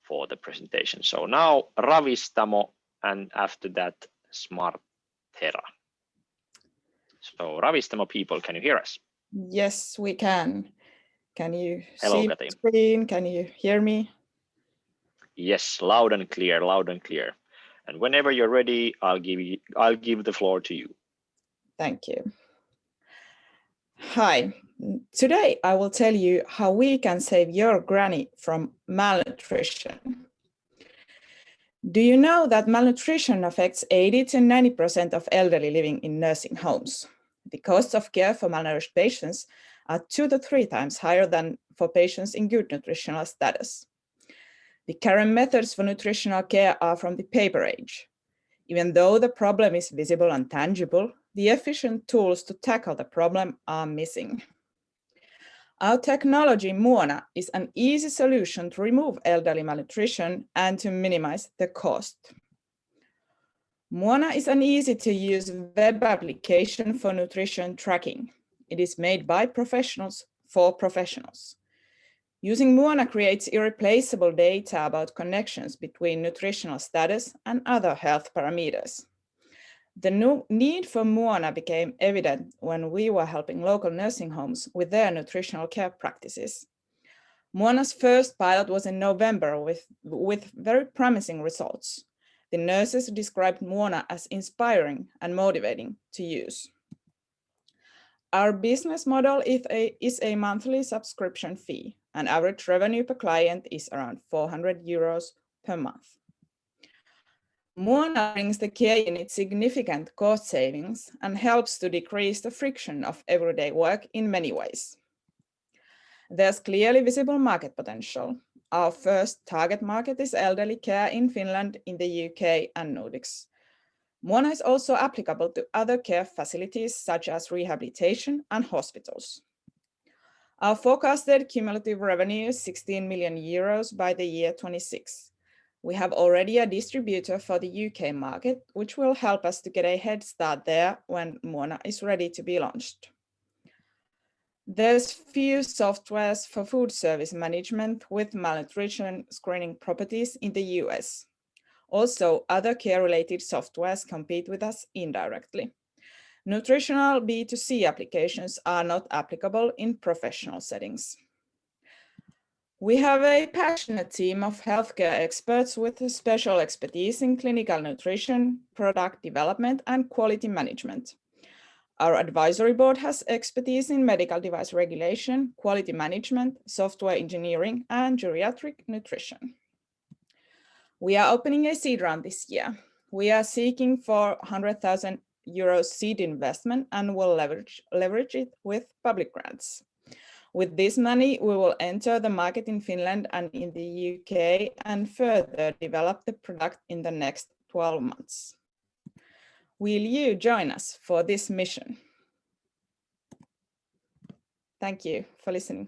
for the presentation. So now Ravistamo, and after that SmarThera. So Ravistamo people, can you hear us? Yes, we can. Can you Hello, see Kati. my screen? Can you hear me? Yes, loud and clear, loud and clear. And whenever you're ready, I'll give the floor to you. Thank you. Hi, today I will tell you how we can save your granny from malnutrition. Do you know that malnutrition affects 80 to 90% of elderly living in nursing homes? The costs of care for malnourished patients are 2 to 3 times higher than for patients in good nutritional status. The current methods for nutritional care are from the paper age. Even though the problem is visible and tangible, the efficient tools to tackle the problem are missing. Our technology, Muona, is an easy solution to remove elderly malnutrition and to minimize the cost. Muona is an easy-to-use web application for nutrition tracking. It is made by professionals for professionals. Using Muona creates irreplaceable data about connections between nutritional status and other health parameters. The need for Muona became evident when we were helping local nursing homes with their nutritional care practices. Muona's first pilot was in November with very promising results. The nurses described Muona as inspiring and motivating to use. Our business model is a monthly subscription fee, and average revenue per client is around 400 euros per month. Muona brings the care unit significant cost savings and helps to decrease the friction of everyday work in many ways. There's clearly visible market potential. Our first target market is elderly care in Finland, in the UK and Nordics. Muona is also applicable to other care facilities such as rehabilitation and hospitals. Our forecasted cumulative revenue is 16 million euros by the year 26. We have already a distributor for the UK market, which will help us to get a head start there when Muona is ready to be launched. There's few softwares for food service management with malnutrition screening properties in the US. Also, other care-related softwares compete with us indirectly. Nutritional B2C applications are not applicable in professional settings. We have a passionate team of healthcare experts with special expertise in clinical nutrition, product development, and quality management. Our advisory board has expertise in medical device regulation, quality management, software engineering, and geriatric nutrition. We are opening a seed round this year. We are seeking for 100,000 euros seed investment and will leverage it with public grants. With this money, we will enter the market in Finland and in the UK and further develop the product in the next 12 months. Will you join us for this mission? Thank you for listening.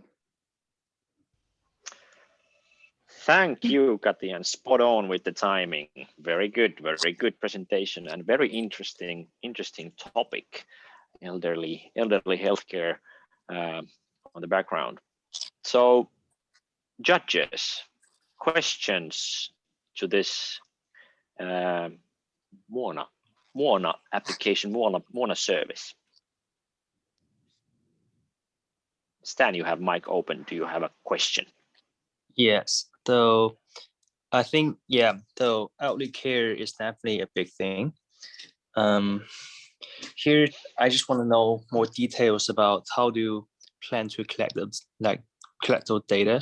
Thank you, Kati, and spot on with the timing. Very good presentation, and very interesting topic. Elderly healthcare on the background. So, judges, questions to this Muona application, Muona service. Stan, you have mic open. Do you have a question? Yes. So I think, yeah, so elderly care is definitely a big thing. Here, I just want to know more details about how do you plan to collect those data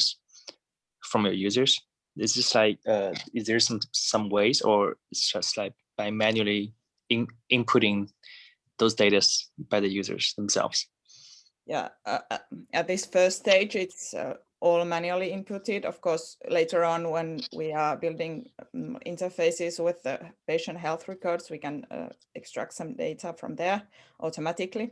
from your users. Is this like, is there some ways, or it's just like by manually inputting those data by the users themselves? Yeah, at this first stage, it's all manually inputted. Of course, later on, when we are building interfaces with the patient health records, we can extract some data from there automatically.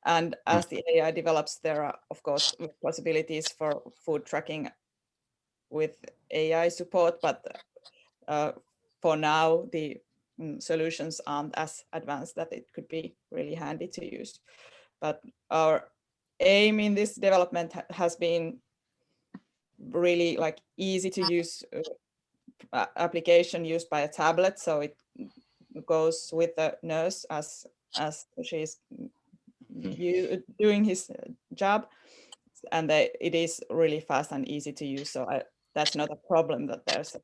And as the AI develops, there are, of course, possibilities for food tracking with AI support, but for now, the solutions aren't as advanced that it could be really handy to use. But our aim in this development has been really like easy to use application used by a tablet, so it goes with the nurse as she's doing his job, and it is really fast and easy to use. So that's not a problem that there's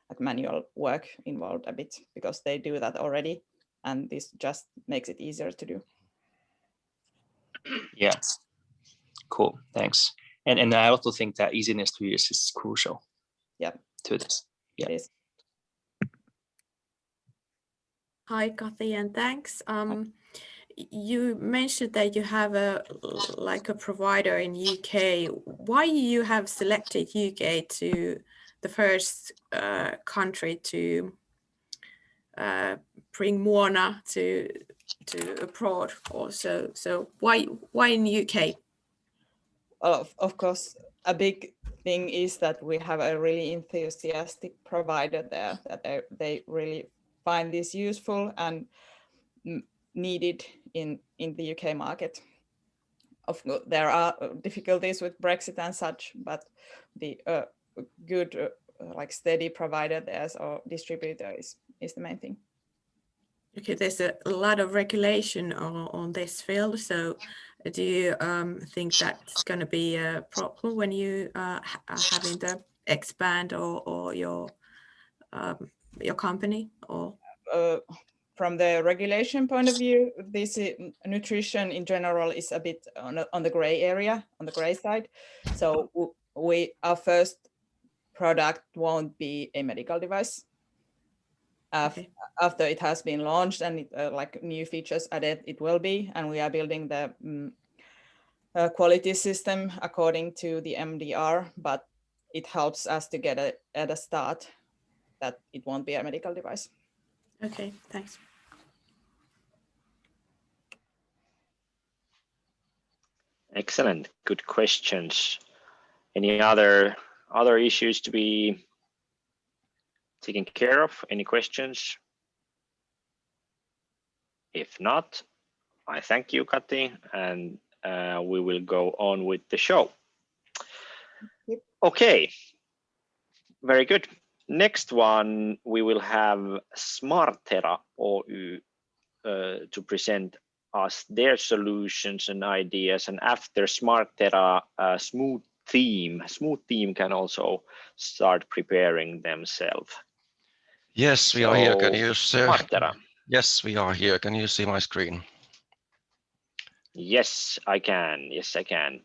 like manual work involved a bit, because they do that already, and this just makes it easier to do. Yeah, cool, thanks. And I also think that easiness to use is crucial. Yeah, to this. Yeah. It is. Hi, Kathy, and thanks. You mentioned that you have a provider in UK. Why you have selected UK to the first country to bring Muona to abroad also? So why in UK? Of course, a big thing is that we have a really enthusiastic provider there, that they really find this useful and needed in the UK market. Of course, there are difficulties with Brexit and such, but the good like steady provider there or distributor is the main thing. Okay, there's a lot of regulation on this field. So do you think that's going to be a problem when you are having to expand or your company? Or from the regulation point of view, this nutrition in general is a bit on the gray area, on the gray side. So our first product won't be a medical device. Okay. After it has been launched and like new features added, it will be, and we are building the quality system according to the MDR, but it helps us to get at a start that it won't be a medical device. Okay, thanks. Excellent, good questions. Any other issues to be taken care of? Any questions? If not, I thank you, Kati, and we will go on with the show. Yep. Okay, very good. Next one, we will have SmarThera Oy to present us their solutions and ideas, and after SmarThera, Smooth Team can also start preparing themselves. Yes, we are here. Can you SmarThera. Yes, we are here. Can you see my screen? Yes, I can. Yes, I can.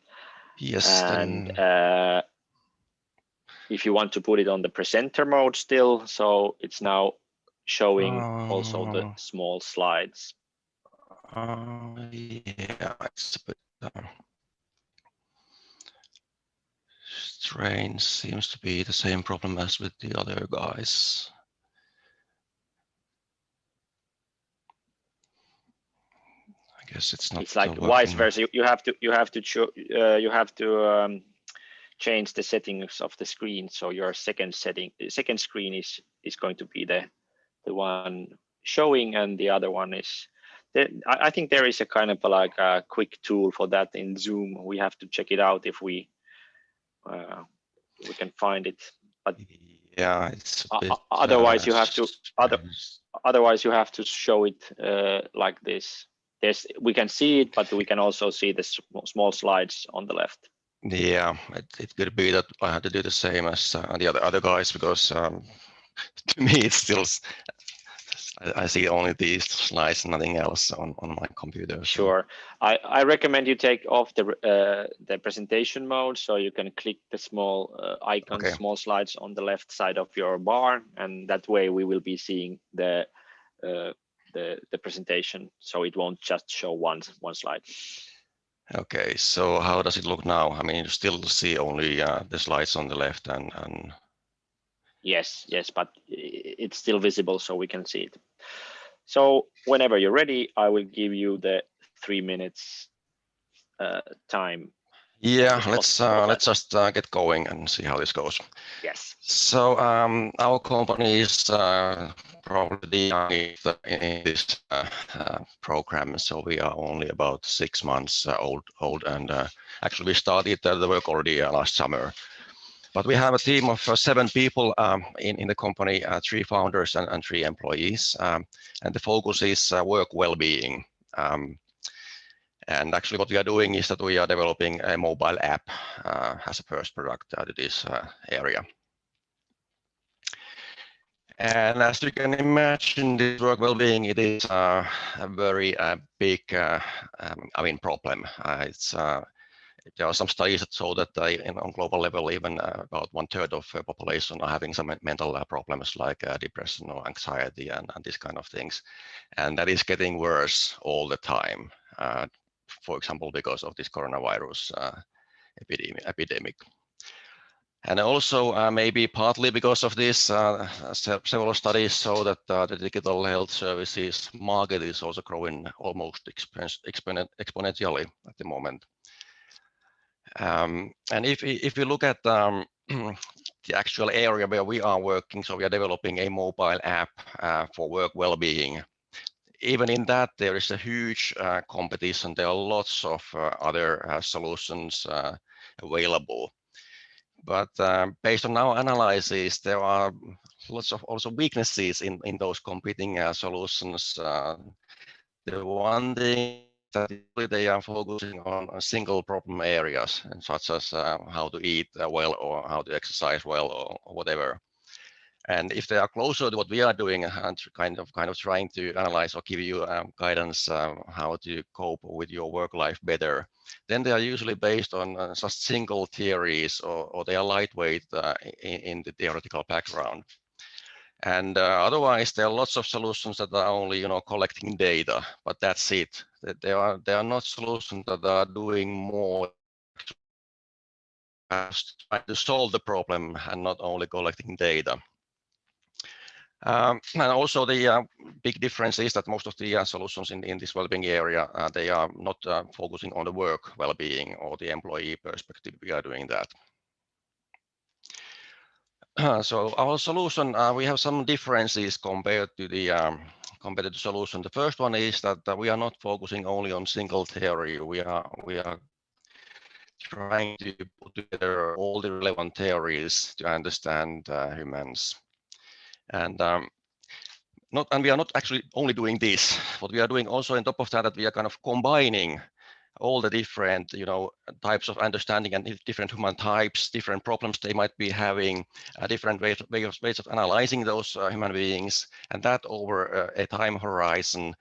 Yes. And if you want to put it on the presenter mode still, so it's now showing also the small slides. Yeah, it's a bit strange. Seems to be the same problem as with the other guys. Guess it's not. It's like vice versa. You have to change the settings of the screen. So your second screen is going to be the one showing, and the other one is. I think there is a kind of like a quick tool for that in Zoom. We have to check it out if we can find it. But yeah, it's a bit, otherwise you have to otherwise you have to show it like this. We can see it, but we can also see the small slides on the left. Yeah, it could be that I had to do the same as the other guys, because to me it's still I see only these slides, nothing else on my computer. So. Sure, I recommend you take off the presentation mode, so you can click the small icons, okay. Small slides on the left side of your bar, and that way we will be seeing the presentation, so it won't just show one slide. Okay, so how does it look now? I mean, you still see only the slides on the left and. Yes, but it's still visible, so we can see it. So whenever you're ready, I will give you the 3 minutes time. Yeah, let's just get going and see how this goes. Yes. So our company is probably the youngest in this program. So we are only about 6 months old, and actually we started the work already last summer. But we have a team of 7 people in the company, 3 founders and 3 employees, and the focus is work well-being. And actually what we are doing is that we are developing a mobile app as a first product to this area. And as you can imagine, this work well-being, it is a very big problem. There are some studies that show that on global level, even about 1/3 of the population are having some mental problems like depression or anxiety and these kind of things. And that is getting worse all the time, for example, because of this coronavirus epidemic. And also maybe partly because of this, several studies show that the digital health services market is also growing almost exponentially at the moment. And if you look at the actual area where we are working, so we are developing a mobile app for work well-being. Even in that, there is a huge competition. There are lots of other solutions available. But based on our analysis, there are lots of also weaknesses in those competing solutions. The one thing that they are focusing on single problem areas, and such as how to eat well or how to exercise well or whatever. And if they are closer to what we are doing and kind of trying to analyze or give you guidance how to cope with your work life better, then they are usually based on just single theories or they are lightweight in the theoretical background. And otherwise, there are lots of solutions that are only collecting data, but that's it. There are not solutions that are doing more to solve the problem and not only collecting data. And also the big difference is that most of the solutions in this well-being area, they are not focusing on the work well-being or the employee perspective. We are doing that. So our solution, we have some differences compared to the competitive solution. The first one is that we are not focusing only on single theory. We are trying to put together all the relevant theories to understand humans. And we are not actually only doing this. What we are doing also on top of that we are kind of combining all the different types of understanding and different human types, different problems they might be having, different ways of analyzing those human beings, and that over a time horizon.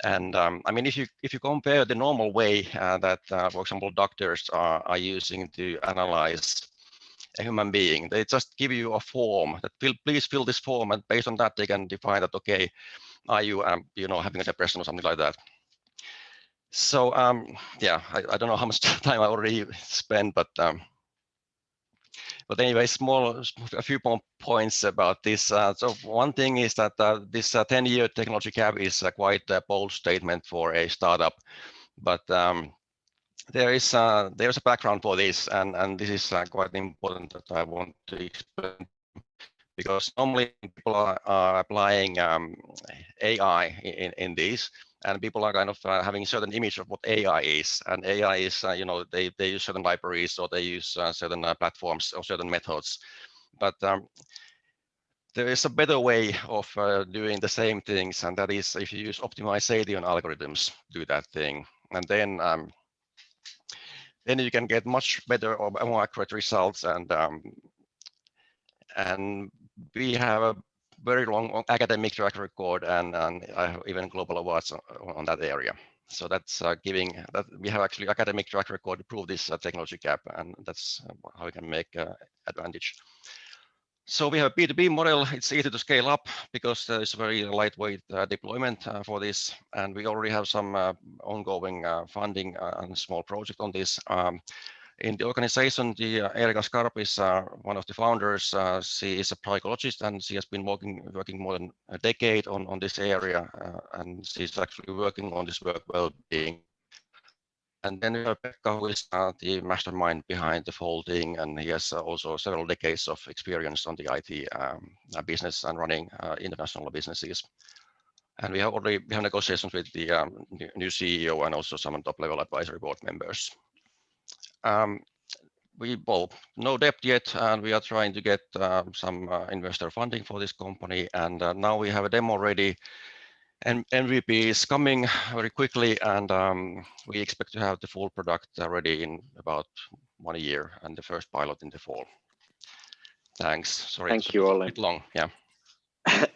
And I mean, if you compare the normal way that, for example, doctors are using to analyze a human being, they just give you a form that please fill this form, and based on that they can define that, okay, are you having a depression or something like that. So yeah, I don't know how much time I already spent, but anyway, a few more points about this. So one thing is that this 10-year technology gap is quite a bold statement for a startup. But there's a background for this, and this is quite important that I want to explain, because normally people are applying AI in this, and people are kind of having a certain image of what AI is. And AI is, they use certain libraries, or they use certain platforms or certain methods. But there is a better way of doing the same things, and that is if you use optimization algorithms to do that thing. And then you can get much better or more accurate results. And we have a very long academic track record, and I have even global awards on that area. So that's giving that we have actually academic track record to prove this technology gap, and that's how we can make advantage. So we have a B2B model. It's easy to scale up because there is a very lightweight deployment for this, and we already have some ongoing funding and small project on this. In the organization, Erika Skarp is one of the founders. She is a psychologist, and she has been working more than a decade on this area, and she's actually working on this work well-being. And then we have Pekka, who is the mastermind behind the whole thing, and he has also several decades of experience on the IT business and running international businesses. And we have negotiations with the new CEO and also some top-level advisory board members. No debt yet, and we are trying to get some investor funding for this company. And now we have a demo ready, and MVP is coming very quickly, and we expect to have the full product ready in about 1 year, and the first pilot in the fall. Thanks. Sorry, Thank you, Olli. A bit long. Yeah.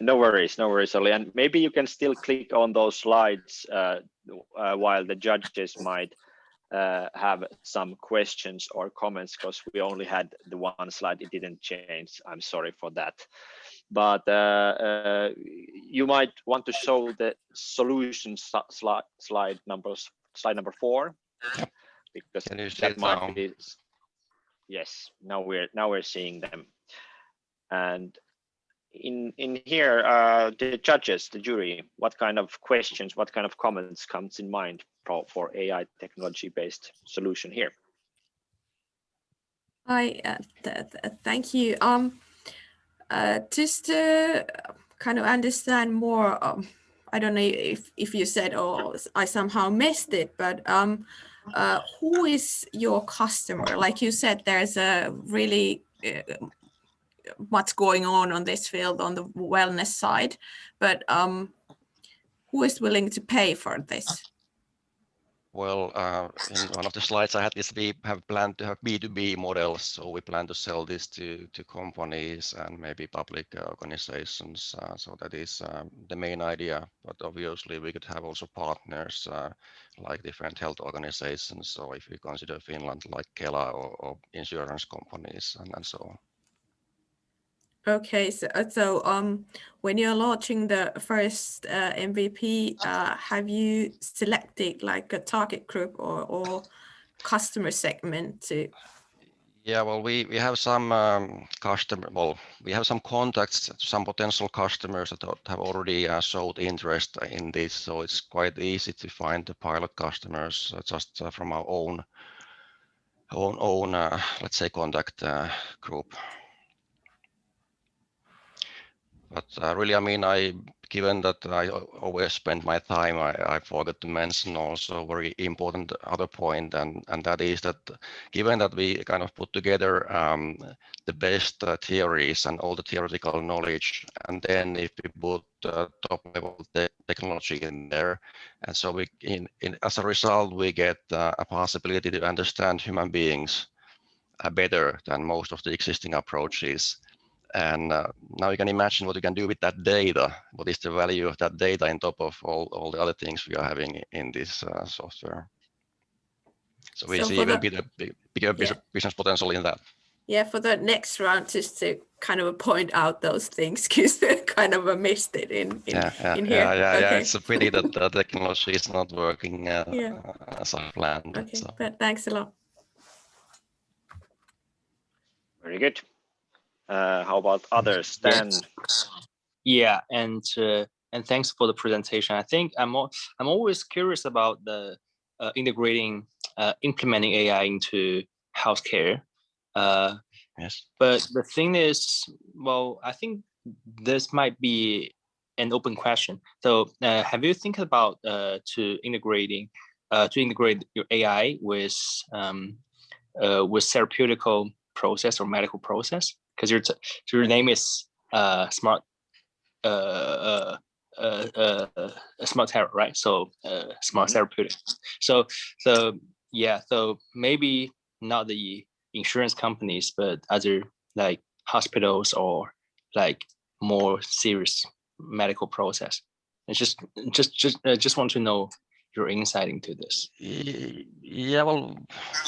No worries, Olli. And maybe you can still click on those slides while the judges might have some questions or comments, because we only had the one slide. It didn't change. I'm sorry for that. But you might want to show the solution slide number 4, because that might be. Yes, now we're seeing them. And in here, the judges, the jury, what kind of questions, what kind of comments comes in mind for AI technology-based solution here? Thank you. Just to kind of understand more, I don't know if you said or I somehow missed it, but who is your customer? Like you said, there's a really what's going on this field on the wellness side, but who is willing to pay for this? Well, in one of the slides I had this, we have planned to have B2B models, so we plan to sell this to companies and maybe public organizations. So that is the main idea, but obviously we could have also partners like different health organizations. So if we consider Finland, like Kela or insurance companies and so on. Okay, so when you're launching the first MVP, have you selected like a target group or customer segment to? Yeah, well, we have some we have some contacts, some potential customers that have already showed interest in this, so it's quite easy to find the pilot customers just from our own let's say contact group. But really, I mean, given that I always spend my time, I forgot to mention also a very important other point, and that is that given that we kind of put together the best theories and all the theoretical knowledge, and then if we put top-level technology in there, and so we, as a result, we get a possibility to understand human beings better than most of the existing approaches. And now you can imagine what you can do with that data. What is the value of that data on top of all the other things we are having in this software? So we see even bigger business potential in that. Yeah, for the next round, just to kind of point out those things, because kind of missed it in here. Yeah. It's a pity that the technology is not working as I planned. Okay, but thanks a lot. Very good. How about others? Stan? Yeah, and thanks for the presentation. I think I'm always curious about the integrating, implementing AI into healthcare. Yes. But the thing is, well, I think this might be an open question. So have you think about to integrate your AI with therapeutical process or medical process? Because your name is SmarThera, right? So smart therapeutic. So yeah, so maybe not the insurance companies, but other like hospitals or like more serious medical process. It's just want to know your insight into this. Yeah, well,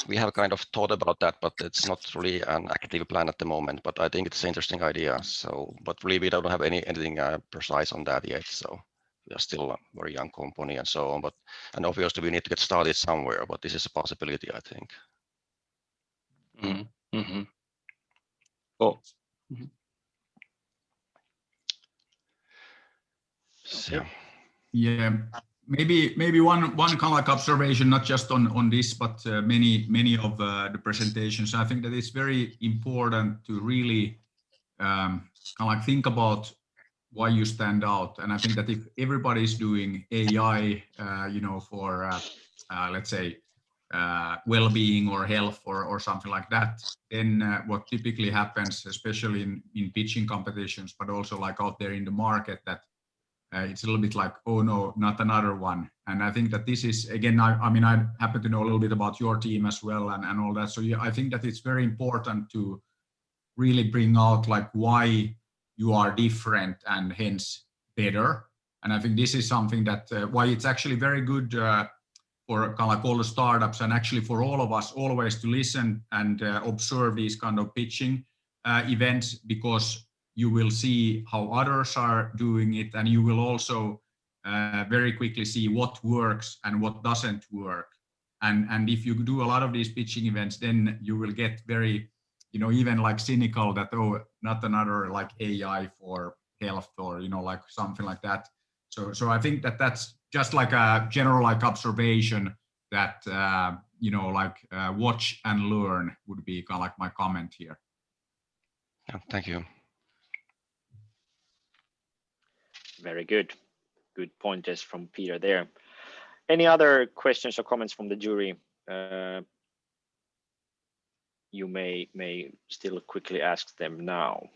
we have kind of thought about that, but it's not really an active plan at the moment. But I think it's an interesting idea. So, but really, we don't have anything precise on that yet. So we are still a very young company and so on. But and obviously, we need to get started somewhere. But this is a possibility, I think. Cool. So. Yeah, maybe one kind of like observation, not just on this, but many of the presentations. I think that it's very important to really kind of like think about why you stand out. And I think that if everybody is doing AI, for let's say well-being or health or something like that, then what typically happens, especially in pitching competitions, but also like out there in the market, that it's a little bit like, oh no, not another one. And I think that this is, again, I mean, I happen to know a little bit about your team as well and all that. So yeah, I think that it's very important to really bring out like why you are different and hence better. And I think this is something that why it's actually very good for kind of like all the startups and actually for all of us always to listen and observe these kind of pitching events, because you will see how others are doing it, and you will also very quickly see what works and what doesn't work. And if you do a lot of these pitching events, then you will get very, even like cynical that, oh, not another like AI for health or, like something like that. So I think that that's just like a general like observation that, watch and learn would be kind of like my comment here. Yeah, thank you. Very good. Good pointers from Peter there. Any other questions or comments from the jury? You may still quickly ask them now.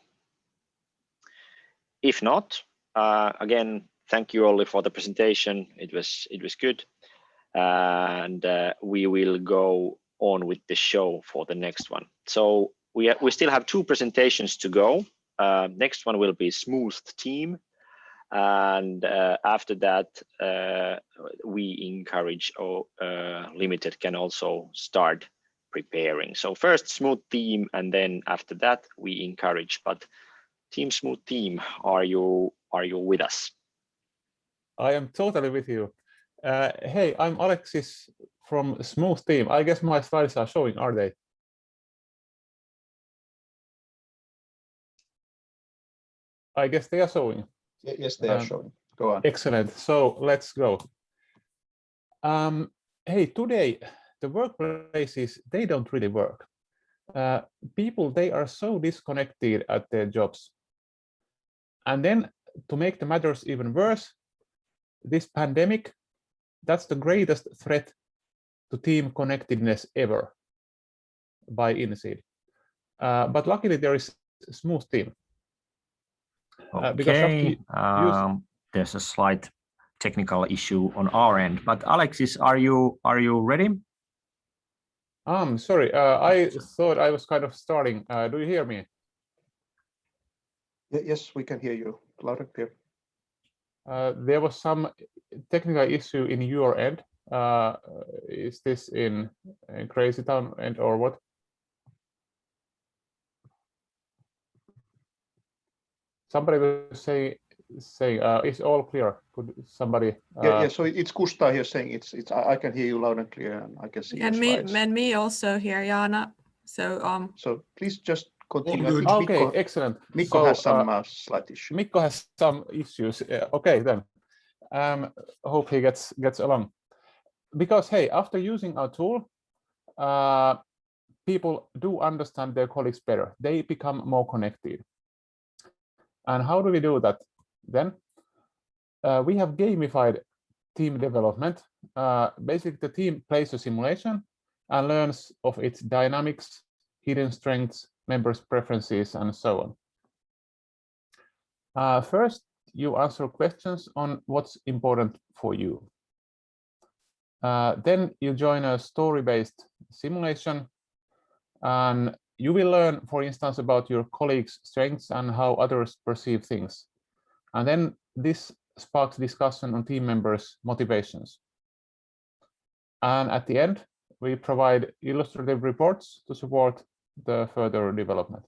If not, again, thank you, Olli, for the presentation. It was good, and we will go on with the show for the next one. So we still have 2 presentations to go. Next one will be Smooth Team. And after that, we encourage Limited can also start preparing. So first Smooth Team, and then after that we encourage. But Team Smooth Team, are you with us? I am totally with you. Hey, I'm Alexis from Smooth Team. I guess my slides are showing, are they? I guess they are showing. Yes, they are showing. Go on. Excellent. So let's go. Hey, today the workplaces, they don't really work. People, they are so disconnected at their jobs. And then to make the matters even worse, this pandemic, that's the greatest threat to team connectedness ever by INSEAD. But luckily there is a Smooth Team. Okay, there's a slight technical issue on our end, but Alexis, are you ready? Sorry, I thought I was kind of starting. Do you hear me? Yes, we can hear you loud and clear. There was some technical issue in your end. Is this in Crazy Town end or what? Somebody will say it's all clear. Could somebody? Yeah. So it's Kustaa here saying it's. I can hear you loud and clear, and I can see your slides. And me also here, Jana. So So please just continue. Okay, excellent. Mikko has some slight issues. Mikko has some issues. Okay, then. Hope he gets along. because hey, after using our tool, people do understand their colleagues better. They become more connected. And how do we do that then? We have gamified team development. Basically, the team plays a simulation and learns of its dynamics, hidden strengths, members' preferences, and so on. First, you answer questions on what's important for you. Then you join a story-based simulation, and you will learn, for instance, about your colleagues' strengths and how others perceive things. And then this sparks discussion on team members' motivations. And at the end, we provide illustrative reports to support the further development.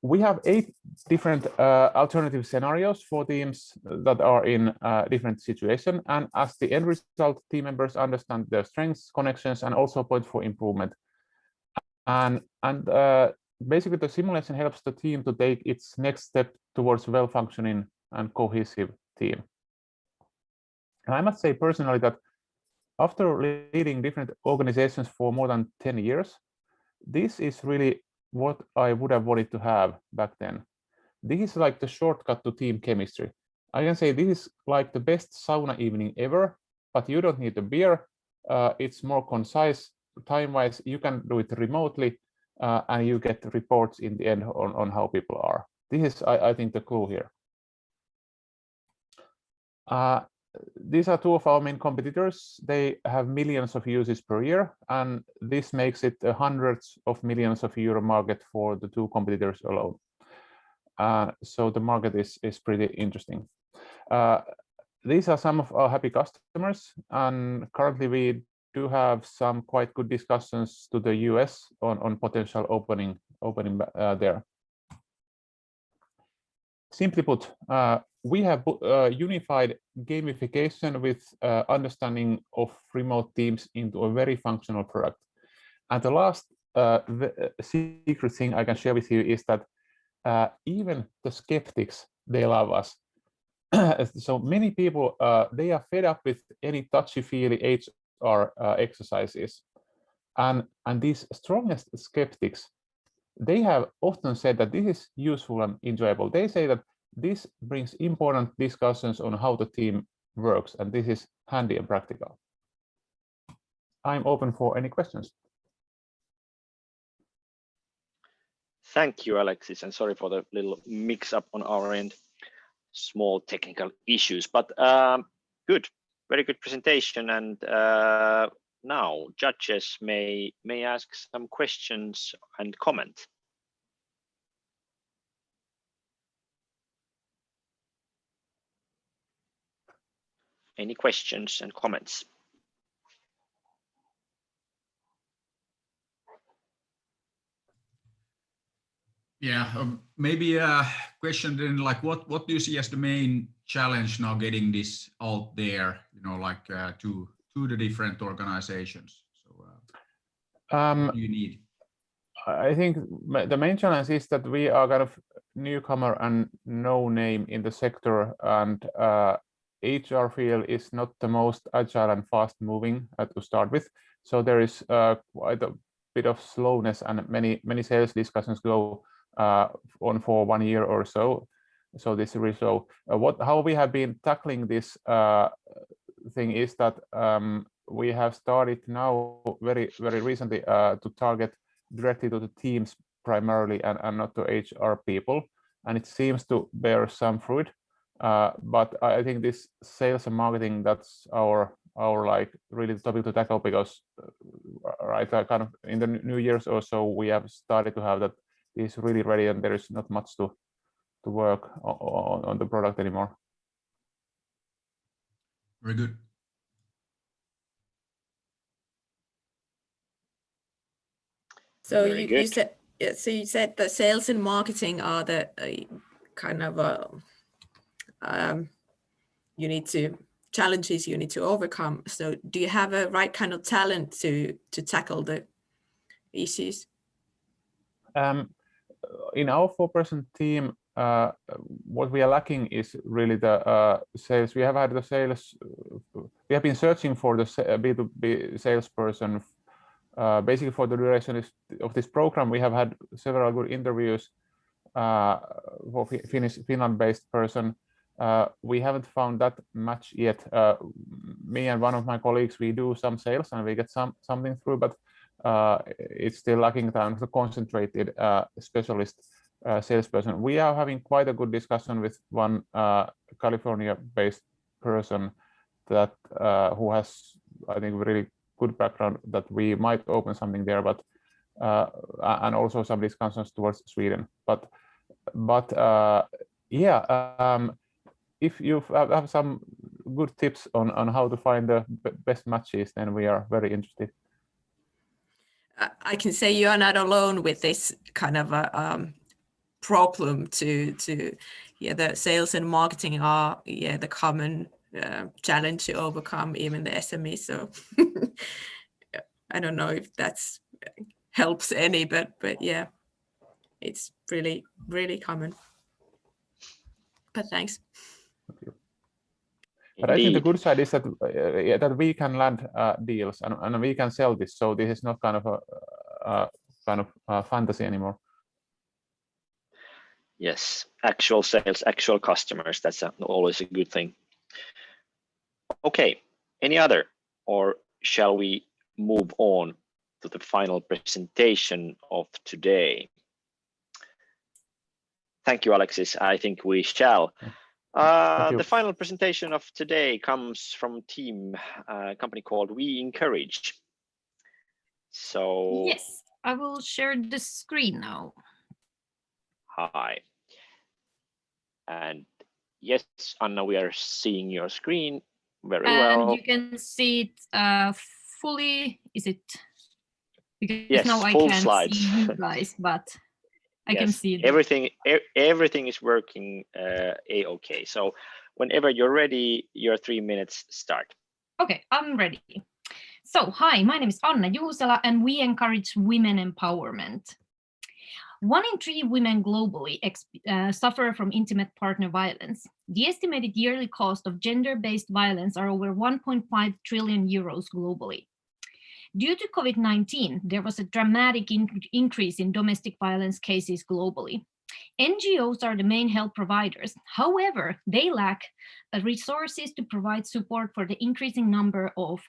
We have 8 different alternative scenarios for teams that are in different situations. And as the end result, team members understand their strengths, connections, and also point for improvement. And basically, the simulation helps the team to take its next step towards well-functioning and cohesive team. And I must say personally that after leading different organizations for more than 10 years, this is really what I would have wanted to have back then. This is like the shortcut to team chemistry. I can say this is like the best sauna evening ever, but you don't need a beer. It's more concise, time-wise. You can do it remotely, and you get reports in the end on how people are. This is, I think, the clue here. These are 2 of our main competitors. They have millions of users per year, and this makes it hundreds of millions of euro market for the 2 competitors alone. So the market is pretty interesting. These are some of our happy customers, and currently we do have some quite good discussions to the US on potential opening there. Simply put, we have unified gamification with understanding of remote teams into a very functional product. And the last secret thing I can share with you is that even the skeptics, they love us. So many people, they are fed up with any touchy-feely HR exercises. And these strongest skeptics, they have often said that this is useful and enjoyable. They say that this brings important discussions on how the team works, and this is handy and practical. I'm open for any questions. Thank you, Alexis, and sorry for the little mix-up on our end. Small technical issues, but good, very good presentation. And now judges may ask some questions and comment. Any questions and comments? Yeah, maybe a question then, like what do you see as the main challenge now getting this out there, you know, like to the different organizations? So what do you need? I think the main challenge is that we are kind of newcomer and no name in the sector, and HR field is not the most agile and fast moving to start with. So there is quite a bit of slowness, and many sales discussions go on for 1 year or so. So this is so how we have been tackling this thing is that we have started now very recently to target directly to the teams primarily, and not to HR people, and it seems to bear some fruit. But I think this sales and marketing, that's our like really topic to tackle, because right kind of in the New Year's or so we have started to have that is really ready, and there is not much to work on the product anymore. Very good. So you said, yeah, so you said that sales and marketing are the kind of challenges you need to overcome. So do you have a right kind of talent to tackle the issues? in our 4-person team, what we are lacking is really the sales. We have had the sales. We have been searching for the B2B salesperson basically for the duration of this program. We have had several good interviews for Finland-based person. We haven't found that much yet. Me and one of my colleagues, we do some sales and we get something through, but it's still lacking time to concentrated specialist salesperson. We are having quite a good discussion with one California-based person that who has, I think, really good background that we might open something there, but and also some discussions towards Sweden. But yeah, if you have some good tips on how to find the best matches, then we are very interested. I can say you are not alone with this kind of a problem to the sales and marketing are the common challenge to overcome, even the SME. So I don't know if that's helps any, but yeah, it's really common. But thanks. But I think the good side is that that we can land deals and we can sell this. So this is not kind of a fantasy anymore. Yes, actual sales, actual customers. That's always a good thing. Okay, any other, or shall we move on to the final presentation of today? Thank you, Alexis. I think we shall. The final presentation of today comes from a company called We Encourage. So yes, I will share the screen now. Hi. And yes, Anna, we are seeing your screen very well. And you can see it fully. Is it? Because yes, now I full can't slides. see you guys, but I can see it. Everything is working a-okay. So whenever you're ready, your 3 minutes start. Okay, I'm ready. So hi, my name is Anna Juusela, and we encourage women empowerment. 1 in 3 women globally suffer from intimate partner violence. The estimated yearly cost of gender-based violence are over 1.5 trillion euros globally. Due to COVID-19, there was a dramatic increase in domestic violence cases globally. NGOs are the main help providers. However, they lack resources to provide support for the increasing number of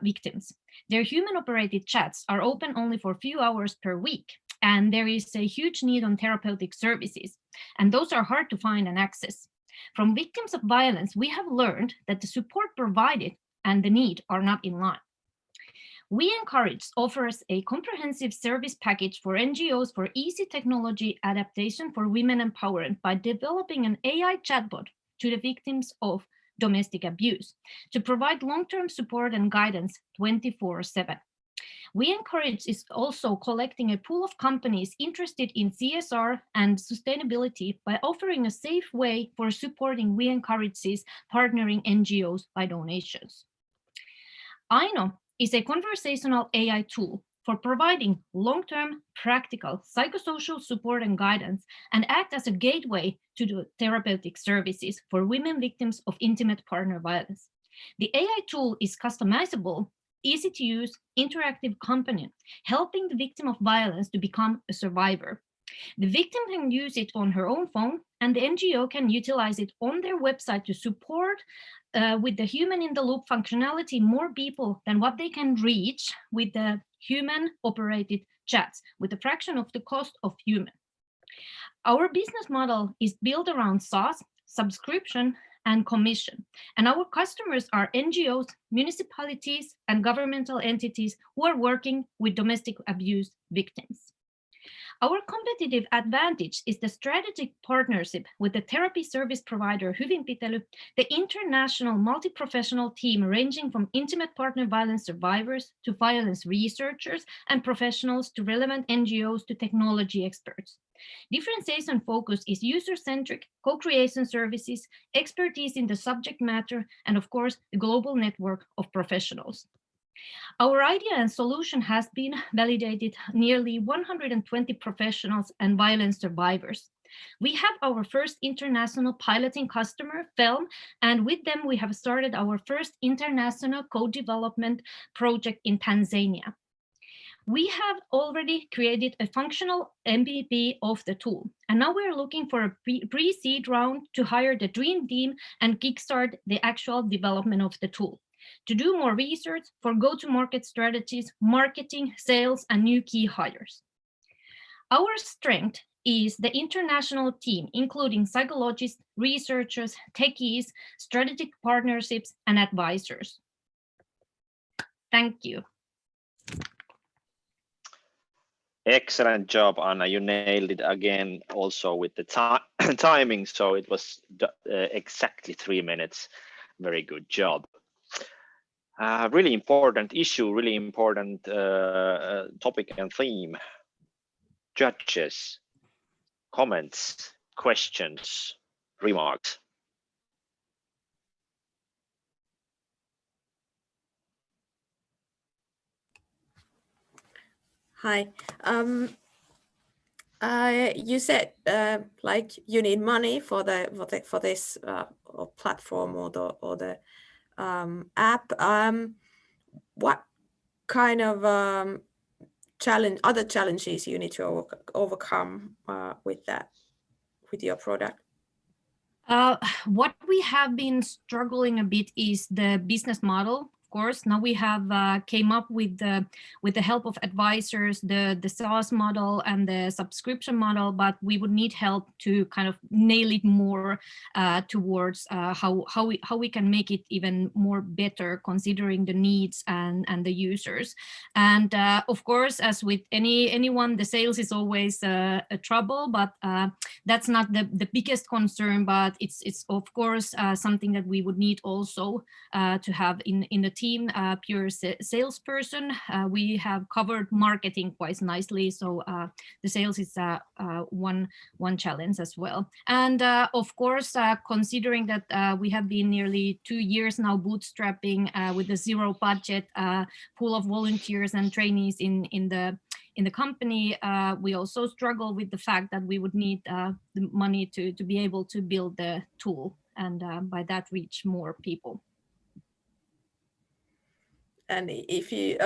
victims. Their human-operated chats are open only for a few hours per week, and there is a huge need on therapeutic services, and those are hard to find and access. From victims of violence, we have learned that the support provided and the need are not in line. We Encourage offers a comprehensive service package for NGOs for easy technology adaptation for women empowerment by developing an AI chatbot to the victims of domestic abuse to provide long-term support and guidance 24/7. We Encourage is also collecting a pool of companies interested in CSR and sustainability by offering a safe way for supporting We Encourage's partnering NGOs by donations. Aino is a conversational AI tool for providing long-term, practical, psychosocial support and guidance, and act as a gateway to the therapeutic services for women victims of intimate partner violence. The AI tool is customizable, easy to use, interactive companion, helping the victim of violence to become a survivor. The victim can use it on her own phone, and the NGO can utilize it on their website to support with the human-in-the-loop functionality more people than what they can reach with the human-operated chats, with a fraction of the cost of human. Our business model is built around SaaS, subscription, and commission, and our customers are NGOs, municipalities, and governmental entities who are working with domestic abuse victims. Our competitive advantage is the strategic partnership with the therapy service provider Hyvinpitely, the international multi-professional team ranging from intimate partner violence survivors to violence researchers and professionals to relevant NGOs to technology experts. Differentiation focus is user-centric, co-creation services, expertise in the subject matter, and of course, a global network of professionals. Our idea and solution has been validated nearly 120 professionals and violence survivors. We have our first international piloting customer, Film, and with them we have started our first international co-development project in Tanzania. We have already created a functional MVP of the tool, and now we're looking for a pre-seed round to hire the dream team and kickstart the actual development of the tool. To do more research for go-to-market strategies, marketing, sales, and new key hires. Our strength is the international team, including psychologists, researchers, techies, strategic partnerships, and advisors. Thank you. Excellent job, Anna. You nailed it again also with the timing. So it was exactly 3 minutes. Very good job. Really important issue, really important topic and theme. Judges, comments, questions, remarks. Hi. You said like you need money for this platform or the app. What kind of other challenges you need to overcome with that, with your product? What we have been struggling a bit is the business model. Of course, now we have came up with the help of advisors, the SaaS model and the subscription model, but we would need help to kind of nail it more towards how we can make it even more better, considering the needs and the users. And of course, as with anyone, the sales is always a trouble, but that's not the biggest concern. But it's of course something that we would need also to have in the team. Pure salesperson. We have covered marketing quite nicely, so the sales is one challenge as well. And of course, considering that we have been nearly 2 years now bootstrapping with a zero budget, pool of volunteers and trainees in the company, we also struggle with the fact that we would need the money to be able to build the tool and by that reach more people. And if you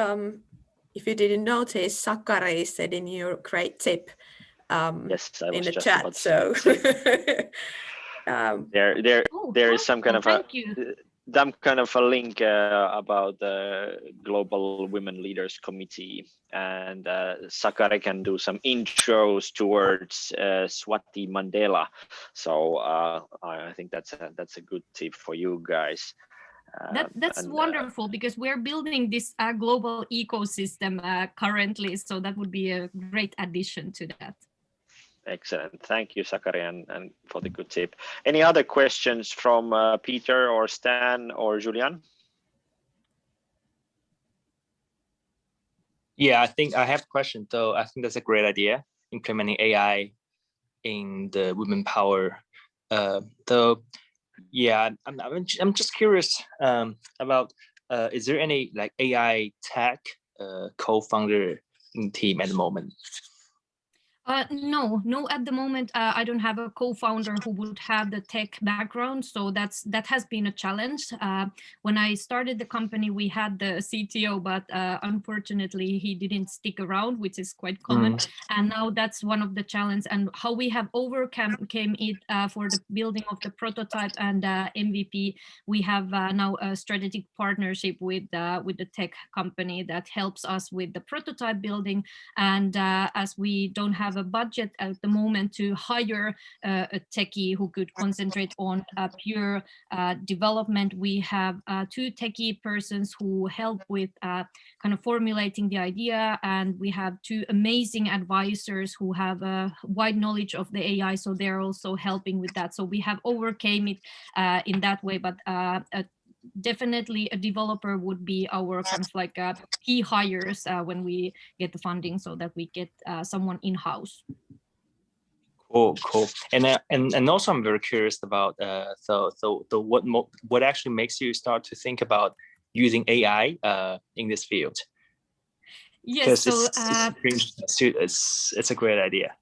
didn't notice, Sakari said in your great tip yes, I was in the just chat. about So there is some kind of a link about the Global Women Leaders Committee, and Sakari can do some intros towards Swati Mandela. So I think that's a good tip for you guys. That's wonderful, because we're building this global ecosystem currently, so that would be a great addition to that. Excellent. Thank you, Sakari, and for the good tip. Any other questions from Peter or Stan or Julian? Yeah, I think I have a question though. I think that's a great idea, implementing AI in the women power. Though, yeah, I'm just curious about is there any like AI tech co-founder in team at the moment? No, at the moment, I don't have a co-founder who would have the tech background. So that has been a challenge. When I started the company, we had the CTO, but unfortunately, he didn't stick around, which is quite common. And now that's one of the challenges, and how we have overcame it for the building of the prototype and MVP. We have now a strategic partnership with the tech company that helps us with the prototype building. And as we don't have a budget at the moment to hire a techie who could concentrate on pure development, we have 2 techie persons who help with kind of formulating the idea, and we have 2 amazing advisors who have a wide knowledge of the AI, so they're also helping with that. So we have overcame it in that way, but definitely a developer would be our kind of like key hires when we get the funding, so that we get someone in-house. Cool. And also I'm very curious about what actually makes you start to think about using AI in this field? Yes, so it's a great idea.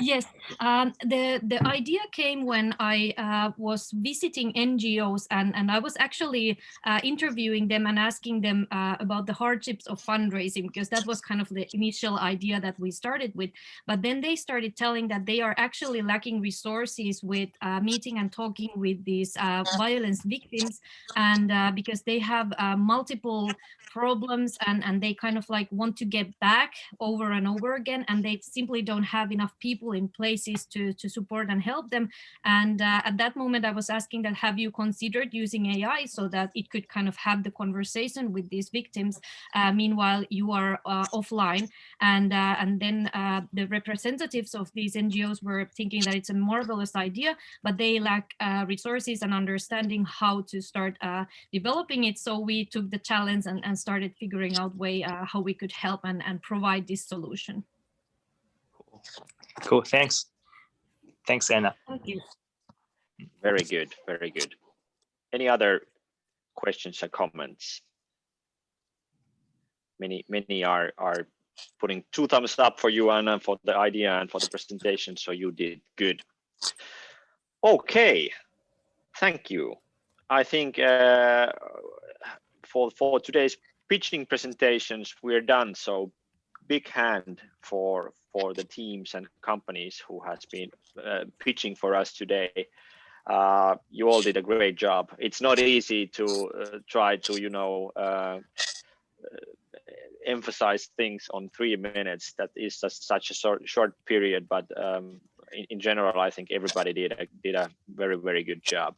Yes, the idea came when I was visiting NGOs, and I was actually interviewing them and asking them about the hardships of fundraising, because that was kind of the initial idea that we started with. But then they started telling that they are actually lacking resources with meeting and talking with these violence victims, and because they have multiple problems and they kind of like want to get back over and over again, and they simply don't have enough people in places to support and help them. And at that moment I was asking that, have you considered using AI so that it could kind of have the conversation with these victims meanwhile you are offline? And then the representatives of these NGOs were thinking that it's a marvelous idea, but they lack resources and understanding how to start developing it. So we took the challenge and started figuring out way how we could help and provide this solution. Cool, thanks. Thanks, Anna. Thank you. Very good, very good. Any other questions or comments? Many are putting 2 thumbs up for you, Anna, for the idea and for the presentation, so you did good. Okay, thank you. I think for today's pitching presentations we're done, so big hand for the teams and companies who has been pitching for us today. You all did a great job. It's not easy to try to emphasize things on 3 minutes. That is just such a short period, but in general I think everybody did a very good job.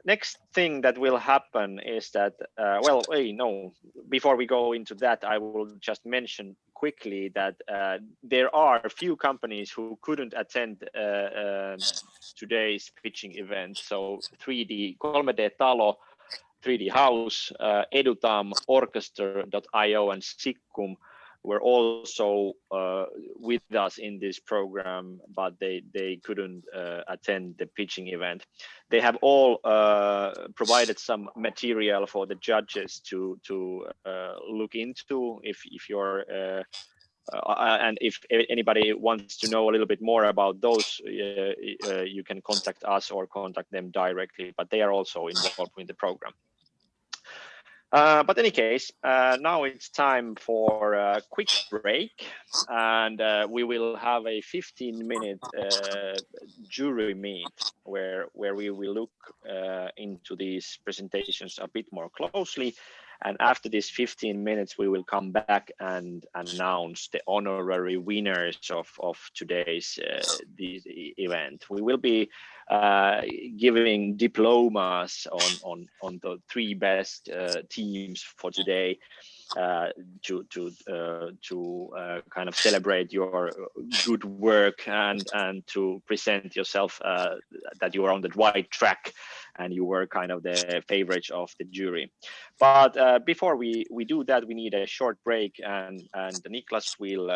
Next thing that will happen is that, before we go into that, I will just mention quickly that there are a few companies who couldn't attend today's pitching event. So 3D Talo, 3D House, Edutam, Orchestra.io, and Sikkum were also with us in this program, but they couldn't attend the pitching event. They have all provided some material for the judges to look into. If you're and if anybody wants to know a little bit more about those, you can contact us or contact them directly, but they are also involved in the program. But in any case, now it's time for a quick break, and we will have a 15-minute jury meet where we will look into these presentations a bit more closely. And after these 15 minutes, we will come back and announce the honorary winners of today's this event. We will be giving diplomas on the 3 best teams for today to kind of celebrate your good work and to present yourself that you are on the right track and you were kind of the favorites of the jury. But before we do that, we need a short break, and Niklas will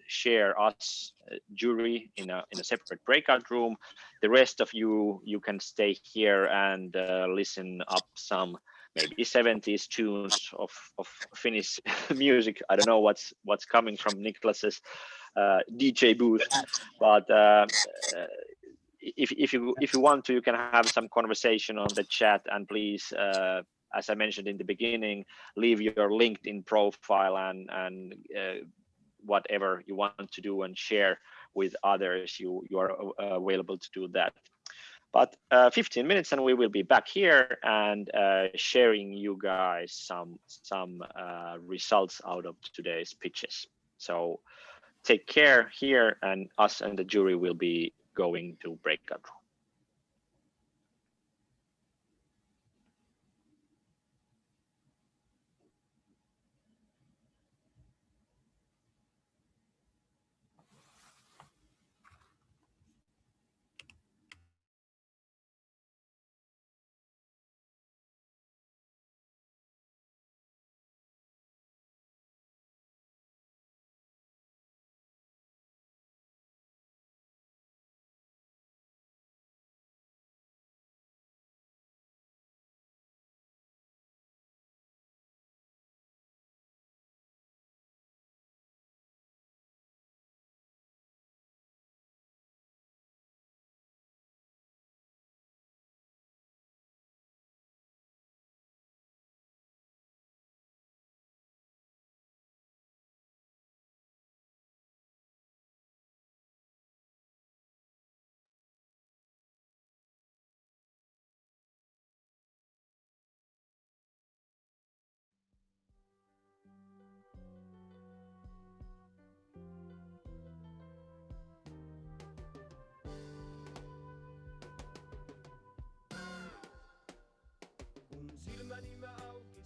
share us jury in a separate breakout room. The rest of you can stay here and listen up some maybe 70s tunes of Finnish music. I don't know what's coming from Niklas's DJ booth, but if you want to, you can have some conversation on the chat, and please, as I mentioned in the beginning, leave your LinkedIn profile and whatever you want to do and share with others. You are available to do that. But 15 minutes and we will be back here and sharing you guys some results out of today's pitches. So take care here, and us and the jury will be going to breakout room.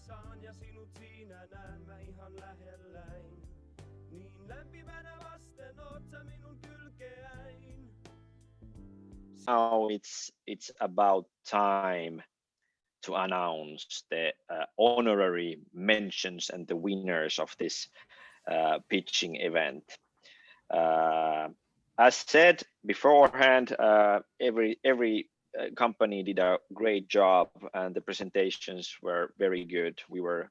saan ja sinut siinä näen mä ihan lähelläin. Niin lämpimänä vasten oot sä minun kylkeäin. Now it's about time to announce the honorary mentions and the winners of this pitching event. As said beforehand, every company did a great job and the presentations were very good. We were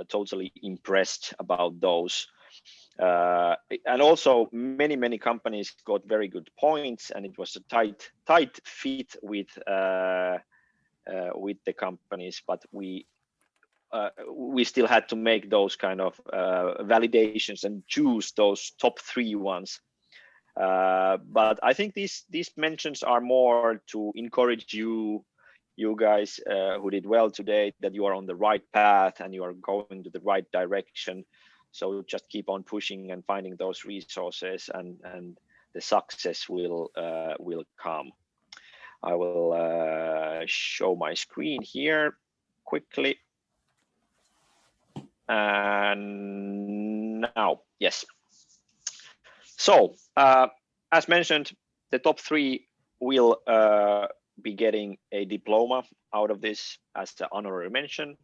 totally impressed about those. And also many companies got very good points, and it was a tight fit with the companies, but we still had to make those kind of validations and choose those top 3 ones. But I think these mentions are more to encourage you guys who did well today, that you are on the right path and you are going to the right direction. So just keep on pushing and finding those resources, and the success will come. I will show my screen here quickly. And now, yes. So as mentioned, the top 3 will be getting a diploma out of this as the honorary mention,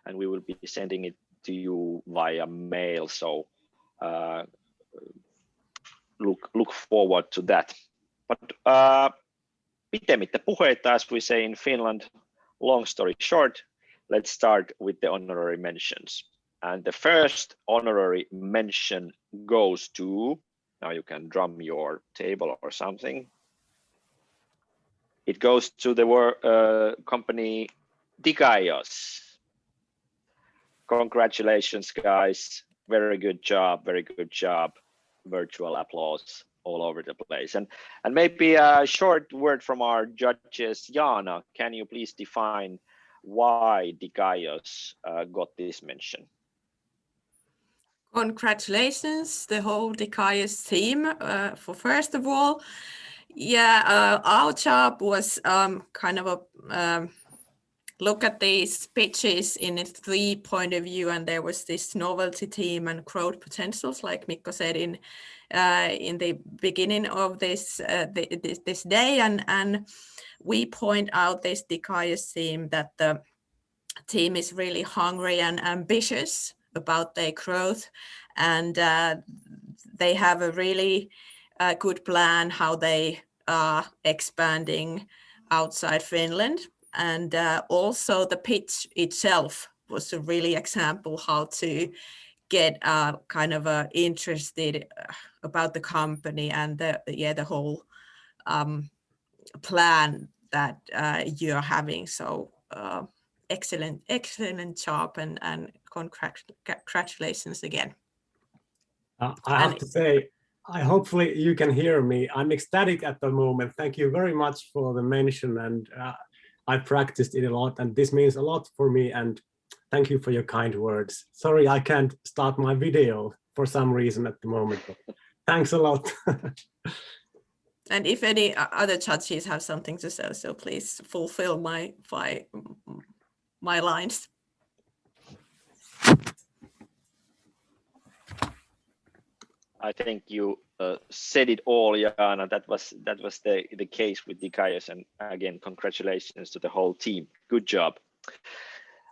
and we will be sending it to you via mail. So look forward to that. But pitemmittä puheita, as we say in Finland, long story short, let's start with the honorary mentions. And the first honorary mention goes to, now you can drum your table or something. It goes to the company Digaios. Congratulations, guys. Very good job, very good job. Virtual applause all over the place. And maybe a short word from our judges. Jana, can you please define why Digaios got this mention? Congratulations, the whole Digaios team. For first of all, our job was kind of a look at these pitches in a 3 point of view, and there was this novelty team and growth potentials, like Mikko said in the beginning of this this day, and we point out this Digaios team that the team is really hungry and ambitious about their growth, and they have a really good plan how they are expanding outside Finland. And also the pitch itself was a really example how to get kind of interested about the company and the whole plan that you're having. So excellent job, and congratulations again. I have to say, hopefully you can hear me. I'm ecstatic at the moment. Thank you very much for the mention, and I practiced it a lot, and this means a lot for me, and thank you for your kind words. Sorry, I can't start my video for some reason at the moment, but thanks a lot. And if any other judges have something to say, so please fulfill my lines. I think you said it all, Jana. That was the case with Digaios, and again, congratulations to the whole team. Good job.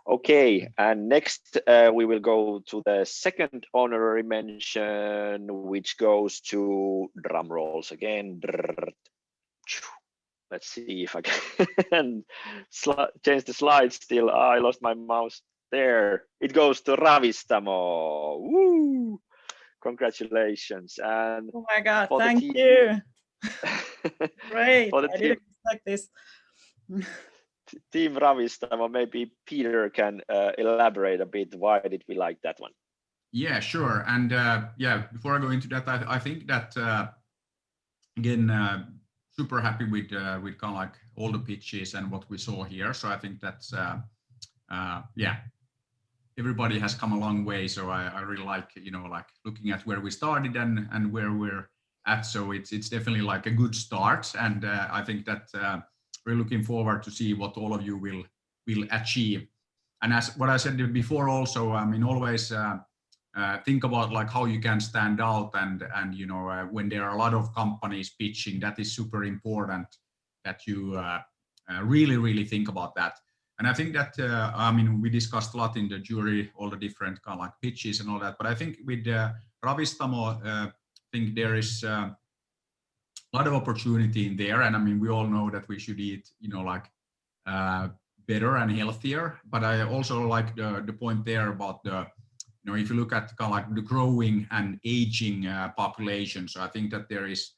Okay, and next we will go to the second honorary mention, which goes to, drum rolls again. Let's see if I can change the slide still. I lost my mouse there. It goes to Ravistamo. Woo! Congratulations. And oh my God, thank you. Great, I didn't expect this. Team Ravistamo, maybe Peter can elaborate a bit. Why did we like that one? Yeah, sure. And before I go into that, I think that again, super happy with kind of like all the pitches and what we saw here. So I think that's everybody has come a long way. So I really like, like looking at where we started and where we're at. So it's definitely like a good start. And I think that we're looking forward to see what all of you will achieve. And as what I said before also, I mean, always think about like how you can stand out, and you know, when there are a lot of companies pitching, that is super important that you really think about that. And I think that I mean, we discussed a lot in the jury all the different kind of like pitches and all that, but I think with Ravistamo, I think there is a lot of opportunity in there. And I mean, we all know that we should eat, you know, like better and healthier. But I also like the point there about the, you know, if you look at kind of like the growing and aging population. So I think that there is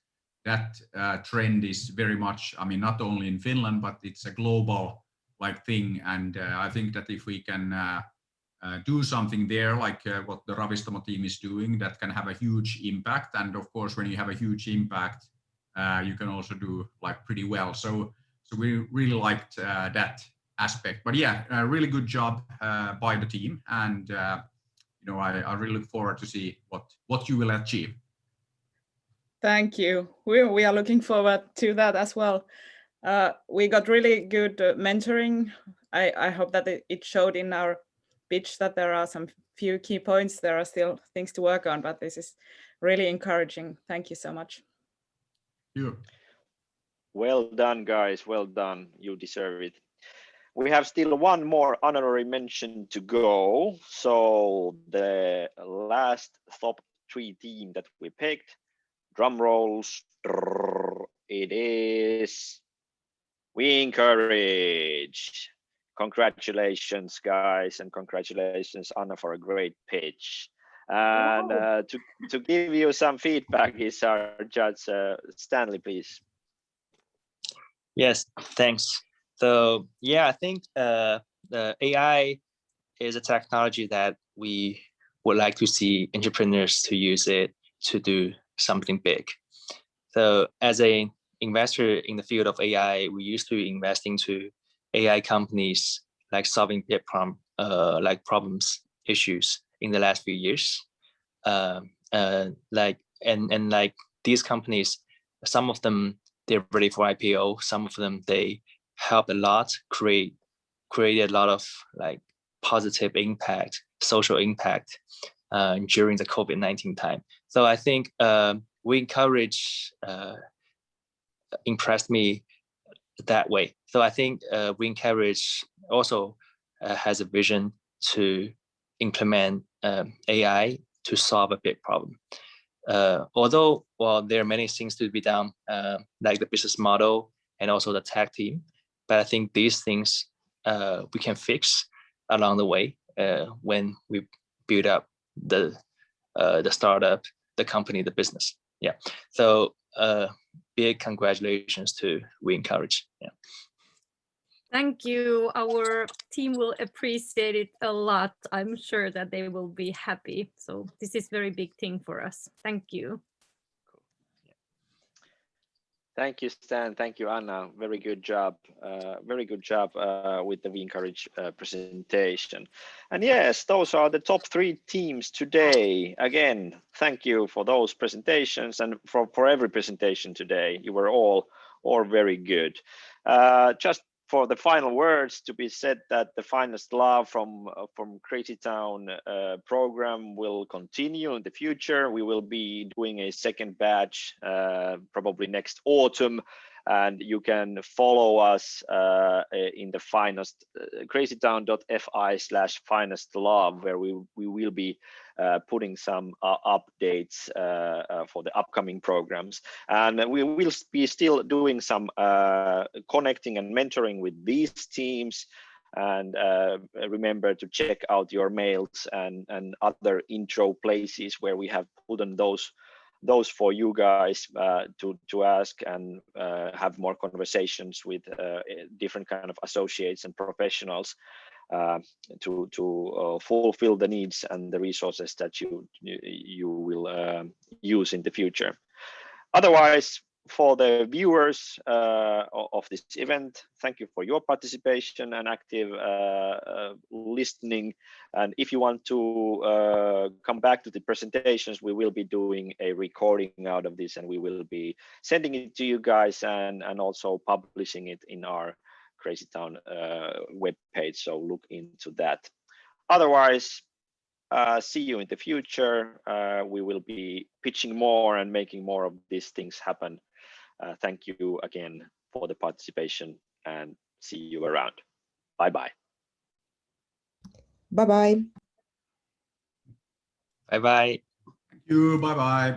that trend is very much, I mean, not only in Finland, but it's a global like thing. And I think that if we can do something there, like what the Ravistamo team is doing, that can have a huge impact. And of course, when you have a huge impact, you can also do like pretty well. So we really liked that aspect. But yeah, a really good job by the team. And you know, I really look forward to see what you will achieve. Thank you. We are looking forward to that as well. We got really good mentoring. I hope that it showed in our pitch that there are some few key points. There are still things to work on, but this is really encouraging. Thank you so much. You. Well done, guys. Well done. You deserve it. We have still one more honorary mention to go. So the last top 3 team that we picked, drum rolls, it is We Encourage. Congratulations, guys, and congratulations, Anna, for a great pitch. And to give you some feedback is our judge, Stanley, please. Yes, thanks. So yeah, I think the AI is a technology that we would like to see entrepreneurs to use it to do something big. So as an investor in the field of AI, we used to invest into AI companies like solving big problems, issues in the last few years. Like these companies, some of them they're ready for IPO. Some of them they helped a lot, created a lot of like positive impact, social impact during the COVID-19 time. So I think We Encourage impressed me that way. So I think We Encourage also has a vision to implement AI to solve a big problem. Although, well, there are many things to be done, like the business model and also the tech team. But I think these things we can fix along the way when we build up the startup, the company, the business. Yeah. So big congratulations to We Encourage. Yeah. Thank you. Our team will appreciate it a lot. I'm sure that they will be happy. So this is very big thing for us. Thank you. Thank you, Stan. Thank you, Anna. Very good job. Very good job with the We Encourage presentation. And yes, those are the top 3 teams today. Again, thank you for those presentations and for every presentation today. You were all very good. Just for the final words to be said, that the Finest Love from Crazy Town program will continue in the future. We will be doing a second batch probably next autumn, and you can follow us in the Finest crazytown.fi/finestlove, where we will be putting some updates for the upcoming programs. And we will be still doing some connecting and mentoring with these teams. And remember to check out your mails and other intro places where we have put on those for you guys to ask and have more conversations with different kind of associates and professionals to fulfill the needs and the resources that you will use in the future. Otherwise, for the viewers of this event, thank you for your participation and active listening. And if you want to come back to the presentations, we will be doing a recording out of this, and we will be sending it to you guys and also publishing it in our Crazy Town webpage, so look into that. Otherwise, see you in the future. We will be pitching more and making more of these things happen. Thank you again for the participation, and see you around. Bye-bye. Bye-bye. Bye-bye. Thank you. Bye-bye.